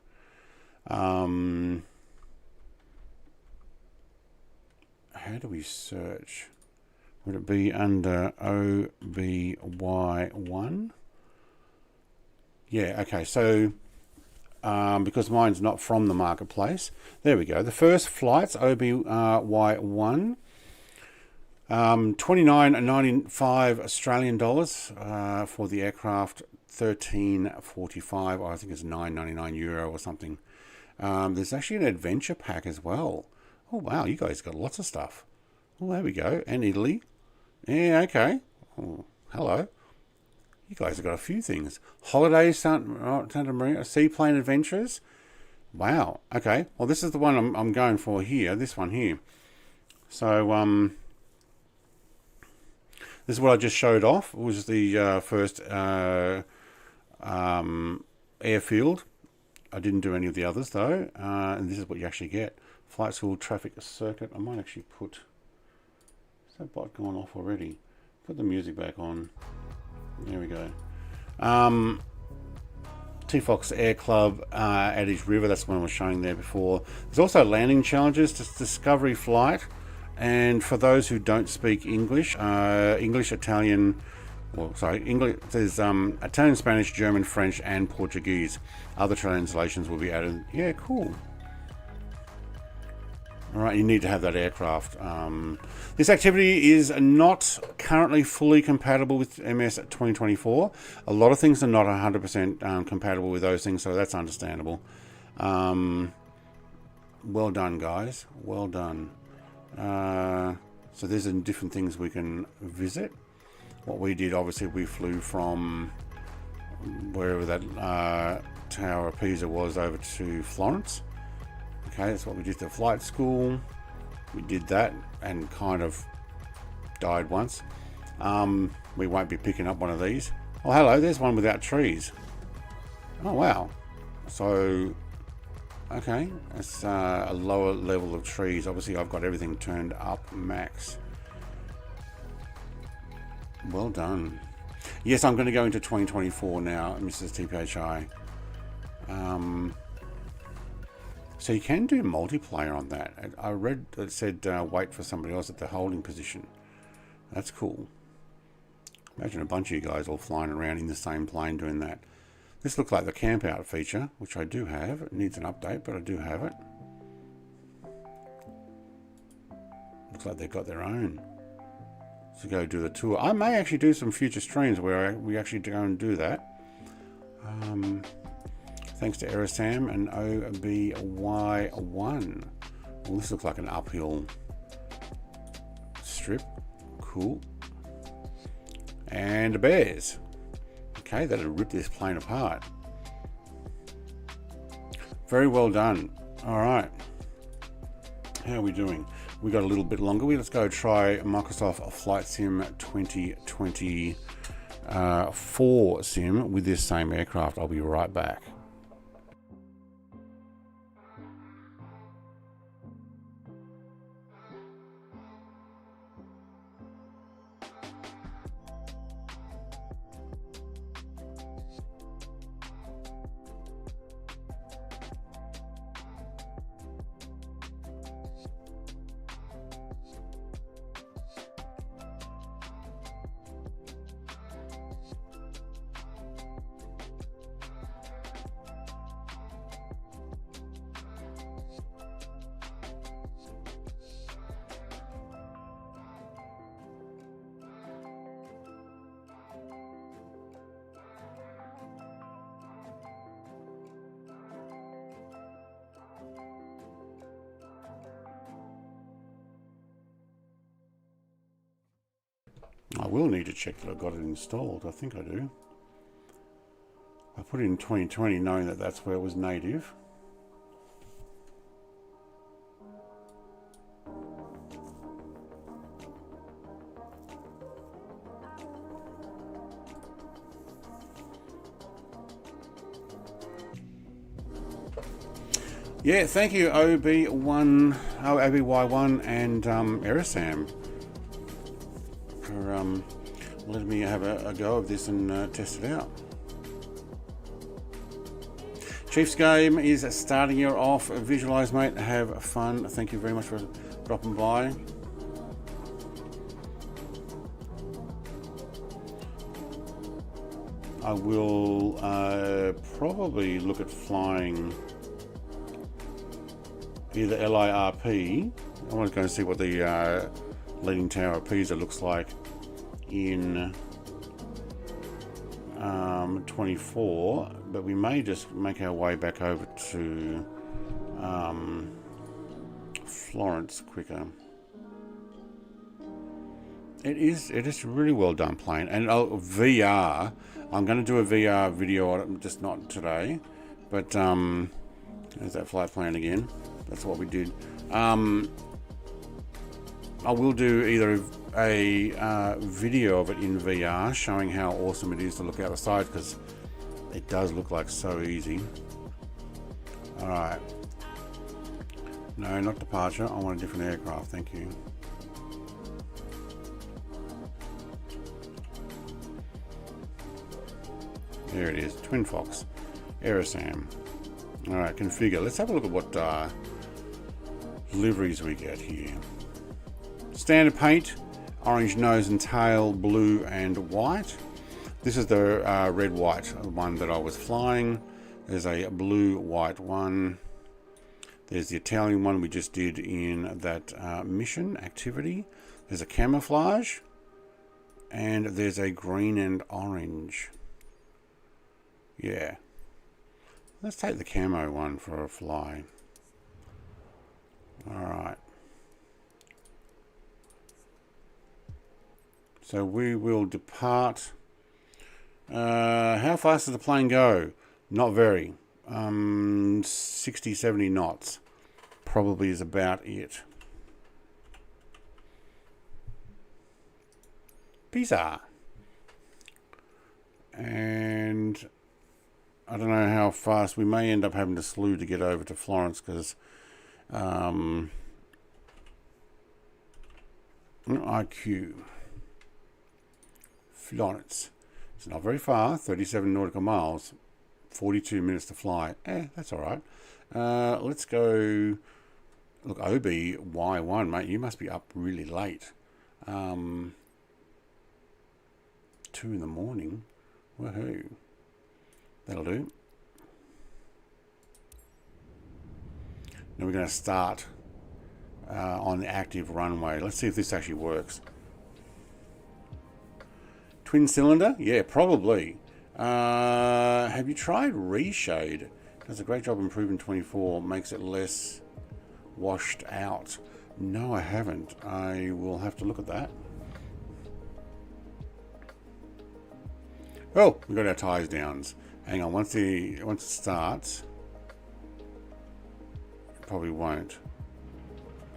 S1: How do we search? Would it be under OBY1? Yeah, okay, so because mine's not from the marketplace, there we go. The first flight's OBY1, $29.95 Australian dollars for the aircraft, $13.45, I think it's €9.99 or something. There's actually an adventure pack as well. Oh wow, you guys got lots of stuff. Oh, there we go, and Italy. Yeah, okay. Oh, hello. You guys have got a few things. Holidays, Santa Maria, Seaplane Adventures. Wow. Okay. Well, this is the one I'm going for here. This one here. So, this is what I just showed off. It was the first airfield. I didn't do any of the others though. And this is what you actually get. Flight school traffic circuit. I might actually put. Is that bot gone off already? Put the music back on. There we go. T-Fox Air Club Adage River, that's the one I was showing there before. There's also landing challenges, Discovery Flight, and for those who don't speak English, English, Italian, Well, sorry, English. There's Italian, Spanish, German, French, and Portuguese. Other translations will be added. Yeah, cool. All right, you need to have that aircraft. This activity is not currently fully compatible with MS 2024. A lot of things are not 100% compatible with those things, so that's understandable. Well done, guys. Well done. So there's different things we can visit. What we did, obviously, we flew from wherever that Tower of Pisa was over to Florence. Okay, that's what we did at the flight school. We did that and kind of died once. We won't be picking up one of these. Oh, hello, there's one without trees. Oh, wow. So, okay, that's a lower level of trees. Obviously, I've got everything turned up max. Well done. Yes, I'm going to go into 2024 now, Mrs. TPHI. So you can do multiplayer on that. I read that it said wait for somebody else at the holding position. That's cool. Imagine a bunch of you guys all flying around in the same plane doing that. This looks like the camp out feature, which I do have. It needs an update, but I do have it. Looks like they've got their own. So go do the tour. I may actually do some future streams where we actually go and do that. Thanks to Erasam and OBY1. Well, this looks like an uphill strip. Cool. And the bears. Okay, that'll rip this plane apart. Very well done. All right. How are we doing? We got a little bit longer. Let's go try Microsoft Flight Sim 2024 sim with this same aircraft. I'll be right back. I will need to check that I've got it installed. I think I do. I put it in 2020 knowing that that's where it was native. Yeah, thank you OBY1 and Erasam for letting me have a go of this and test it out. Chiefs game is starting you off. Visualize, mate. Have fun. Thank you very much for dropping by. I will probably look at flying either LIRP. I want to go and see what the Leaning Tower of Pisa looks like in 24, but we may just make our way back over to Florence quicker. It is a really well done plane, and VR. I'm going to do a VR video on it, just not today, but there's that flight plan again. That's what we did. I will do either a video of it in VR showing how awesome it is to look out the side, because it does look like so easy. Alright. No, not departure. I want a different aircraft. Thank you. There it is. Twinfox. Erasam. Alright, configure. Let's have a look at what liveries we get here. Standard paint. orange nose and tail, blue and white. This is the red-white one that I was flying. There's a blue-white one. There's the Italian one we just did in that mission activity. There's a camouflage. And there's a green and orange. Yeah. Let's take the camo one for a fly. Alright. So we will depart. How fast does the plane go? Not very. 60, 70 knots. Probably is about it. Pizza. And I don't know how fast. We may end up having to slew to get over to Florence because IQ. Florence. It's not very far, 37 nautical miles, 42 minutes to fly. That's all right. Let's go. Look, OBY1, mate, you must be up really late. 2 in the morning. Woohoo. That'll do. Now we're going to start on the active runway. Let's see if this actually works. Twin cylinder? Yeah, probably. Have you tried reshade? Does a great job improving 24. Makes it less washed out. No, I haven't. I will have to look at that. Oh, we got our tires down. Hang on, once it starts, it probably won't.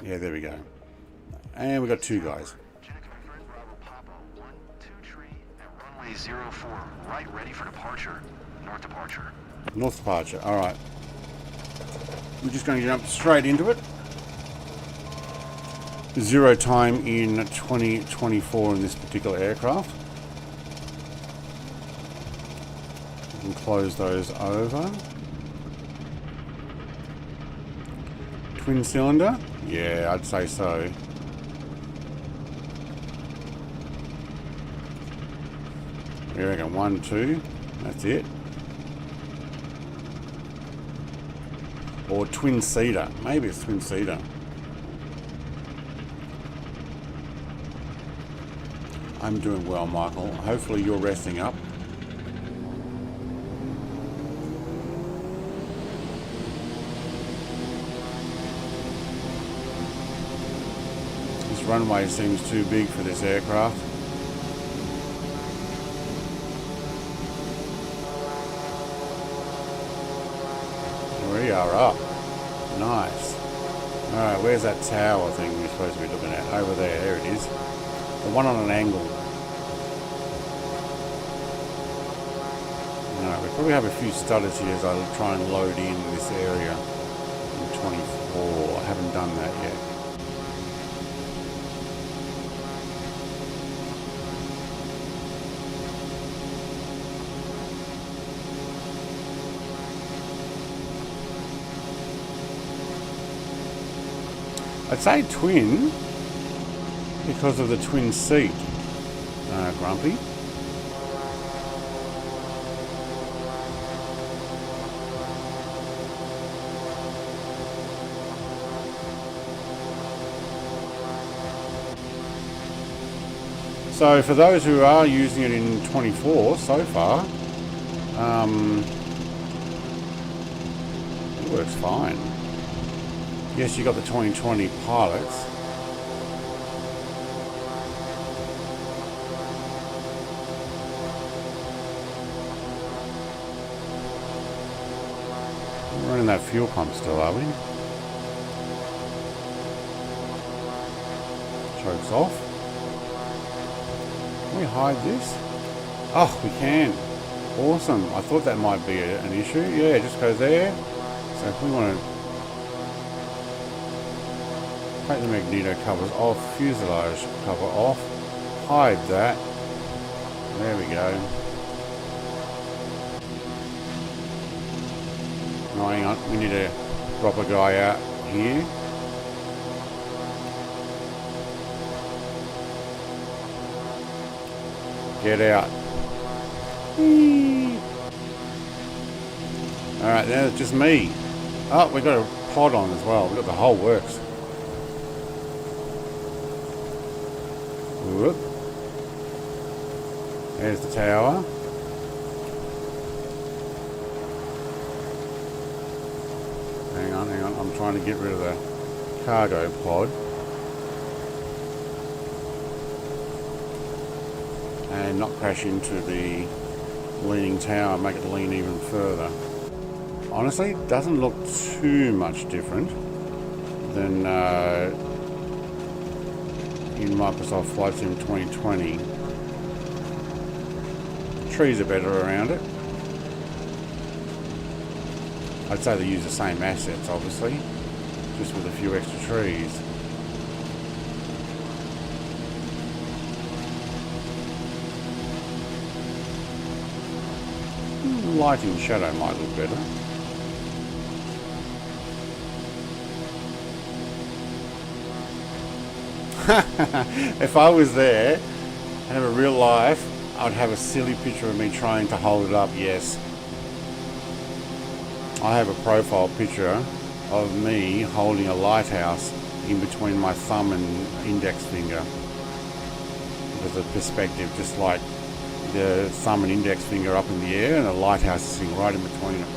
S1: Yeah, there we go. And we got 2 guys.
S6: 04, right, ready for departure. North departure.
S1: North departure, alright. We're just going to jump straight into it. 0 time in 2024 in this particular aircraft. We can close those over. Twin cylinder? Yeah, I'd say so. Here we go, 1, 2, that's it. Or twin seater, maybe it's twin seater. I'm doing well, Michael. Hopefully you're resting up. This runway seems too big for this aircraft. We are up. Nice. Alright, where's that tower thing we're supposed to be looking at? Over there. There it is. The one on an angle. Alright, we probably have a few stutters here as I try and load in this area in 24. I haven't done that yet. I'd say twin because of the twin seat, Grumpy. So for those who are using it in 24 so far, it works fine. Yes, you got the 2020 pilots. We're running that fuel pump still, are we? Chokes off. Can we hide this? Oh, we can. Awesome. I thought that might be an issue. Yeah, just go there. So if we want to take the magneto covers off, fuselage cover off, hide that. There we go. Oh, hang on, we need to drop a guy out here. Get out. Alright, now it's just me. Oh, we've got a pod on as well. We've got the whole works. Whoop. There's the tower. Hang on. I'm trying to get rid of the cargo pod. And not crash into the leaning tower, make it lean even further. Honestly, it doesn't look too much different than in Microsoft Flight Sim 2020. The trees are better around it. I'd say they use the same assets, obviously, just with a few extra trees. Light and shadow might look better. If I was there and have a real life, I'd have a silly picture of me trying to hold it up, yes. I have a profile picture of me holding a lighthouse in between my thumb and index finger. With a perspective, just like the thumb and index finger up in the air and a lighthouse is sitting right in between them.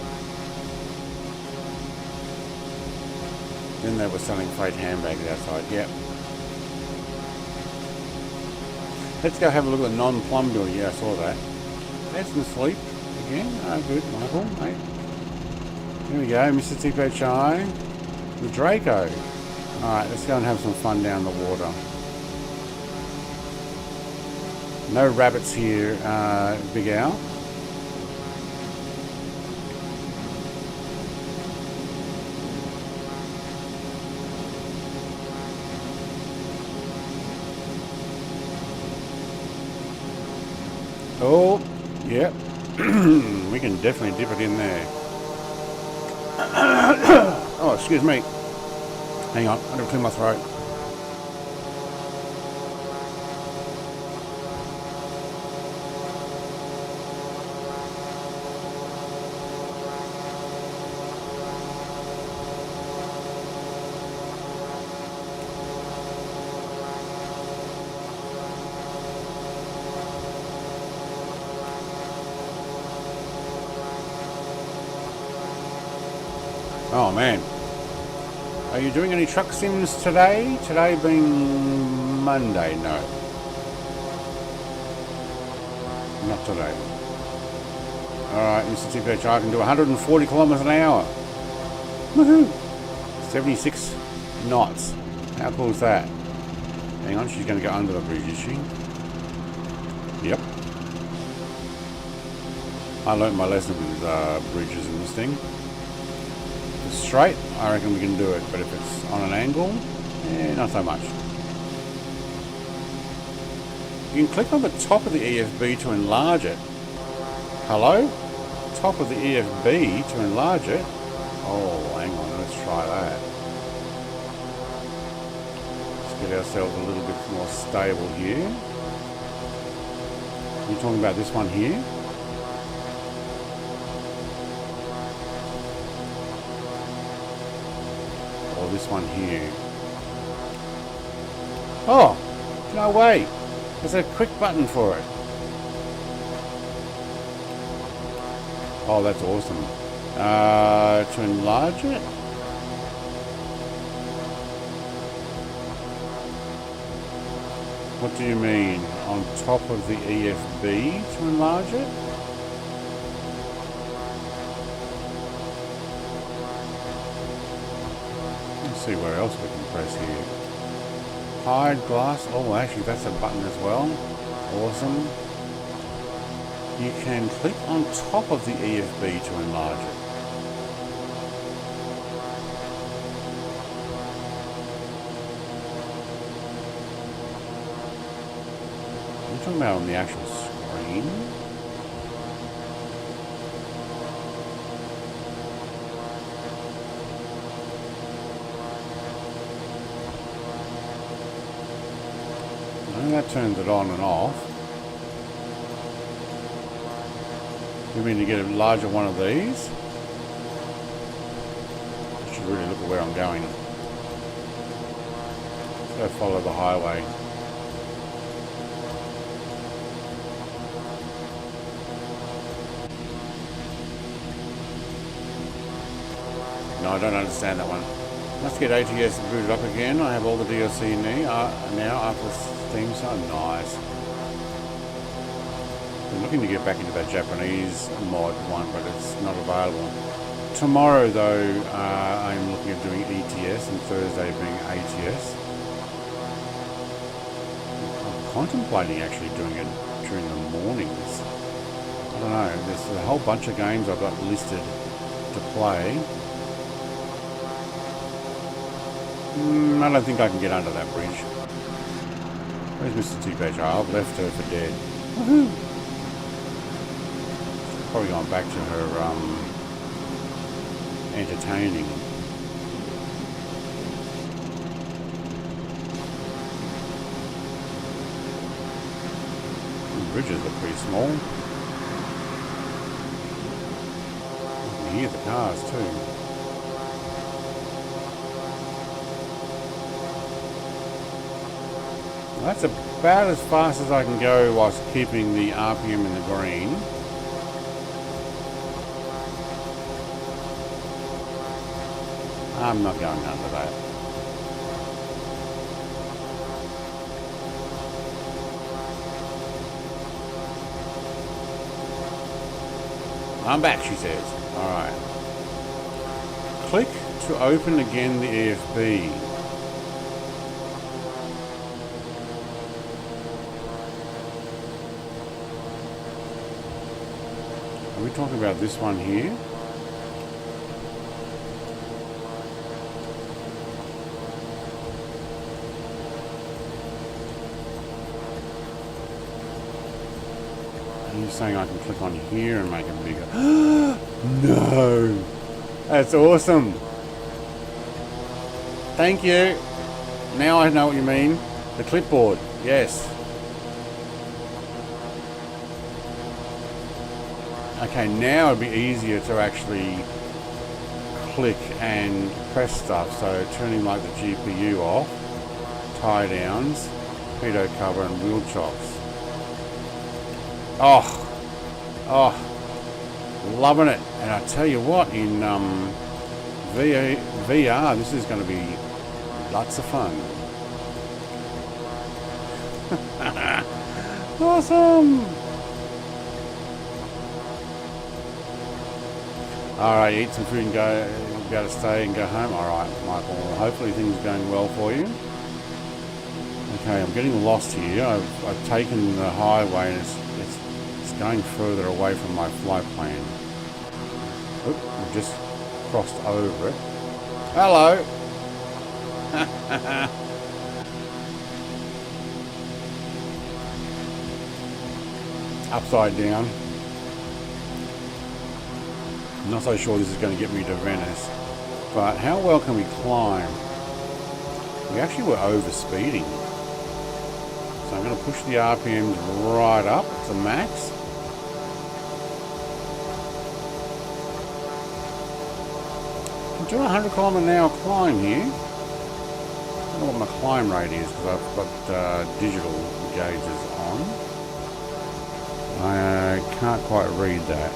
S1: Then they were selling freight handbags outside, yep. Let's go have a look at the non-plum building. Yeah, I saw that. That's some sleep again. Oh, good, Michael, mate. Here we go, Mr. TPHI. The Draco. Alright, let's go and have some fun down the water. No rabbits here, Big Al. Oh, yep. We can definitely dip it in there. Oh, excuse me. Hang on, I'm going to clear my throat. Oh man, are you doing any truck sims today? Today being Monday? No, not today. Alright, Mr. TPH, I can do 140 kilometers an hour. Woohoo! 76 knots. How cool is that? Hang on, she's going to go under the bridge, is she? Yep. I learnt my lesson with bridges and this thing. Straight, I reckon we can do it, but if it's on an angle, not so much. You can click on the top of the EFB to enlarge it. Hello? Top of the EFB to enlarge it? Oh, hang on, let's try that. Let's get ourselves a little bit more stable here. You're talking about this one here? This one here. Oh, no way. There's a quick button for it. Oh, that's awesome. To enlarge it? What do you mean? On top of the EFB to enlarge it? See where else we can press here. Hide glass. Oh, actually that's a button as well. Awesome. You can click on top of the EFB to enlarge it. I'm talking about on the actual screen. That turns it on and off. You mean to get a larger one of these? I should really look at where I'm going. Let's go follow the highway. No, I don't understand that one. Let's get ATS booted up again. I have all the DLC in there now after Steam, so nice. I'm looking to get back into that Japanese mod one, but it's not available. Tomorrow, though, I'm looking at doing ETS and Thursday being ATS. I'm contemplating actually doing it during the mornings. I don't know. There's a whole bunch of games I've got listed to play. I don't think I can get under that bridge. Where's Mr. T-Page? I've left her for dead. Woohoo! Probably gone back to her entertaining. The bridges are pretty small. You can hear the cars too. That's about as fast as I can go whilst keeping the RPM in the green. I'm not going under that. I'm back, she says. Alright. Click to open again the EFB. Are we talking about this one here? Are you saying I can click on here and make it bigger? No! That's awesome! Thank you! Now I know what you mean. The clipboard, yes. Okay, now it'd be easier to actually click and press stuff. So turning like the GPU off, tie downs, pitot cover and wheel chocks. Oh, loving it. And I tell you what, in VR, this is going to be lots of fun. Awesome. Alright, eat some food and go to stay and go home. Alright, Michael, hopefully things are going well for you. Okay, I'm getting lost here. I've taken the highway and it's going further away from my flight plan. Oop, I've just crossed over it. Hello! Upside down. I'm not so sure this is going to get me to Venice, but how well can we climb? We actually were over speeding, so I'm going to push the RPMs right up to max. I'm doing 100 km/h climb here. I don't know what my climb rate is because I've got digital gauges on. I can't quite read that.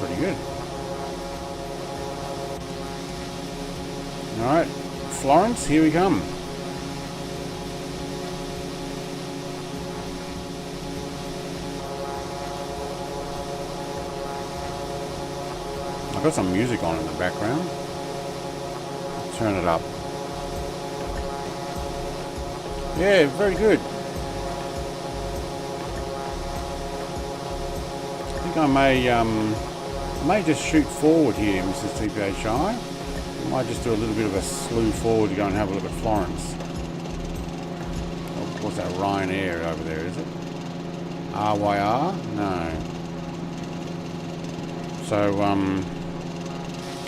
S1: Pretty good. Alright, Florence, here we come. I've got some music on in the background. Turn it up. Yeah, very good. I think I may just shoot forward here, Mrs. TPHI. I might just do a little bit of a slew forward to go and have a look at Florence. Oh, what's that, Ryanair over there, is it? RYR? No. So,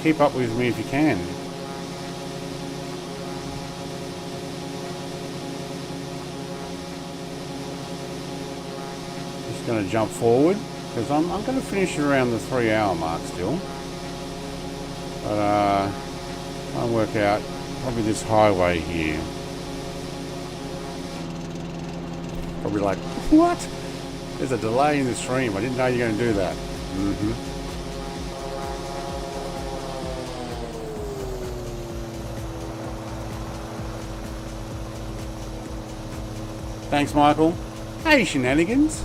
S1: keep up with me if you can. going to jump forward because I'm going to finish around the 3-hour mark still. But try and work out probably this highway here. Probably like, what? There's a delay in the stream. I didn't know you were going to do that. Thanks, Michael. Hey, Shenanigans.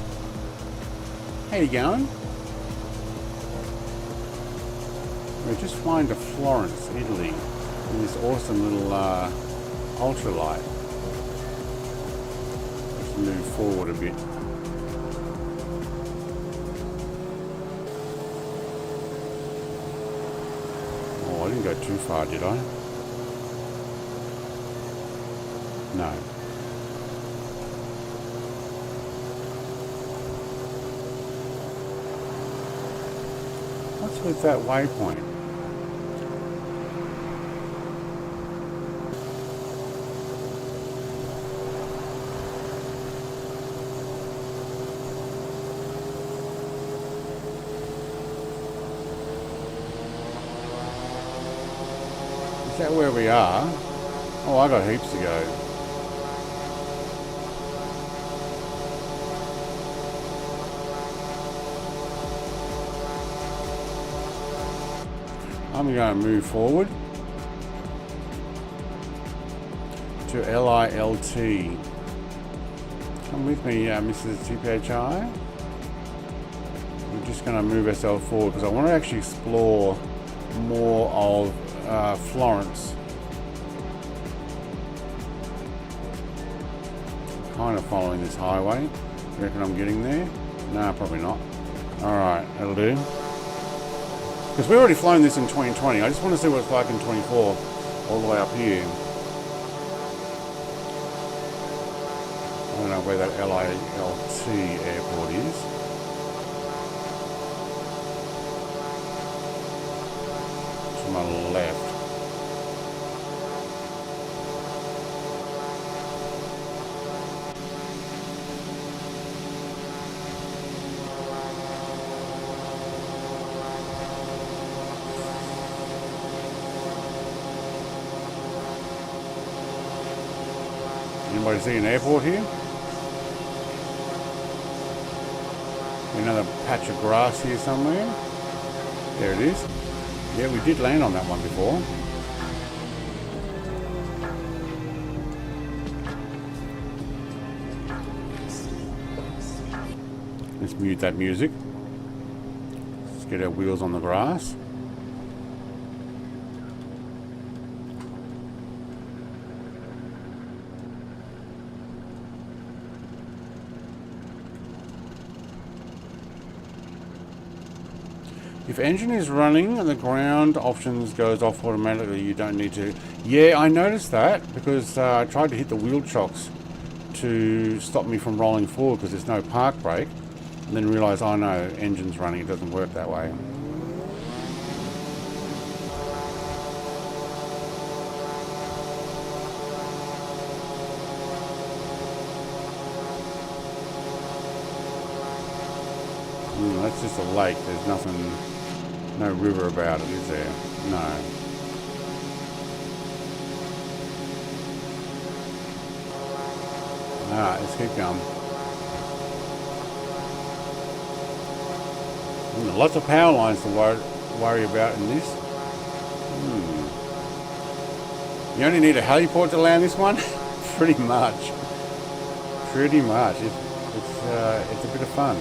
S1: How you going? We're just flying to Florence, Italy, in this awesome little ultralight. Let's move forward a bit. Oh, I didn't go too far, did I? No. What's with that waypoint? Is that where we are? Oh, I got heaps to go. I'm going to move forward to LILT. Come with me, Mrs. TPHI. We're just going to move ourselves forward because I want to actually explore more of Florence. Kind of following this highway. You reckon I'm getting there? No, probably not. Alright, that'll do. Because we've already flown this in 2020. I just want to see what it's like in 24, all the way up here. I don't know where that LILT airport is. To my left. Anybody see an airport here? Another patch of grass here somewhere. There it is. Yeah, we did land on that one before. Let's mute that music. Let's get our wheels on the grass. If engine is running and the ground options goes off automatically, you don't need to. Yeah, I noticed that because I tried to hit the wheel chocks to stop me from rolling forward because there's no park brake, and then realised, oh no, engine's running, it doesn't work that way. That's just a lake, there's nothing, no river about it, is there? No. Alright, let's keep going. Lots of power lines to worry about in this. You only need a heliport to land this one? Pretty much. Pretty much. It's a bit of fun.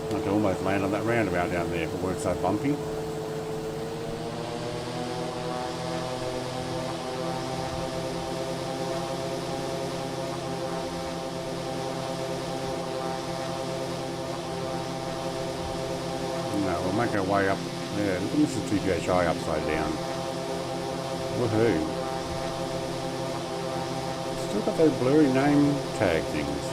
S1: I can almost land on that roundabout down there if it weren't so bumpy. No, we'll make our way up. Yeah, look at Mrs. TPHI upside down. Woohoo. Still got those blurry name tag things.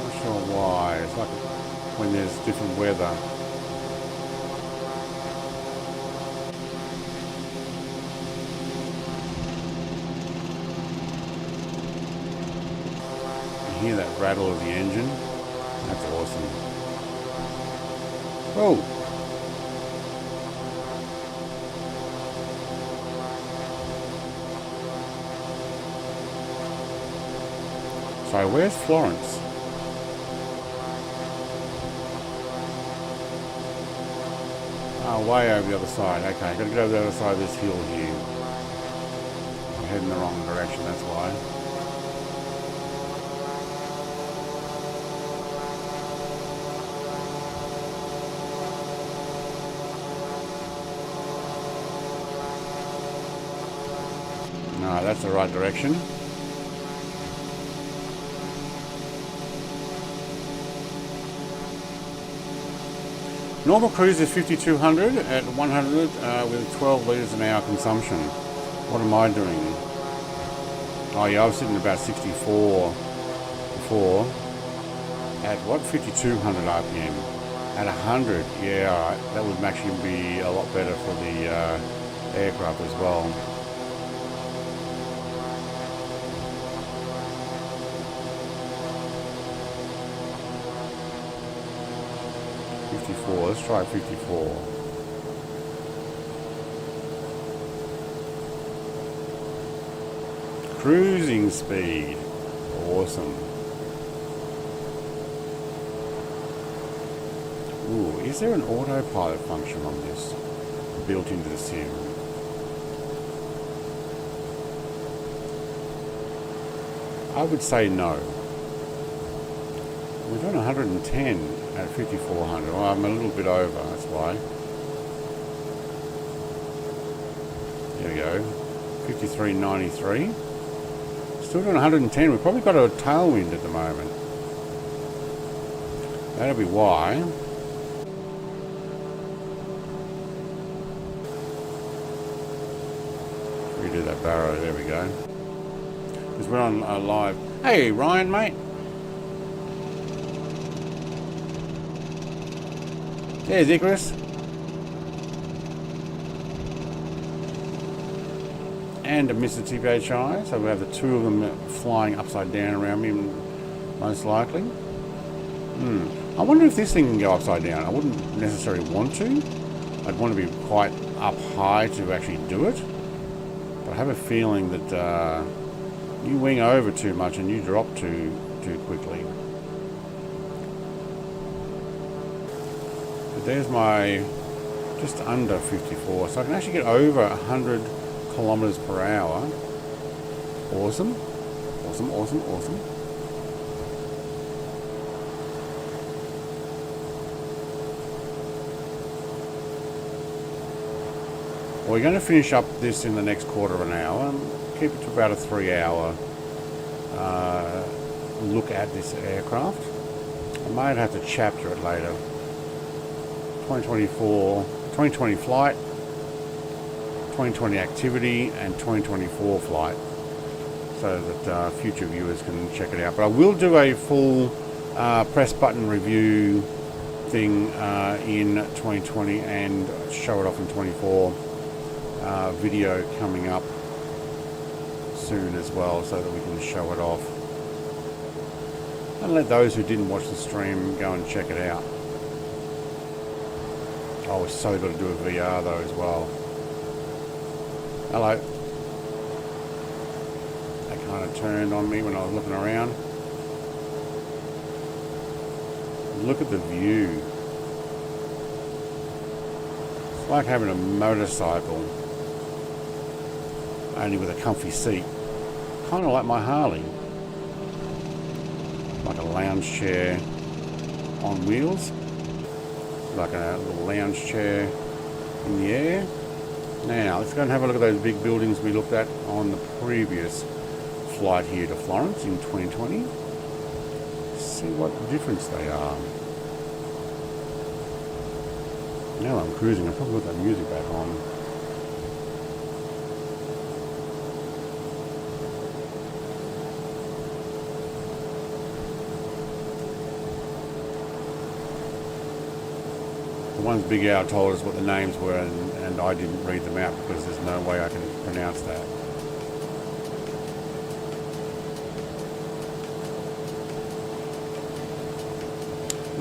S1: Not sure why. It's like when there's different weather. rattle of the engine. That's awesome. Oh! So where's Florence? Oh, way over the other side. Okay, gotta get over the other side of this hill here. I'm heading the wrong direction, that's why. No, that's the right direction. Normal cruise is 5200 at 100 with 12 litres an hour consumption. What am I doing? Oh yeah, I was sitting about 64 before. At what? 5200 RPM. At 100, yeah, alright. That would actually be a lot better for the aircraft as well. Let's try 54. Cruising speed. Awesome. Ooh, is there an autopilot function on this? Built into the sim? I would say no. We're doing 110 at 5400. Well, I'm a little bit over, that's why. There we go. 5393. Still doing 110. We've probably got a tailwind at the moment. That'll be why. Redo that barrow. There we go. Because we're on live. Hey, Ryan, mate. There's Icarus. And a Mr. TPHI. So we have the two of them flying upside down around me, most likely. I wonder if this thing can go upside down. I wouldn't necessarily want to. I'd want to be quite up high to actually do it. But I have a feeling that you wing over too much and you drop too quickly. There's my just under 54, so I can actually get over 100 kilometers per hour. Awesome, awesome, awesome, awesome. We're going to finish up this in the next quarter of an hour and keep it to about a 3-hour look at this aircraft. I might have to chapter it later. 2020 flight, 2020 activity, and 2024 flight, so that future viewers can check it out. But I will do a full press button review thing in 2020 and show it off in 24. Video coming up soon as well, so that we can show it off. And let those who didn't watch the stream go and check it out. Oh, we're so got to do a VR though as well. Hello. That kind of turned on me when I was looking around. Look at the view. It's like having a motorcycle, only with a comfy seat. Kind of like my Harley. Like a lounge chair on wheels. Like a little lounge chair in the air. Now, let's go and have a look at those big buildings we looked at on the previous flight here to Florence in 2020. See what difference they are. Now I'm cruising, I'll probably put that music back on. The ones Big Al told us what the names were, and I didn't read them out because there's no way I can pronounce that.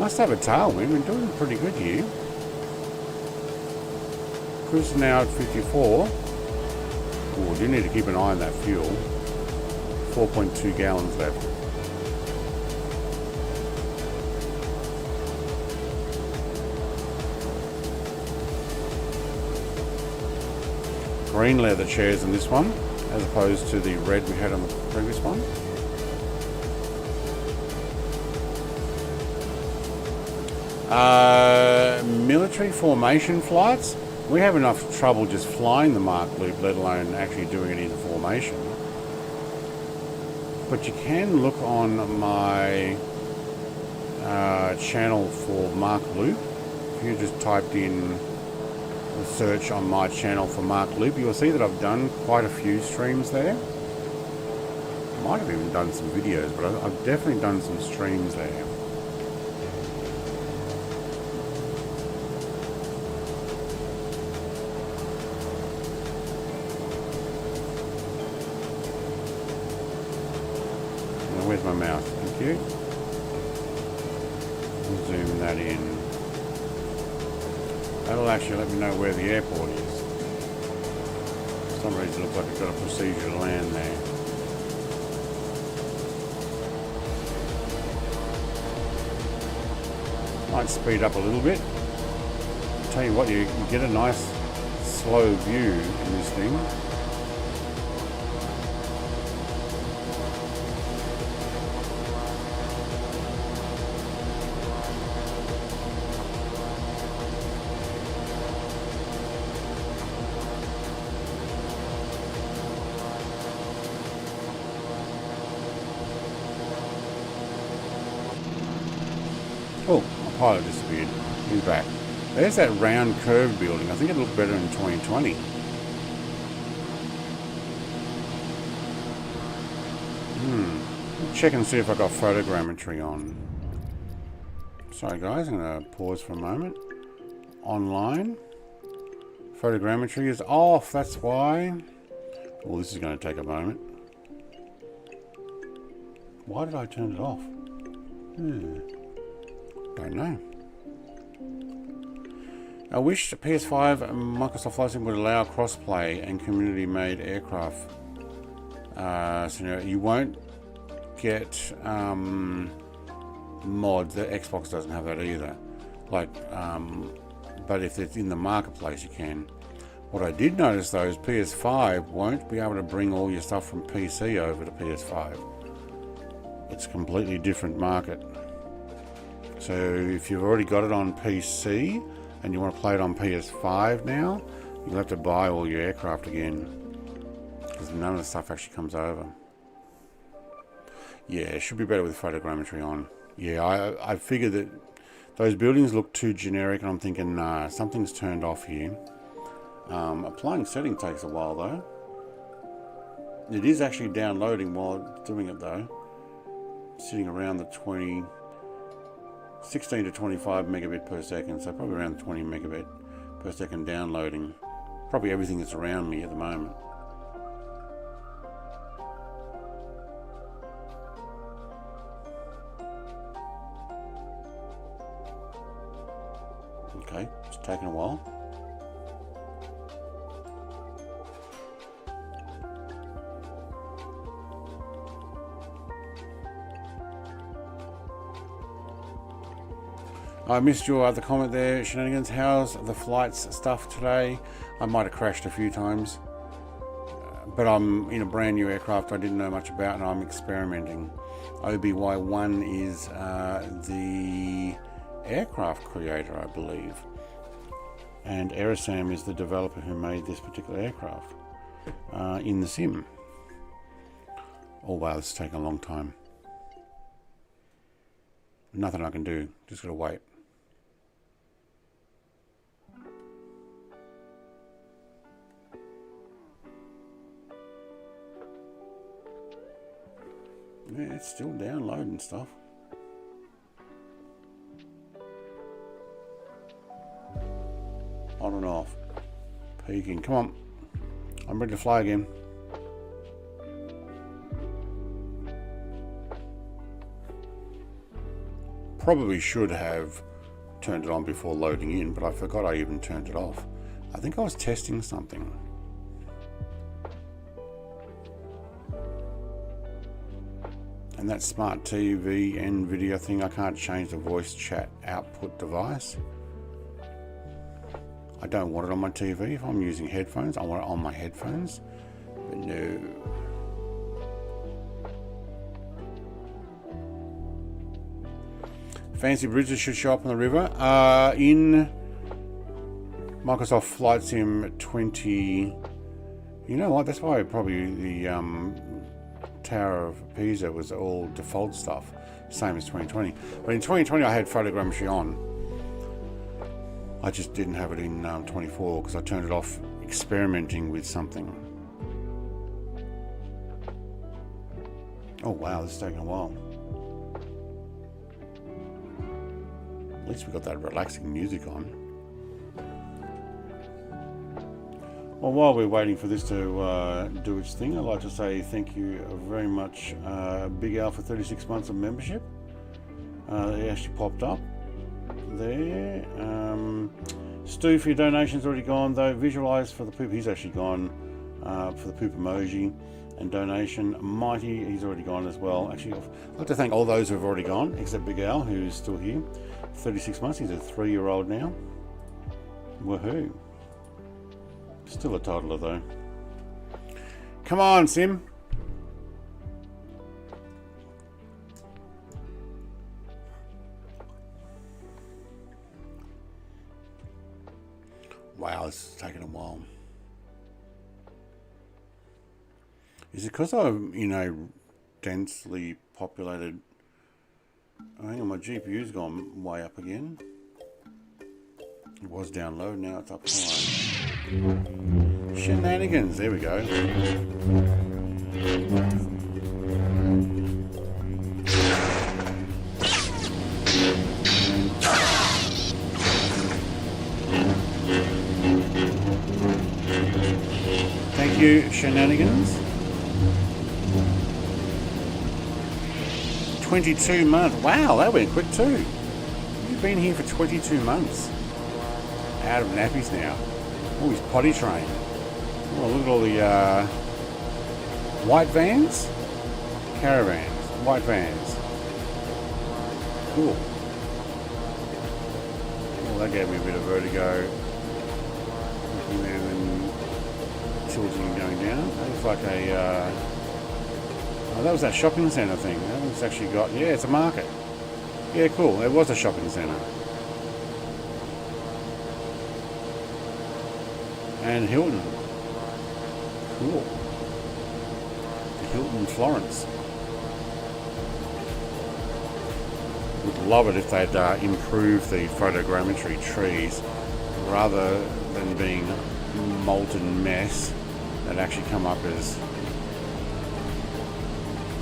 S1: Must have a tailwind. We're doing pretty good here. Cruise now at 54. Oh, do need to keep an eye on that fuel. 4.2 gallons left. Green leather chairs in this one, as opposed to the red we had on the previous one. Military formation flights. We have enough trouble just flying the Mark Loop, let alone actually doing it in formation. But you can look on my channel for Mark Loop. If you just typed in the search on my channel for Mark Loop, you'll see that I've done quite a few streams there. Might have even done some videos, but I've definitely done some streams there. Where's my mouse? Thank you. Zoom that in. That'll actually let me know where the airport is. For some reason it looks like it's got a procedure to land there. Might speed up a little bit. Tell you what, you get a nice slow view in this thing. Oh, my pilot disappeared. He's back. There's that round curved building. I think it'll look better in 2020. Check and see if I got photogrammetry on. Sorry guys, I'm going to pause for a moment. Online. Photogrammetry is off, that's why. Well, this is going to take a moment. Why did I turn it off? Don't know. I wish the PS5 and Microsoft Flight Sim would allow crossplay and community-made aircraft scenario. You won't get mods. The Xbox doesn't have that either. But if it's in the marketplace, you can. What I did notice though is PS5 won't be able to bring all your stuff from PC over to PS5. It's a completely different market. So if you've already got it on PC and you want to play it on PS5 now, you'll have to buy all your aircraft again, because none of the stuff actually comes over. Yeah, it should be better with photogrammetry on. Yeah, I figured that those buildings look too generic, and I'm thinking, nah, something's turned off here. Applying setting takes a while though. It is actually downloading while doing it though. Sitting around the 16 to 25 megabit per second, so probably around 20 megabit per second downloading. Probably everything that's around me at the moment. Okay, it's taking a while. I missed your other comment there, Shenanigans. How's the flights stuff today? I might have crashed a few times, but I'm in a brand new aircraft I didn't know much about, and I'm experimenting. OBY1 is the aircraft creator, I believe, and Erasam is the developer who made this particular aircraft in the sim. Oh wow, this is taking a long time. Nothing I can do, just gotta wait. Yeah, it's still downloading stuff. On and off. Peaking. Come on. I'm ready to fly again. probably should have turned it on before loading in, but I forgot I even turned it off. I think I was testing something. And that smart TV Nvidia thing, I can't change the voice chat output device. I don't want it on my TV. If I'm using headphones, I want it on my headphones. But no. Fancy bridges should show up on the river. In Microsoft Flight Sim 20... You know what? That's why probably the Tower of Pisa was all default stuff. Same as 2020. But in 2020 I had photogrammetry on. I just didn't have it in 24 because I turned it off experimenting with something. Oh wow, this is taking a while. At least we got that relaxing music on. Well, while we're waiting for this to do its thing, I'd like to say thank you very much, Big Al, for 36 months of membership. It actually popped up there. Stu, for your donation's already gone though. Visualize for the poop, he's actually gone for the poop emoji and donation. Mighty, he's already gone as well. Actually, I'd like to thank all those who have already gone, except Big Al, who's still here. 36 months, he's a 3-year-old now. Woohoo. Still a toddler though. Come on, Sim. Wow, this is taking a while. Is it because I'm in a densely populated... Hang on, my GPU's gone way up again. It was down low, now it's up high. Shenanigans, there we go. Thank you, Shenanigans. 22 months. Wow, that went quick too. You've been here for 22 months. Out of nappies now. Oh, he's potty trained. Oh, look at all the white vans, caravans, white vans. Cool. Well, that gave me a bit of vertigo. Looking there and tilting and going down. That looks like a. Oh, that was that shopping centre thing. That one's actually got. Yeah, it's a market. Yeah, cool. It was a shopping centre. And Hilton. Cool. The Hilton Florence. Would love it if they'd improve the photogrammetry trees rather than being molten mess. They'd actually come up as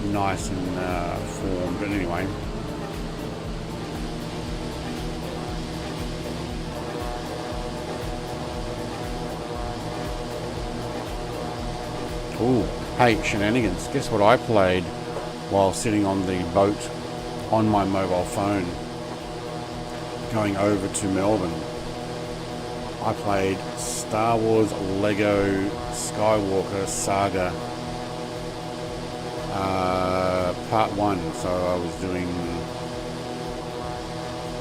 S1: nice and formed. But anyway. Ooh, hey, Shenanigans, guess what I played while sitting on the boat on my mobile phone going over to Melbourne? I played Star Wars Lego Skywalker Saga Part 1, so I was doing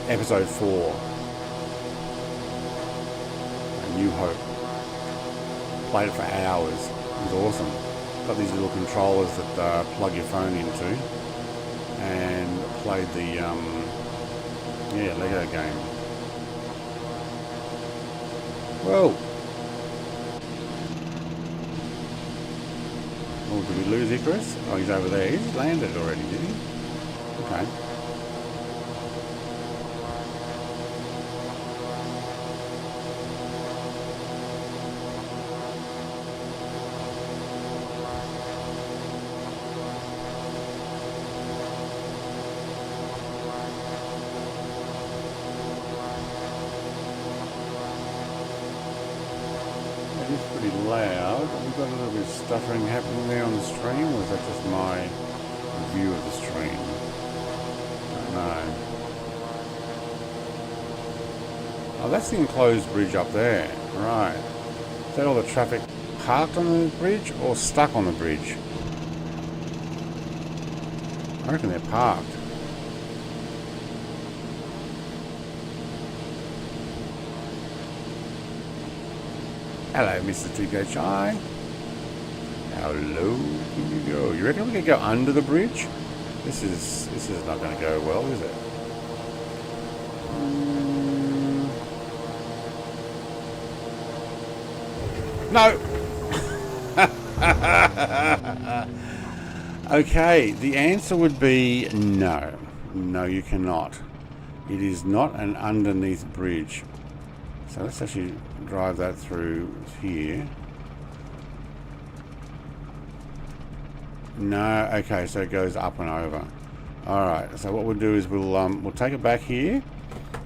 S1: Episode 4, A New Hope. Played it for hours. It was awesome. Got these little controllers that plug your phone into, and played the Lego game. Whoa! Oh, did we lose Icarus? Oh, he's over there. He's landed already, did he? Okay. Pretty loud. We've got a little bit of stuttering happening there on the stream, or is that just my view of the stream? I don't know. Oh, that's the enclosed bridge up there. Right. Is that all the traffic parked on the bridge or stuck on the bridge? I reckon they're parked. Hello, Mr. TK Chai. How low can you go? You reckon we could go under the bridge? This is not going to go well, is it? No. Okay, the answer would be no. No, you cannot. It is not an underneath bridge. So let's actually drive that through here. No, okay, so it goes up and over. All right, so what we'll do is we'll take it back here,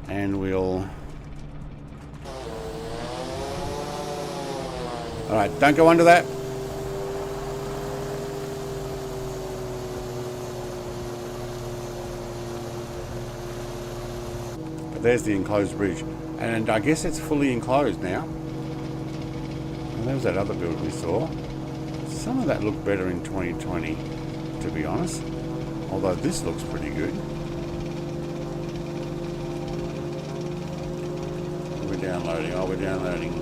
S1: and we'll. All right, don't go under that. But there's the enclosed bridge, and I guess it's fully enclosed now. And there was that other build we saw. Some of that looked better in 2020, to be honest. Although this looks pretty good. We're downloading. Oh, we're downloading.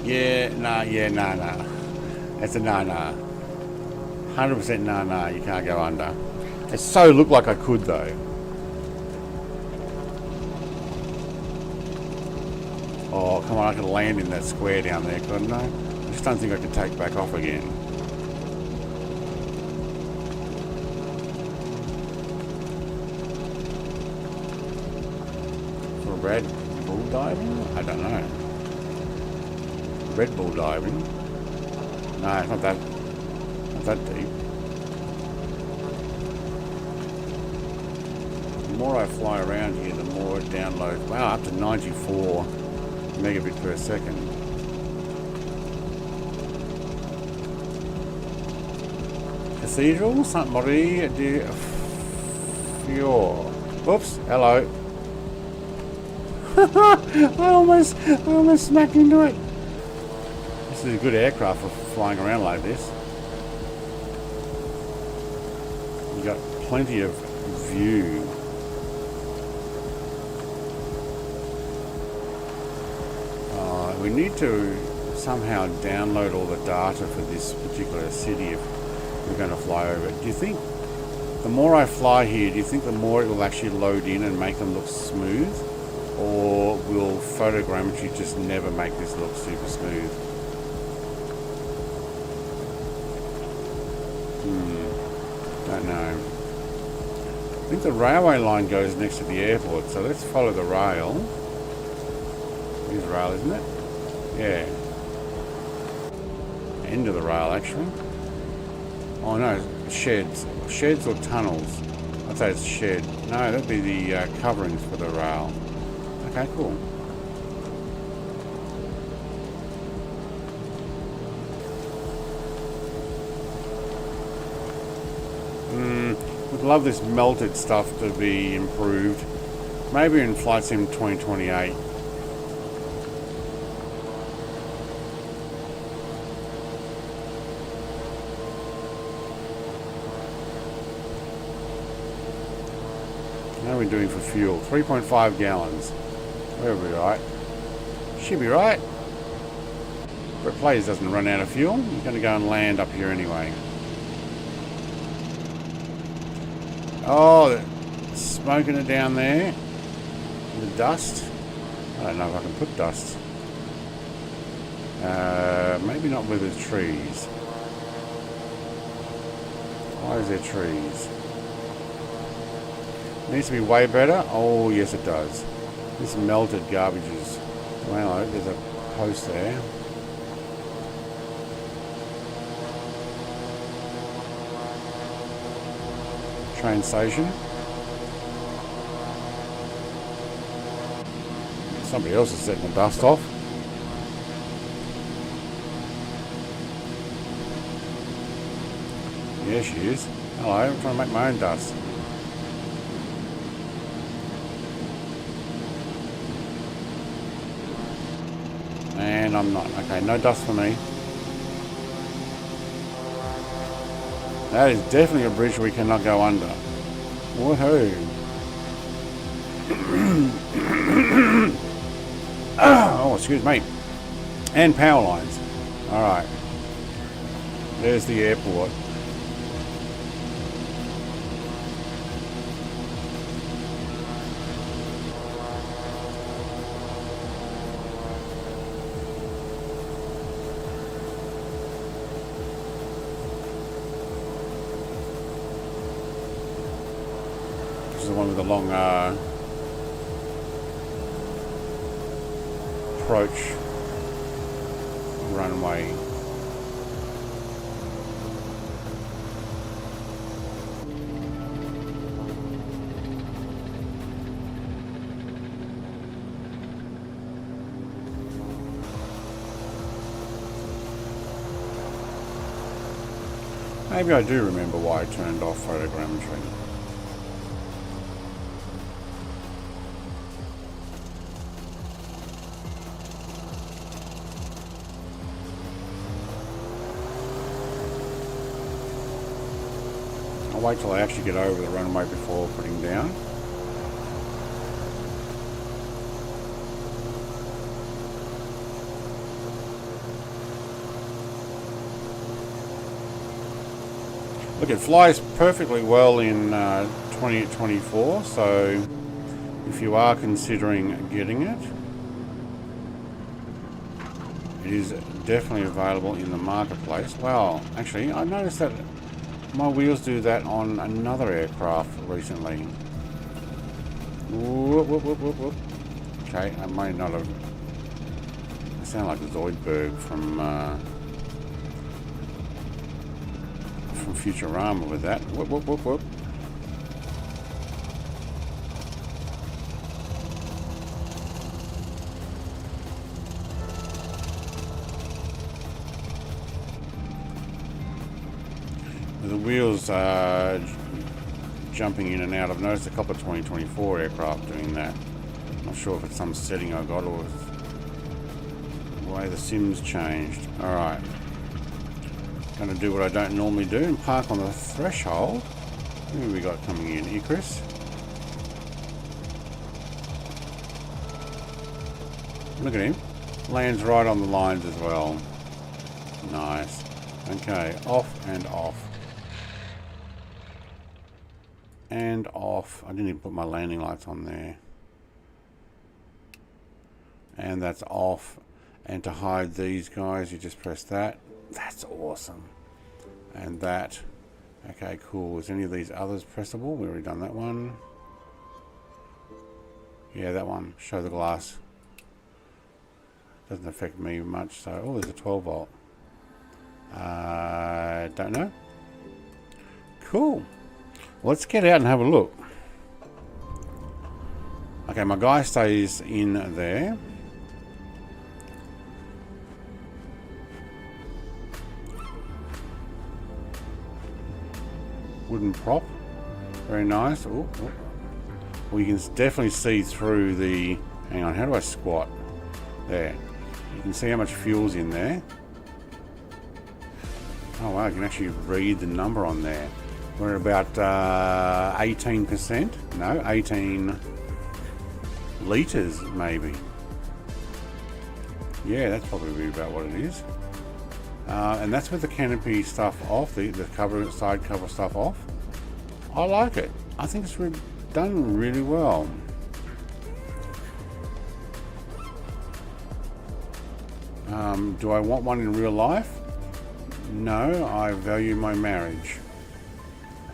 S1: Yeah, nah. That's a nah. 100% nah. You can't go under. It so looked like I could though. Oh, come on! I could land in that square down there, couldn't I? I just don't think I could take back off again. Red Bull diving? I don't know. Red Bull diving? No, it's not that deep. The more I fly around here, the more it downloads. Wow, up to 94 megabit per second. Cathedral Saint Marie de Fior. Oops, hello. I almost smacked into it. This is a good aircraft for flying around like this. You got plenty of view. We need to somehow download all the data for this particular city if we're going to fly over it. Do you think the more I fly here, do you think the more it will actually load in and make them look smooth? Or will photogrammetry just never make this look super smooth? Don't know. I think the railway line goes next to the airport, so let's follow the rail. Here's rail, isn't it? Yeah. End of the rail, actually. Oh no, sheds. Sheds or tunnels? I'd say it's shed. No, that'd be the coverings for the rail. Okay, cool. Would love this melted stuff to be improved. Maybe in Flight Sim 2028. How are we doing for fuel? 3.5 gallons. We'll be right. Should be right. But Players doesn't run out of fuel. He's going to go and land up here anyway. Oh, smoking it down there. The dust. I don't know if I can put dust. Maybe not where there's trees. Why is there trees? Needs to be way better. Oh, yes it does. This melted garbage is... Well, there's a post there. Train station. Somebody else is setting the dust off. Yeah, she is. Hello, I'm trying to make my own dust. and I'm not. Okay, no dust for me. That is definitely a bridge we cannot go under. Woohoo! Oh, excuse me. And power lines. Alright. There's the airport. This is the one with the long approach runway. Maybe I do remember why I turned off photogrammetry. I'll wait till I actually get over the runway before putting down. Look, it flies perfectly well in 2024, so if you are considering getting it, it is definitely available in the marketplace. Well, actually, I noticed that my wheels do that on another aircraft recently. Whoop, whoop, whoop, whoop, whoop. Okay, I might not have... I sound like Zoidberg from Futurama with that. Whoop, whoop, whoop, whoop. The wheels are jumping in and out. I've noticed a couple of 2024 aircraft doing that. I'm not sure if it's some setting I got or the way the sims changed. Alright. Going to do what I don't normally do and park on the threshold. Who have we got coming in? Here, Chris? Look at him. Lands right on the lines as well. Nice. Okay, off and off. And off. I didn't even put my landing lights on there. And that's off. And to hide these guys, you just press that. That's awesome. And that. Okay, cool. Is any of these others pressable? We've already done that one. Yeah, that one. Show the glass. Doesn't affect me much. So, oh, there's a 12 volt. Don't know. Cool. Let's get out and have a look. Okay, my guy stays in there. Wooden prop, very nice. Ooh, ooh. Well, you can definitely see through the... Hang on, how do I squat? There. You can see how much fuel's in there. Oh wow, I can actually read the number on there. We're about 18%. No, 18 litres maybe. Yeah, that's probably about what it is. And that's with the canopy stuff off, the cover, side cover stuff off. I like it. I think it's done really well. Do I want one in real life? No, I value my marriage.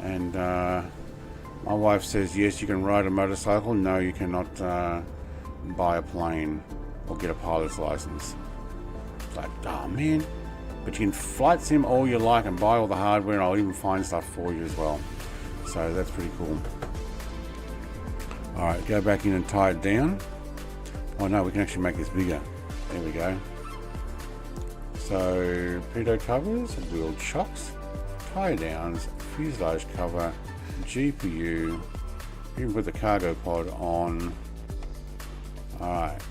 S1: And my wife says, yes, you can ride a motorcycle. No, you cannot buy a plane or get a pilot's license. It's like, oh man. But you can flight sim all you like and buy all the hardware, and I'll even find stuff for you as well. So that's pretty cool. Alright, go back in and tie it down. Oh no, we can actually make this bigger. There we go. So, pitot covers, wheel chocks, tie downs, fuselage cover, GPU. You can put the cargo pod on. Alright.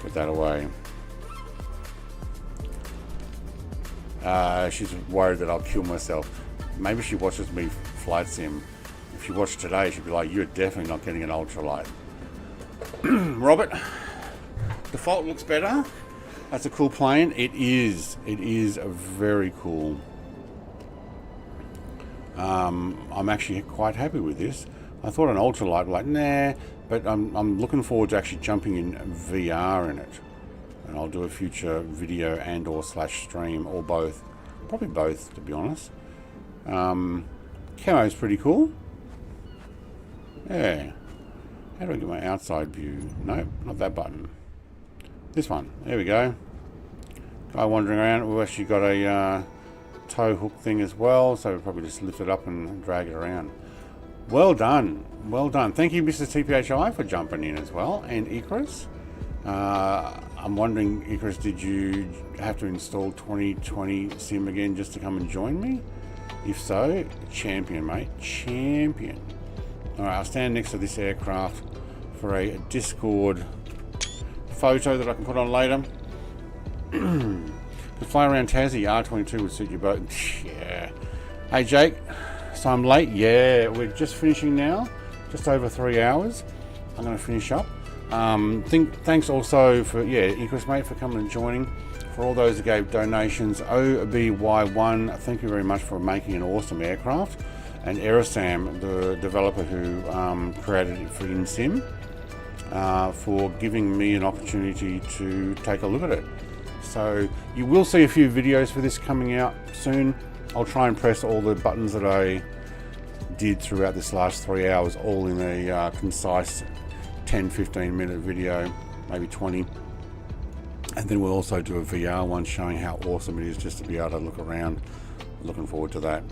S1: Put that away. She's worried that I'll kill myself. Maybe she watches me flight sim. If she watched today, she'd be like, you're definitely not getting an ultralight. Robert, default looks better. That's a cool plane. It is very cool. I'm actually quite happy with this. I thought an ultralight, like, nah, but I'm looking forward to actually jumping in VR in it. And I'll do a future video and or / stream, or both. Probably both, to be honest. Camo's pretty cool. Yeah. How do I get my outside view? Nope, not that button. This one. There we go. Guy wandering around. We've actually got a tow hook thing as well, so we'll probably just lift it up and drag it around. Well done. Well done. Thank you, Mr. TPHI, for jumping in as well. And Icarus. I'm wondering, Icarus, did you have to install 2020 Sim again just to come and join me? If so, champion, mate. Champion. Alright, I'll stand next to this aircraft for a Discord photo that I can put on later. To fly around Tassie, R22 would suit you both. Yeah. Hey, Jake. So I'm late? Yeah, we're just finishing now. Just over 3 hours. I'm going to finish up. Thanks also for, Icarus, mate, for coming and joining. For all those that gave donations, OBY1, thank you very much for making an awesome aircraft. And Erasam, the developer who created it for InSim, for giving me an opportunity to take a look at it. So you will see a few videos for this coming out soon. I'll try and press all the buttons that I did throughout this last 3 hours, all in a concise 10-15 minute video, maybe 20. And then we'll also do a VR one showing how awesome it is just to be able to look around. Looking forward to that.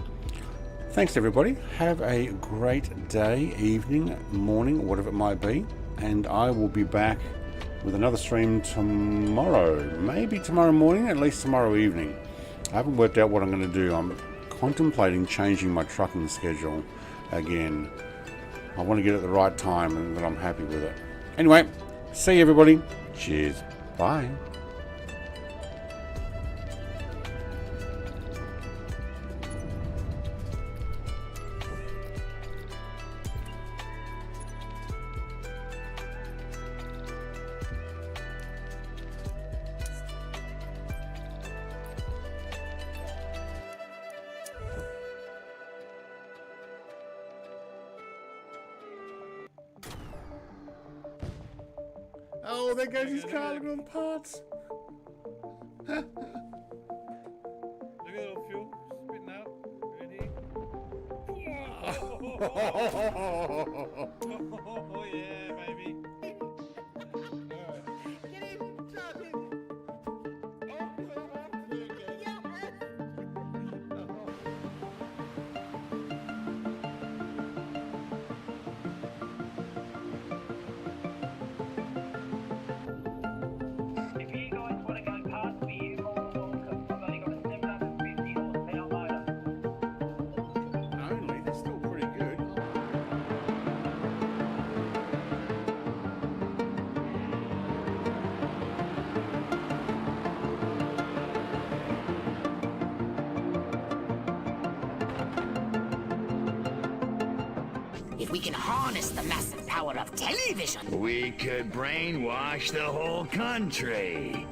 S1: Thanks everybody. Have a great day, evening, morning, whatever it might be. And I will be back with another stream tomorrow. Maybe tomorrow morning, at least tomorrow evening. I haven't worked out what I'm going to do. I'm contemplating changing my trucking schedule again. I want to get it at the right time and that I'm happy with it. Anyway, see you everybody. Cheers. Bye. Oh, there goes his car, look at all the parts.
S9: Look at the little fuel spitting out. Ready? Oh yeah, baby.
S10: If we can harness the massive power of television,
S4: We could brainwash the whole country.